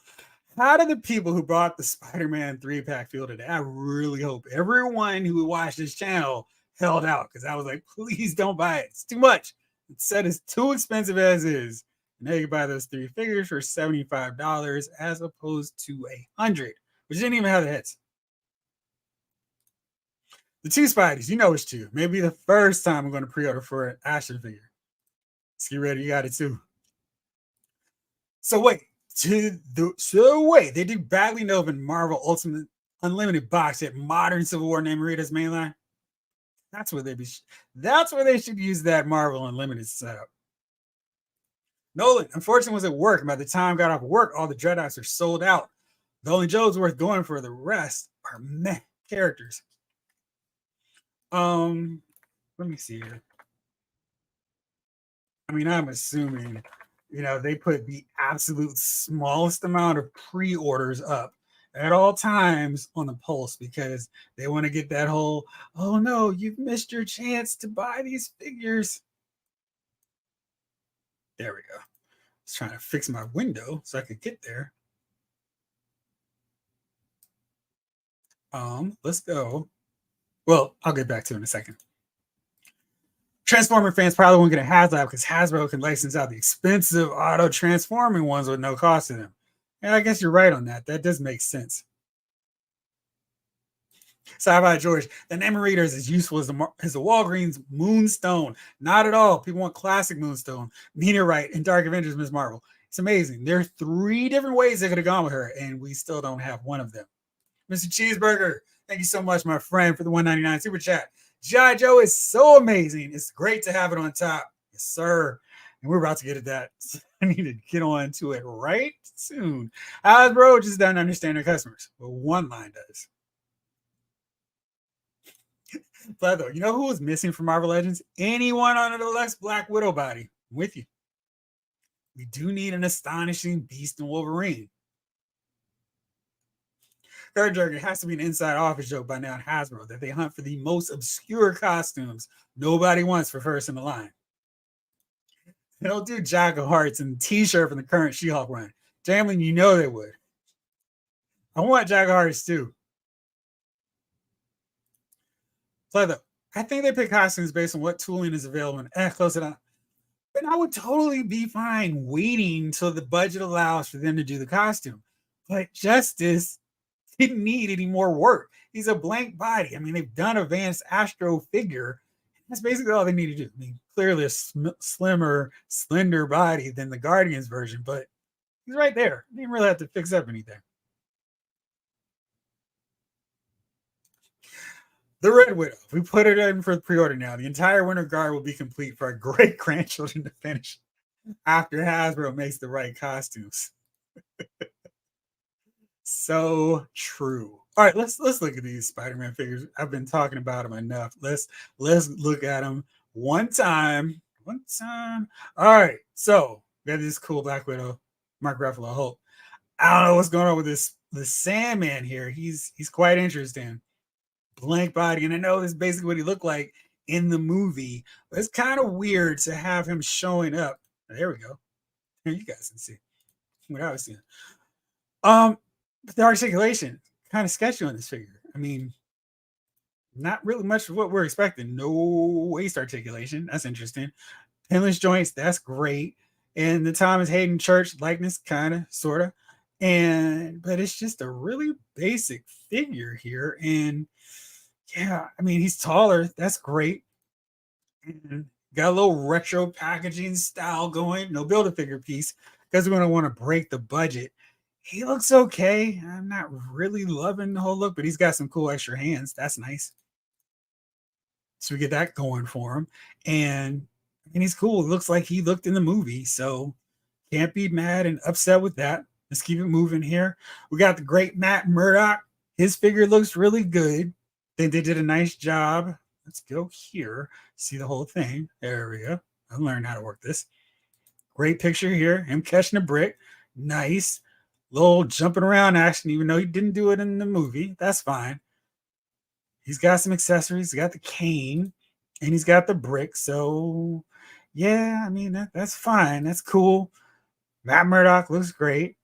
how do the people who bought the Spider-Man 3-pack feel today? I really hope everyone who watched this channel held out because I was like, please don't buy it. It's too much. The set is too expensive as is. Now you can buy those 3 figures for $75 as opposed to $100, which didn't even have the hits. The 2 Spideys, you know it's 2. Maybe the first time I'm going to pre-order for an Ashton figure. Let's get ready. You got it too. So wait, so wait, they do badly known Marvel Ultimate Unlimited box at modern Civil War name readers mainline. That's where they be. That's where they should use that Marvel Unlimited setup. Nolan, unfortunately, was at work. And by the time I got off work, all the Dreadnoughts are sold out. The only Joe's worth going for. The rest are meh characters. Um, Let me see here. I mean, I'm assuming, they put the absolute smallest amount of pre-orders up at all times on the Pulse because they want to get that whole, oh no, you've missed your chance to buy these figures. There we go. I was trying to fix my window so I could get there. Let's go. Well, I'll get back to it in a second. Transformer fans probably won't get a Hasbro because Hasbro can license out the expensive auto transforming ones with no cost to them. And I guess you're right on that. That does make sense. Sci-Fi George, the name reader is as useful as the Walgreens Moonstone. Not at all. People want classic Moonstone, Meteorite, and Dark Avengers Ms. Marvel. It's amazing. There are 3 different ways they could have gone with her, and we still don't have one of them. Mr. Cheeseburger, thank you so much, my friend, for the 199 super chat. G.I. Joe is so amazing. It's great to have it on top. Yes, sir. And we're about to get at that. So I need to get on to it right soon. Hasbro just doesn't understand their customers. But one line does. But though, you know who was missing from Marvel Legends? Anyone under the Lex Black Widow body. I'm with you. We do need an astonishing Beast and Wolverine. Third Jerk, it has to be an inside office joke by now in Hasbro that they hunt for the most obscure costumes nobody wants for first in the line. They don't do Jack of Hearts and t-shirt from the current She-Hulk run. Jamlin, you know they would. I want Jack of Hearts too. So though, I think they pick costumes based on what tooling is available and close it up. And I would totally be fine waiting until the budget allows for them to do the costume. But Justice didn't need any more work. He's a blank body. I mean, they've done a Advanced Astro figure. That's basically all they need to do. I mean, clearly a slimmer, slender body than the Guardians version, but he's right there. They didn't really have to fix up anything. The Red Widow. We put it in for the pre-order now. The entire Winter Guard will be complete for our great grandchildren to finish after Hasbro makes the right costumes. So true. All right, let's look at these Spider-Man figures. I've been talking about them enough. Let's look at them one time. One time. All right. So we got this cool Black Widow, Mark Ruffalo. Hope. I don't know what's going on with the Sandman here. He's quite interesting. Blank body, and I know this is basically what he looked like in the movie, but it's kind of weird to have him showing up. There we go. Here you guys can see what I was seeing. But the articulation kind of sketchy on this figure. I mean, not really much of what we're expecting. No waist articulation. That's interesting. Pinless joints. That's great. And the Thomas Hayden Church likeness, kind of, sort of. But it's just a really basic figure here. And yeah, I mean, he's taller. That's great. And got a little retro packaging style going. No Build-A-Figure piece because we're going to want to break the budget. He looks okay. I'm not really loving the whole look, but he's got some cool extra hands. That's nice. So we get that going for him. And he's cool. It looks like he looked in the movie. So can't be mad and upset with that. Let's keep it moving here. We got the great Matt Murdock. His figure looks really good. I think they did a nice job. Let's go here. See the whole thing. There we go. I learned how to work this. Great picture here. Him catching a brick. Nice. Little jumping around action, even though he didn't do it in the movie. That's fine. He's got some accessories. He's got the cane and he's got the brick. So, yeah, I mean, that's fine. That's cool. Matt Murdock looks great.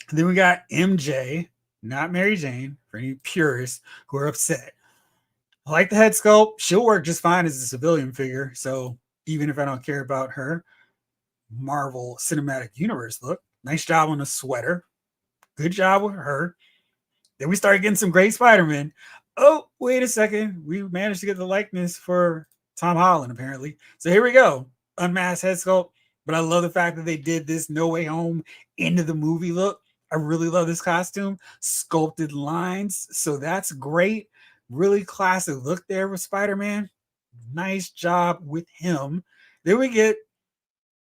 And then we got MJ, not Mary Jane, for any purists who are upset. I like the head sculpt. She'll work just fine as a civilian figure. So, even if I don't care about her Marvel Cinematic Universe look, nice job on the sweater. Good job with her. Then we started getting some great Spider-Man. Oh, wait a second. We managed to get the likeness for Tom Holland, apparently. So here we go. unmasked head sculpt, but I love the fact that they did this No Way Home into the movie look. I really love this costume, sculpted lines, so that's great. Really classic look there with Spider-Man. Nice job with him. Then we get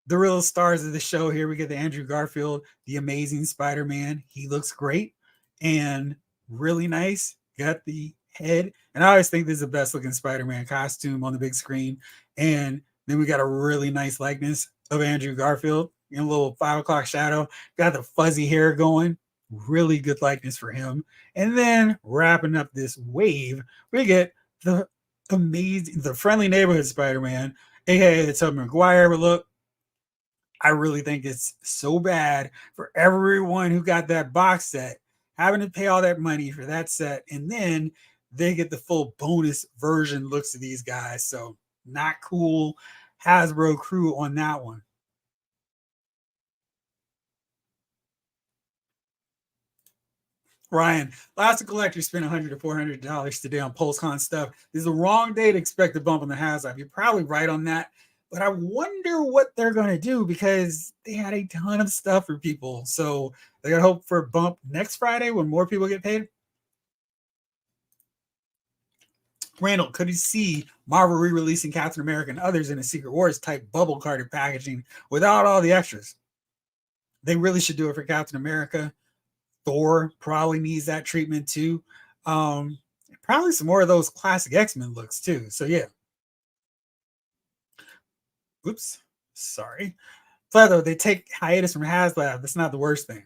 the real stars of the show here. We get the Andrew Garfield, the Amazing Spider-Man. He looks great and really nice. Got the head, and I always think this is the best looking Spider-Man costume on the big screen. And then we got a really nice likeness of Andrew Garfield in a little 5 o'clock shadow. Got the fuzzy hair going. Really good likeness for him. And then wrapping up this wave, we get the amazing, the friendly neighborhood Spider-Man, aka the Tobey Maguire look. I really think it's so bad for everyone who got that box set having to pay all that money for that set, and then they get the full bonus version looks of these guys. So not cool. Hasbro crew on that one. Ryan, lots of collectors spend $100 to $400 today on Pulse Con stuff. This is the wrong day to expect a bump on the Hasbro. You're probably right on that. But I wonder what they're going to do because they had a ton of stuff for people. So they're going to hope for a bump next Friday when more people get paid. Randall, could you see Marvel re-releasing Captain America and others in a Secret Wars type bubble carded packaging without all the extras? They really should do it for Captain America. Thor probably needs that treatment too. Probably some more of those classic X-Men looks too. So yeah. Oops, sorry. So though they take hiatus from HasLab, that's not the worst thing.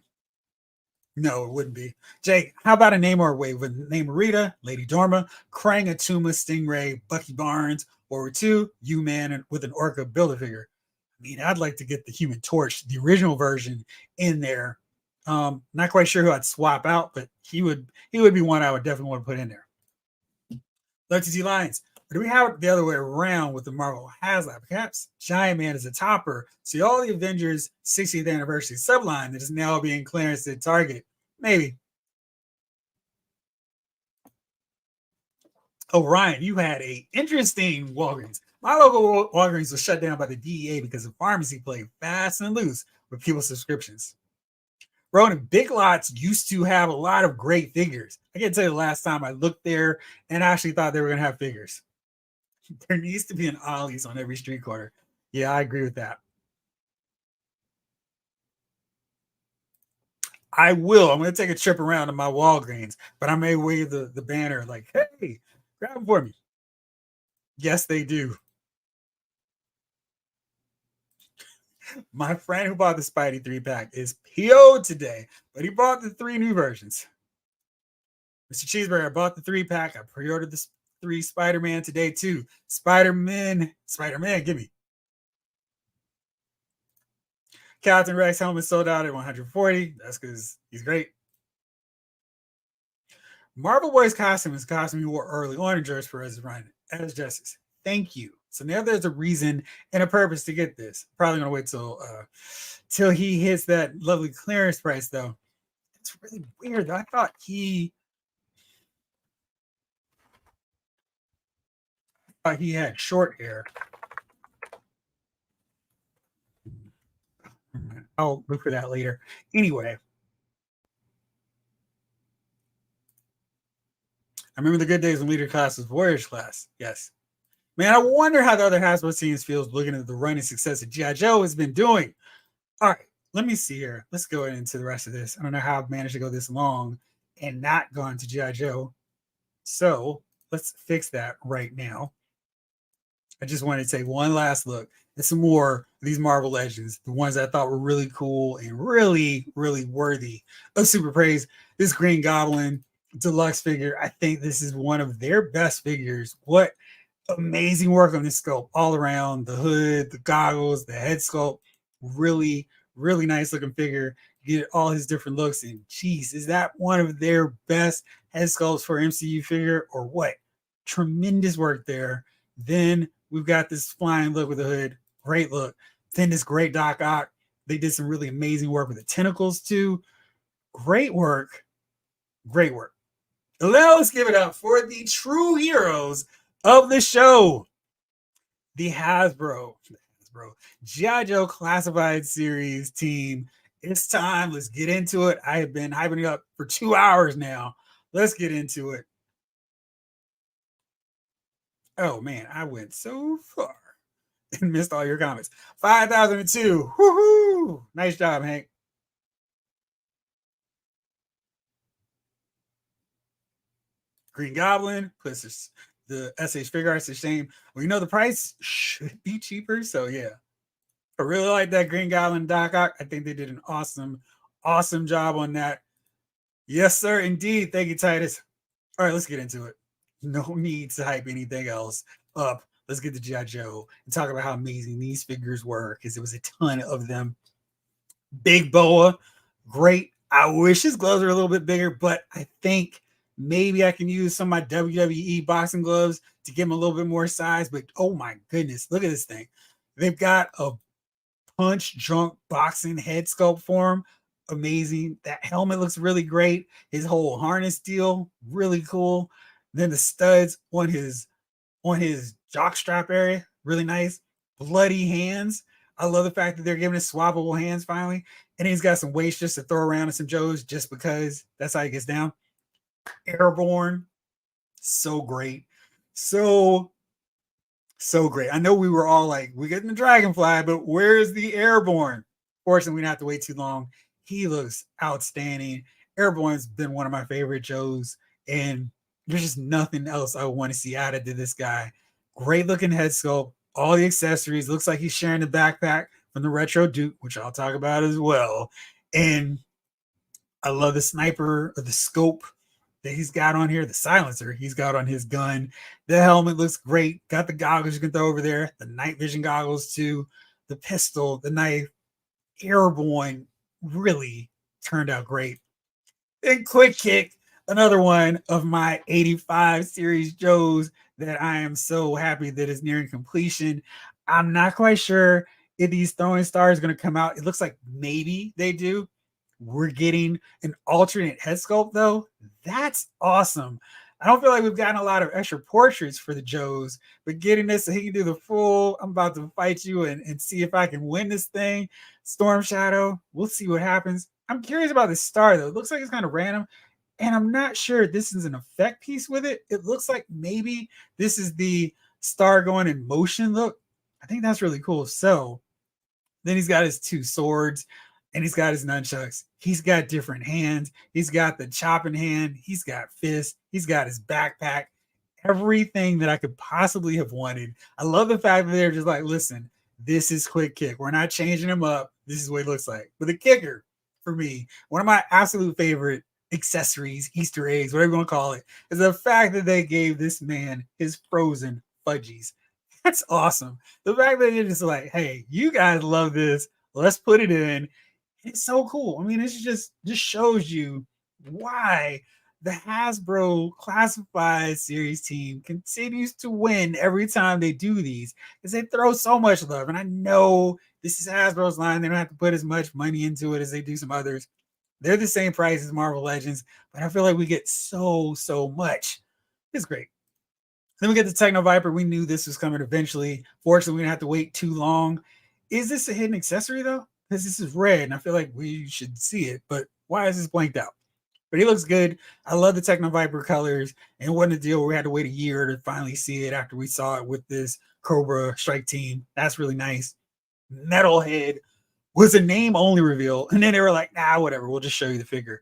No, it wouldn't be. Jake, how about a Namor wave with Namorita, Lady Dorma, Krang, Atuma, Stingray, Bucky Barnes, World War II, U-Man with an Orca Build-A-Figure? I mean, I'd like to get the Human Torch, the original version, in there. Not quite sure who I'd swap out, but he would be one I would definitely want to put in there. Let's see lines. But do we have it the other way around with the Marvel HasLab? Perhaps Giant Man is a topper. See all the Avengers 60th anniversary subline that is now being clearanced at Target. Maybe. Oh, Ryan, you had a interesting Walgreens. My local Walgreens was shut down by the DEA because the pharmacy played fast and loose with people's subscriptions. Ronan, Big Lots used to have a lot of great figures. I can't tell you the last time I looked there and actually thought they were going to have figures. There needs to be an Ollie's on every street corner. Yeah, I agree with that. I will. I'm going to take a trip around to my Walgreens, but I may wave the banner like, hey, grab them for me. Yes, they do. My friend who bought the Spidey 3-pack is PO'd today, but he bought the 3 new versions. Mr. Cheeseburger, I bought the 3-pack. I pre-ordered the 3 Spider-Man today too. Spider-Man, give me. Captain Rex helmet sold out at 140. That's because he's great. Marvel Boy's costume is a costume he wore early on in George Perez's run as Justice. Thank you. So now there's a reason and a purpose to get this. Probably gonna wait till he hits that lovely clearance price though. It's really weird. I thought he had short hair. I'll look for that later. Anyway, I remember the good days when leader class was Warriors class. Yes. Man, I wonder how the other Hasbro teams feels looking at the running success that G.I. Joe has been doing. All right, let me see here. Let's go into the rest of this. I don't know how I've managed to go this long and not gone to G.I. Joe. So let's fix that right now. I just wanted to take one last look at some more of these Marvel Legends, the ones I thought were really cool and really, really worthy of super praise. This Green Goblin deluxe figure, I think this is one of their best figures. What amazing work on this sculpt all around, the hood, the goggles, the head sculpt. Really, really nice looking figure. You get all his different looks, and geez, is that one of their best head sculpts for MCU figure or what? Tremendous work there. Then we've got this flying look with the hood, great look. Then this great Doc Ock. They did some really amazing work with the tentacles too. Great work, great work. Let's give it up for the true heroes of the show, the Hasbro bro. G.I. Joe Classified Series team. It's time. Let's get into it. I have been hyping it up for 2 hours now. Let's get into it. Oh man, I went so far and missed all your comments. 5002. Woohoo! Nice job, Hank. Green Goblin plus the SH figure arts. A shame. Well, the price should be cheaper. So yeah, I really like that Green Goblin Doc Ock. I think they did an awesome job on that. Yes, sir, indeed. Thank you, Titus. All right, let's get into it. No need to hype anything else up. Let's get to G.I. Joe and talk about how amazing these figures were because it was a ton of them. Big Boa, great. I wish his gloves were a little bit bigger, but I think maybe I can use some of my WWE boxing gloves to give him a little bit more size. But oh my goodness, look at this thing. They've got a punch drunk boxing head sculpt for him. Amazing. That helmet looks really great. His whole harness deal, really cool. Then the studs on his jock strap area, really nice. Bloody hands. I love the fact that they're giving us swappable hands finally. And he's got some weights just to throw around and some Joes just because that's how he gets down. Airborne. So great. So great. I know we were all like, we're getting the Dragonfly, but where's the Airborne? Fortunately, we didn't have to wait too long. He looks outstanding. Airborne's been one of my favorite Joes, and there's just nothing else I want to see added to this guy. Great looking head sculpt, all the accessories. Looks like he's sharing the backpack from the Retro Duke, which I'll talk about as well. And I love the sniper or the scope that he's got on here, the silencer he's got on his gun. The helmet looks great. Got the goggles you can throw over there, the night vision goggles too, the pistol, the knife, airborne really turned out great. And Quick Kick, another one of my 85 series Joes that I am so happy that is nearing completion. I'm not quite sure if these throwing stars are going to come out. It looks like maybe they do. We're getting an alternate head sculpt though. That's awesome. I don't feel like we've gotten a lot of extra portraits for the Joes, but getting this so he can do the full, I'm about to fight you and see if I can win this thing. Storm Shadow, we'll see what happens. I'm curious about this star though. It looks like it's kind of random, and I'm not sure if this is an effect piece with it. It looks like maybe this is the star going in motion look. I think that's really cool. So then he's got his two swords and he's got his nunchucks. He's got different hands. He's got the chopping hand. He's got fists. He's got his backpack. Everything that I could possibly have wanted. I love the fact that they're just like, listen, this is Quick Kick. We're not changing him up. This is what he looks like. But the kicker for me, one of my absolute favorite accessories, Easter eggs, whatever you want to call it, is the fact that they gave this man his frozen fudgies. That's awesome. The fact that you're just like, hey, you guys love this. Let's put it in. It's so cool. I mean, it's just shows you why the Hasbro Classified Series team continues to win every time they do these because they throw so much love. And I know this is Hasbro's line. They don't have to put as much money into it as they do some others. They're the same price as Marvel Legends, but I feel like we get so much. It's great. Then we get the Techno Viper. We knew this was coming eventually. Fortunately, we didn't have to wait too long. Is this a hidden accessory though? Because this is red, and I feel like we should see it. But why is this blanked out? But he looks good. I love the Techno Viper colors. And it wasn't a deal where we had to wait a year to finally see it after we saw it with this Cobra Strike team. That's really nice. Metalhead was a name only reveal. And then they were like, nah, whatever. We'll just show you the figure.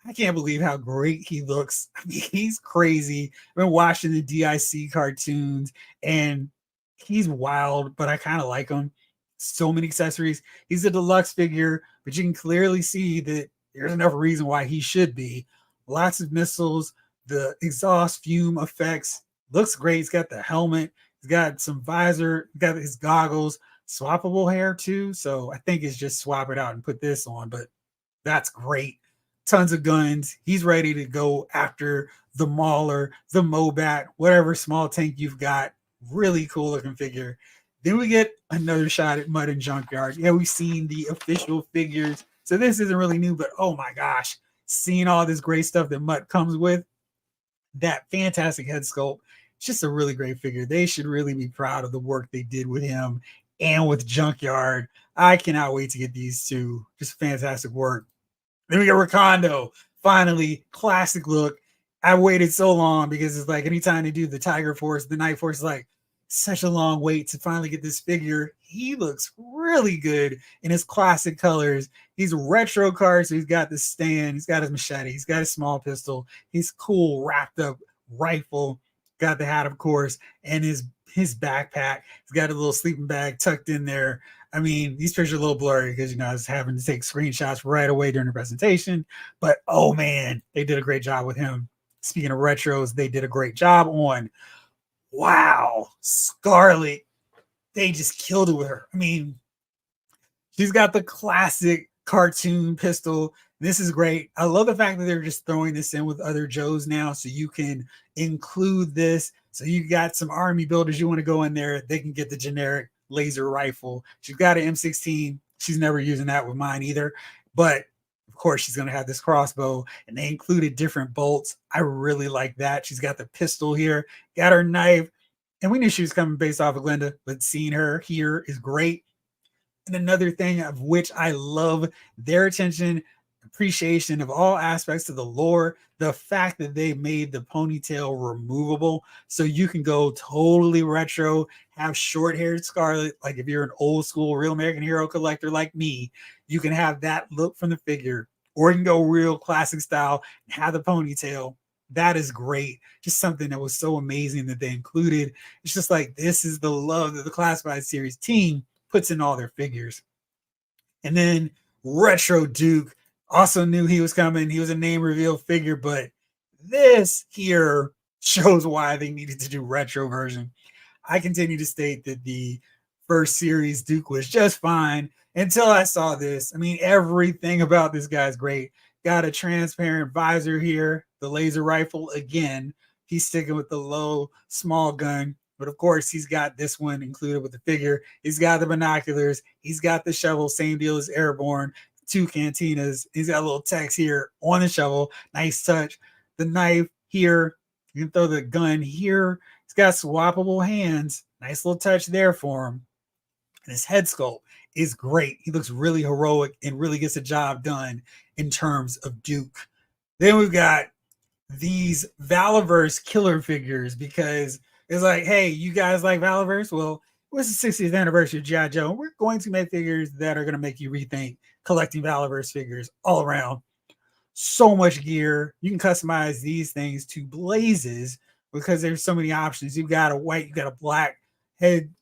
I can't believe how great he looks. I mean, he's crazy. I've been watching the DIC cartoons and he's wild, but I kind of like him. So many accessories. He's a deluxe figure, but you can clearly see that there's enough reason why he should be. Lots of missiles, the exhaust fume effects. Looks great. He's got the helmet. He's got some visor. He's got his goggles. Swappable hair too. So I think it's just swap it out and put this on, but that's great. Tons of guns. He's ready to go after the Mauler, the Mobat, whatever small tank you've got. Really cool looking figure. Then we get another shot at Mud and Junkyard. Yeah, we've seen the official figures. So this isn't really new, but oh my gosh, seeing all this great stuff that Mutt comes with, that fantastic head sculpt. It's just a really great figure. They should really be proud of the work they did with him and with Junkyard. I cannot wait to get these two. Just fantastic work. Then we got Rakondo. Finally, classic look. I waited so long because it's like anytime they do the Tiger Force, the Night Force, like such a long wait to finally get this figure. He looks really good in his classic colors. He's retro card, so he's got the stand, he's got his machete, he's got his small pistol, he's cool wrapped up rifle, got the hat, of course, and his backpack. He's got a little sleeping bag tucked in there. I mean, these pictures are a little blurry because, I was having to take screenshots right away during the presentation. But, oh, man, they did a great job with him. Speaking of retros, they did a great job on, wow, Scarlet. They just killed it with her. I mean, she's got the classic cartoon pistol. This is great. I love the fact that they're just throwing this in with other Joes now, so you can include this. So you got some army builders you want to go in there, they can get the generic laser rifle. She's got an M16. She's never using that with mine either. But of course, she's going to have this crossbow, and they included different bolts. I really like that. She's got the pistol here, got her knife, and we knew she was coming based off of Glenda, but seeing her here is great. And another thing of which I love their attention, appreciation of all aspects of the lore, the fact that they made the ponytail removable so you can go totally retro, have short haired Scarlet. Like if you're an old school Real American Hero collector like me, you can have that look from the figure, or you can go real classic style and have the ponytail. That is great. Just something that was so amazing that they included. It's just like, this is the love that the Classified Series team puts in all their figures. And then Retro Duke also knew he was coming. He was a name reveal figure, but this here shows why they needed to do retro version. I continue to state that the first series Duke was just fine until I saw this. I mean, everything about this guy's great. Got a transparent visor here, the laser rifle again. He's sticking with the low small gun. But of course, he's got this one included with the figure. He's got the binoculars. He's got the shovel, same deal as Airborne. 2 cantinas. He's got a little text here on the shovel. Nice touch. The knife here. You can throw the gun here. He's got swappable hands. Nice little touch there for him. And his head sculpt is great. He looks really heroic and really gets the job done in terms of Duke. Then we've got these Valaverse killer figures, because it's like, hey, you guys like Valaverse? Well, what's the 60th anniversary of G.I. Joe? We're going to make figures that are going to make you rethink collecting Valaverse figures all around. So much gear. You can customize these things to blazes because there's so many options. You've got a white, you've got a black head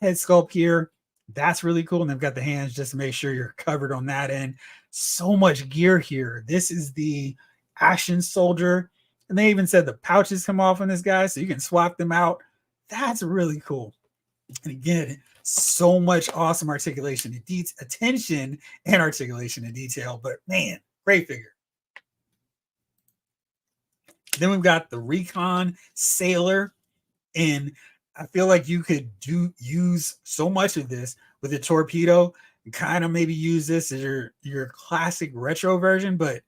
sculpt here. That's really cool. And they've got the hands just to make sure you're covered on that end. So much gear here. This is the Action Soldier. And they even said the pouches come off on this guy, so you can swap them out. That's really cool. And again, so much awesome articulation and attention and articulation and detail. But man, great figure. Then we've got the Recon Sailor, and I feel like you could use so much of this with the torpedo and kind of maybe use this as your classic retro version, but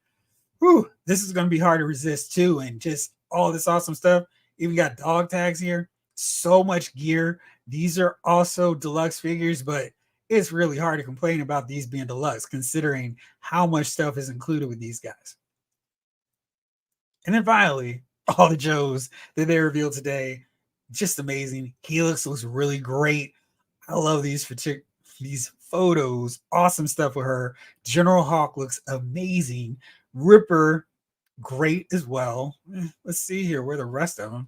whew, this is going to be hard to resist too. And just all this awesome stuff. Even got dog tags here. So much gear. These are also deluxe figures, but it's really hard to complain about these being deluxe considering how much stuff is included with these guys. And then finally, all the Joes that they revealed today, just amazing. Helix looks really great. I love these photos. Awesome stuff with her. General Hawk looks amazing. Ripper, great as well. Let's see here. Where are the rest of them?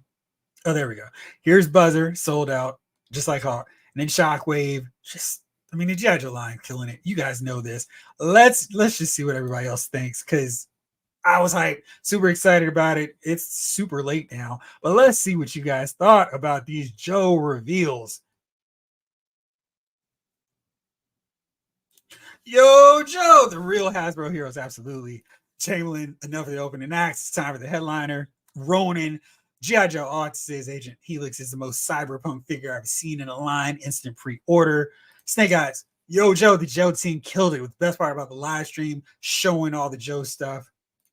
Oh, there we go. Here's Buzzer, sold out, just like Hawk. And then Shockwave, the G.I. Joe line killing it. You guys know this. Let's just see what everybody else thinks, because I was hyped, super excited about it. It's super late now, but let's see what you guys thought about these Joe reveals. Yo, Joe, the real Hasbro heroes, absolutely. Chamberlain, enough of the opening acts. It's time for the headliner. Ronin, G.I. Joe Autis's Agent Helix is the most cyberpunk figure I've seen in a line. Instant pre-order. Snake Eyes, yo, Joe, the Joe team killed it. With the best part about the live stream, showing all the Joe stuff.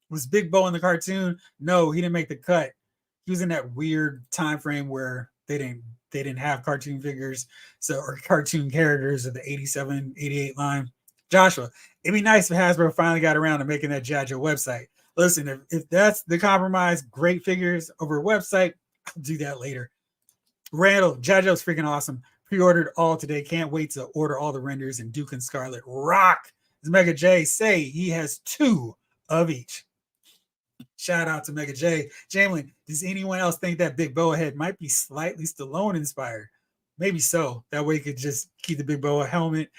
Was Big Bo in the cartoon? No, he didn't make the cut. He was in that weird time frame where they didn't have cartoon figures, so or cartoon characters of the 87, 88 line. Joshua, it'd be nice if Hasbro finally got around to making that G.I. Joe website. Listen, if that's the compromise, great figures over a website, I'll do that later. Randall, G.I. Joe's freaking awesome. Pre-ordered all today. Can't wait to order all the renders, and Duke and Scarlet rock. As Mega J say, he has 2 of each. Shout out to Mega J. Jamlin, does anyone else think that Big Boa head might be slightly Stallone inspired? Maybe so. That way you could just keep the Big Boa helmet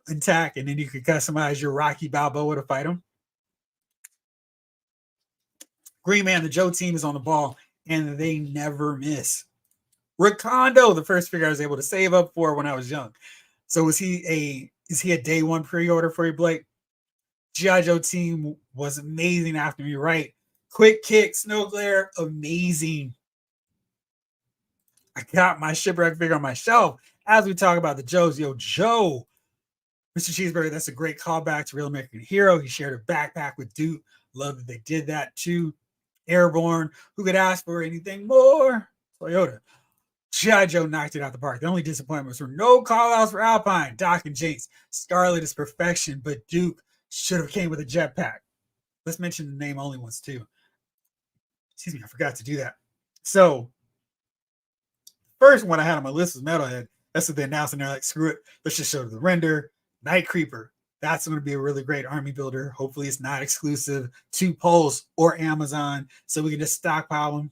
intact, and then you could customize your Rocky Balboa to fight him. Green Man, the Joe team is on the ball, and they never miss. Ricondo, the first figure I was able to save up for when I was young. So is he a day one pre-order for you, Blake? G.I. Joe team was amazing after me, right? Quick Kick, Snow Glare, amazing. I got my shipwreck figure on my shelf. As we talk about the Joes, yo, Joe, Mr. Cheeseburger, that's a great callback to Real American Hero. He shared a backpack with Duke. Love that they did that too. Airborne, who could ask for anything more? Toyota. G.I. Joe knocked it out the park. The only disappointments were no call-outs for Alpine, Doc, and Jinx. Scarlet is perfection, but Duke should have came with a jetpack. Let's mention the name only ones too. Excuse me, I forgot to do that. So, first one I had on my list was Metalhead. That's what they announced, and they're like, screw it. Let's just show the render. Night Creeper. That's going to be a really great army builder. Hopefully, it's not exclusive to Pulse or Amazon, so we can just stockpile them.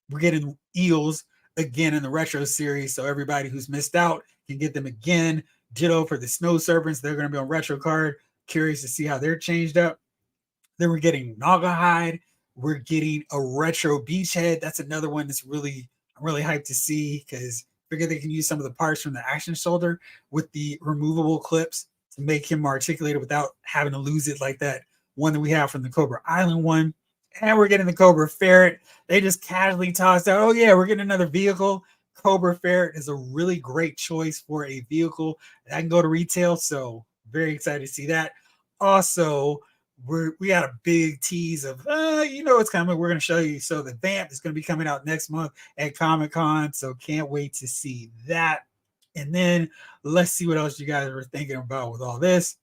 We're getting Eels again in the retro series, so everybody who's missed out can get them again. Ditto for the Snow Serpents. They're going to be on retro card. Curious to see how they're changed up. Then we're getting Naugahyde. We're getting a retro Beachhead. That's another one that's I'm really hyped to see, because I figure they can use some of the parts from the Action Shoulder with the removable clips to make him more articulated without having to lose it like that one that we have from the Cobra Island one. And we're getting the Cobra Ferret. They just casually tossed out, oh yeah, we're getting another vehicle. Cobra Ferret is a really great choice for a vehicle that can go to retail, so very excited to see that. Also, we got a big tease of, it's coming. We're going to show you. So the Vamp is going to be coming out next month at Comic-Con, so can't wait to see that. And then let's see what else you guys were thinking about with all this.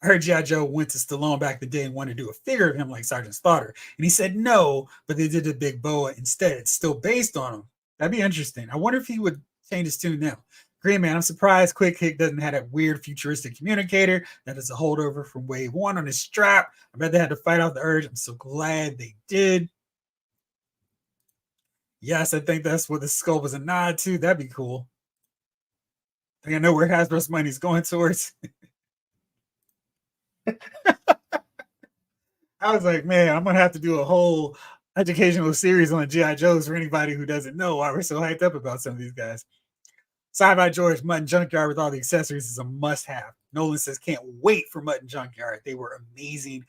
I heard G.I. Joe went to Stallone back in the day and wanted to do a figure of him like Sergeant Slaughter. And he said no, but they did the Big Boa instead. It's still based on him. That'd be interesting. I wonder if he would change his tune now. Green Man, I'm surprised Quick Kick doesn't have that weird futuristic communicator that is a holdover from Wave 1 on his strap. I bet they had to fight off the urge. I'm so glad they did. Yes, I think that's what the sculpt was a nod to. That'd be cool. I think I know where Hasbro's money is going towards. I was like, man, I'm gonna have to do a whole educational series on G.I. Joes for anybody who doesn't know why we're so hyped up about some of these guys. Sci-Fi George, Mutton Junkyard with all the accessories is a must-have. Nolan says, can't wait for Mutton Junkyard. They were amazing.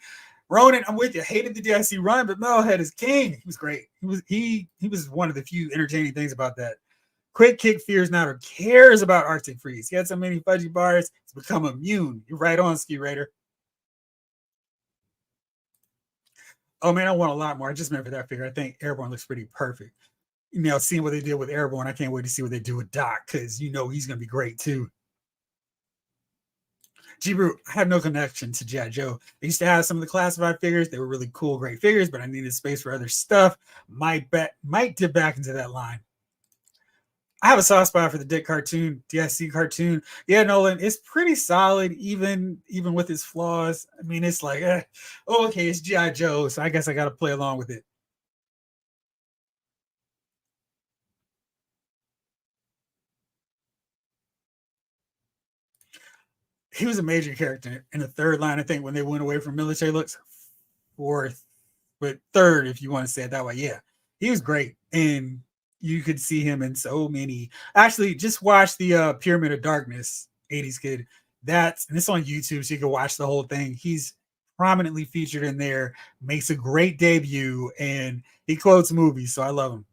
Ronan, I'm with you. Hated the DIC run, but Metalhead is king. He was great. He was one of the few entertaining things about that. Quick Kick fears not or cares about Arctic Freeze. He had so many fudgy bars, it's become immune. You're right on, Ski Raider. Oh man, I want a lot more. I just remember that figure. I think Airborne looks pretty perfect. Seeing what they did with Airborne, I can't wait to see what they do with Doc, because he's going to be great too. G-Brew, I have no connection to G.I. Joe. They used to have some of the classified figures. They were really cool, great figures, but I needed space for other stuff. Might dip back into that line. I have a soft spot for the Dick cartoon, DIC cartoon. Yeah, Nolan, it's pretty solid, even with its flaws. I mean, it's like, okay, it's G.I. Joe, so I guess I got to play along with it. He was a major character in the third line, I think, when they went away from military looks. Fourth, but third, if you want to say it that way. Yeah, he was great. And you could see him in so many. Actually, just watch the Pyramid of Darkness 80s kid. And it's on YouTube, so you can watch the whole thing. He's prominently featured in there, makes a great debut, and he quotes movies, so I love him.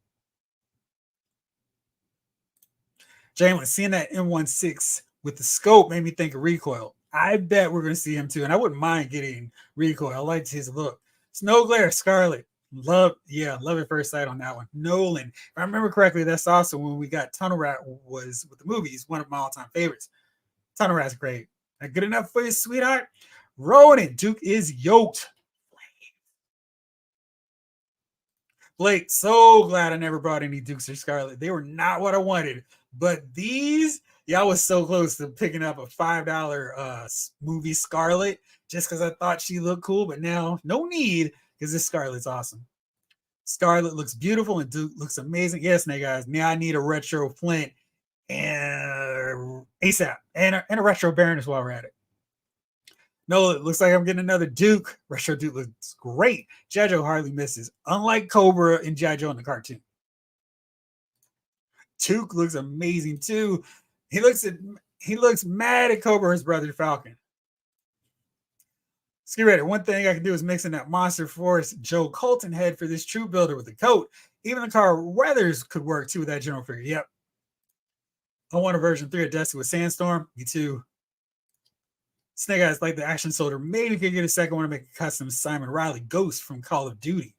Jalen, seeing that M16 with the scope made me think of Recoil. I bet we're going to see him too, and I wouldn't mind getting Recoil. I liked his look. Snow Glare, Scarlet. Love at first sight on that one. Nolan, if I remember correctly, that's also when we got Tunnel Rat was with the movies, one of my all-time favorites. Tunnel Rat's great. Not good enough for you, sweetheart? Ronan, Duke is yoked. Blake, so glad I never brought any Dukes or Scarlet. They were not what I wanted. But these, yeah, I was so close to picking up a $5 movie Scarlet just because I thought she looked cool. But now, no need because this Scarlet's awesome. Scarlet looks beautiful and Duke looks amazing. Yes, Snake Eyes. Now I need a retro Flint and ASAP and a retro Baroness while we're at it. No, it looks like I'm getting another Duke. Retro Duke looks great. G.I. Joe hardly misses, unlike Cobra and G.I. Joe in the cartoon. Duke looks amazing too. He looks mad at Cobra, his brother Falcon. Let's get ready. One thing I can do is mix in that Monster Force Joe Colton head for this troop builder with the coat. Even the car Weathers could work too with that general figure. Yep. I want a version 3 of Dusty with Sandstorm. Me too. Snake Eyes like the action soldier. Maybe could get a second one to make a custom Simon Riley Ghost from Call of Duty.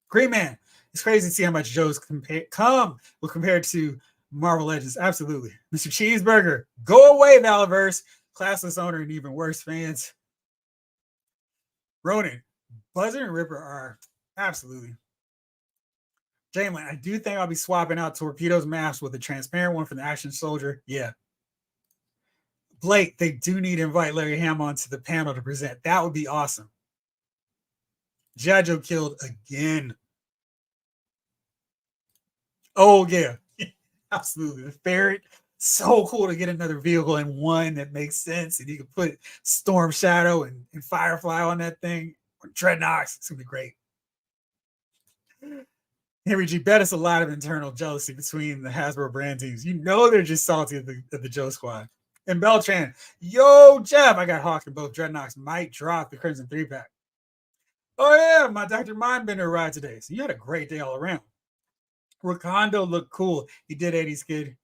Green Man. It's crazy to see how much Joe's compared to Marvel Legends. Absolutely. Mr. Cheeseburger. Go away, Valiverse. Classless owner and even worse fans. Ronan. Buzzer and Ripper are absolutely. Jalen, I do think I'll be swapping out Torpedo's mask with a transparent one from the Action Soldier. Yeah. Blake, they do need to invite Larry Hamill onto the panel to present. That would be awesome. G.I. Joe killed again. Oh, yeah. Absolutely. The Ferret. So cool to get another vehicle in one that makes sense. And you can put Storm Shadow and Firefly on that thing. Or Dreadnoks. It's going to be great. Henry G. Bet us a lot of internal jealousy between the Hasbro brand teams. You know they're just salty at the Joe Squad. And Beltran, yo, Jeff, I got Hawk and both Dreadnoks might drop the Crimson 3-pack. Oh, yeah, my Dr. Mindbender arrived today. So you had a great day all around. Rakondo looked cool. He did 80s kid.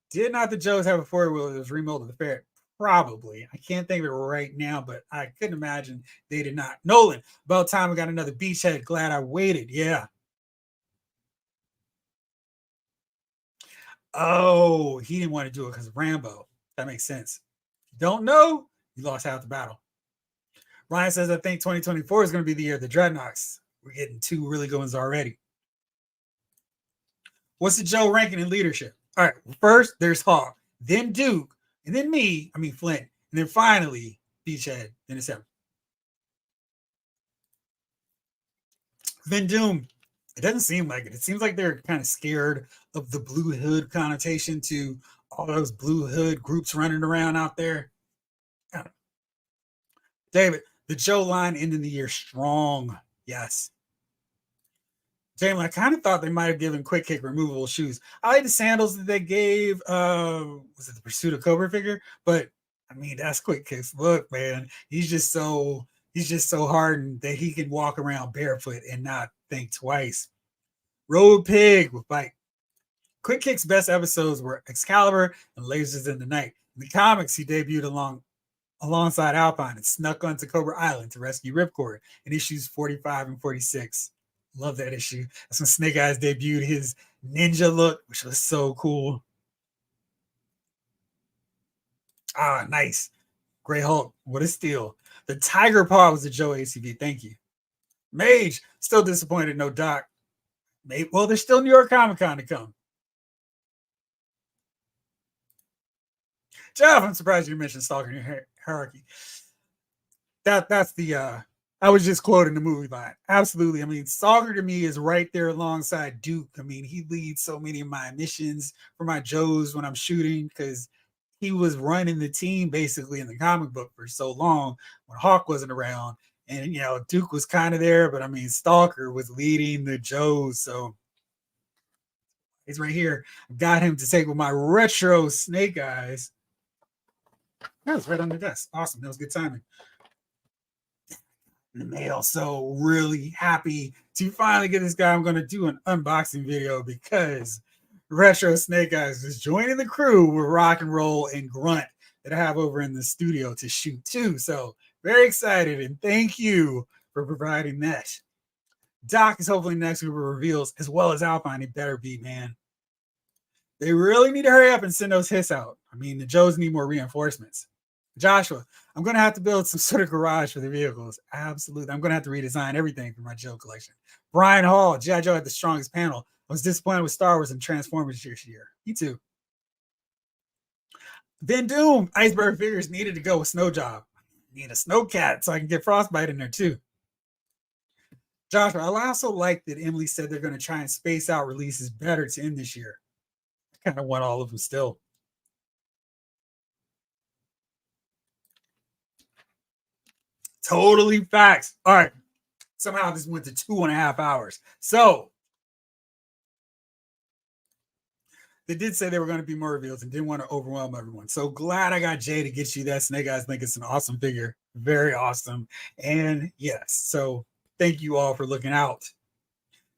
Did not the Joes have a four-wheeler that was remolded the Ferret? Probably. I can't think of it right now, but I couldn't imagine they did not. Nolan, about time we got another beachhead. Glad I waited. Yeah. Oh, he didn't want to do it because of Rambo. That makes sense. Don't know? You lost half the battle. Ryan says, I think 2024 is going to be the year of the Dreadnoks. We're getting two really good ones already. What's the Joe ranking in leadership? All right, first there's Hawk, then Duke, and then me, Flint, and then finally Beachhead, then it's him. Then Doom, it doesn't seem like it. It seems like they're kind of scared of the blue hood connotation to all those blue hood groups running around out there. David, the Joe line ending the year strong. Yes. Jalen, I kind of thought they might have given Quick Kick removable shoes. I like the sandals that they gave. Was it the Pursuit of Cobra figure? But that's Quick Kick's look, man. He's just so hardened that he can walk around barefoot and not think twice. Road Pig with Bike. Quick Kick's best episodes were Excalibur and Lasers in the Night. In the comics, he debuted alongside Alpine and snuck onto Cobra Island to rescue Ripcord in issues 45 and 46. Love that issue. That's when Snake Eyes debuted his ninja look, which was so cool. Ah, nice. Grey Hulk, what a steal. The Tiger Paw was the Joe ACV. Thank you. Mage, still disappointed, no Doc. Well, there's still New York Comic Con to come. Jeff, I'm surprised you mentioned Stalker in your hierarchy. That's the I was just quoting the movie line. Absolutely. Stalker to me is right there alongside Duke. He leads so many of my missions for my Joes when I'm shooting because he was running the team basically in the comic book for so long when Hawk wasn't around. And, Duke was kind of there, but Stalker was leading the Joes. So he's right here. Got him to take with my retro Snake Eyes. That was right on the desk. Awesome. That was good timing. In the mail. So really happy to finally get this guy. I'm going to do an unboxing video because Retro Snake Eyes is joining the crew with Rock and Roll and Grunt that I have over in the studio to shoot too. So very excited and thank you for providing that. Doc is hopefully next group of reveals, as well as Alpine. It better be, man. They really need to hurry up and send those hits out. I mean, the Joes need more reinforcements. Joshua, I'm going to have to build some sort of garage for the vehicles. Absolutely. I'm going to have to redesign everything for my Joe collection. Brian Hall, G.I. Joe had the strongest panel. I was disappointed with Star Wars and Transformers this year. Me too. Then Doom, Iceberg figures needed to go with Snow Job. Need a snow cat so I can get Frostbite in there too. Joshua, I also like that Emily said they're going to try and space out releases better to end this year. I kind of want all of them still. Totally facts. All right. Somehow this went to 2.5 hours. So they did say there were going to be more reveals and didn't want to overwhelm everyone. So glad I got Jay to get you that Snake Eyes. I think it's an awesome figure. Very awesome. And yes, so thank you all for looking out.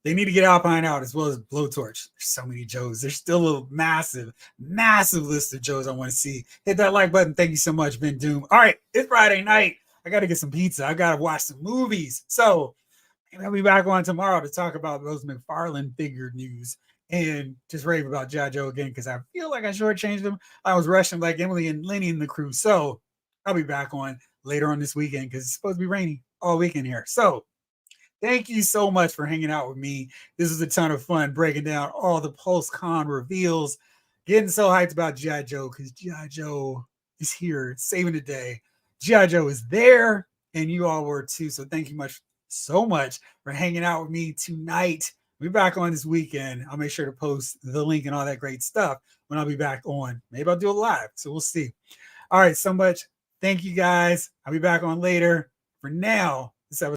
They need to get Alpine out as well as Blowtorch. There's so many Joes. There's still a massive, massive list of Joes I want to see. Hit that like button. Thank you so much, Ben Doom. All right, it's Friday night. I got to get some pizza. I got to watch some movies. So maybe I'll be back on tomorrow to talk about those McFarlane figure news and just rave about G.I. Joe again because I feel like I shortchanged them. I was rushing like Emily and Lenny and the crew. So I'll be back on later on this weekend because it's supposed to be rainy all weekend here. So thank you so much for hanging out with me. This was a ton of fun breaking down all the Pulse Con reveals, getting so hyped about G.I. Joe because G.I. Joe is here saving the day. G.I. Joe is there, and you all were too. So thank you so much for hanging out with me tonight. We'll be back on this weekend. I'll make sure to post the link and all that great stuff when I'll be back on. Maybe I'll do it live. So we'll see. All right, so much. Thank you guys. I'll be back on later. For now,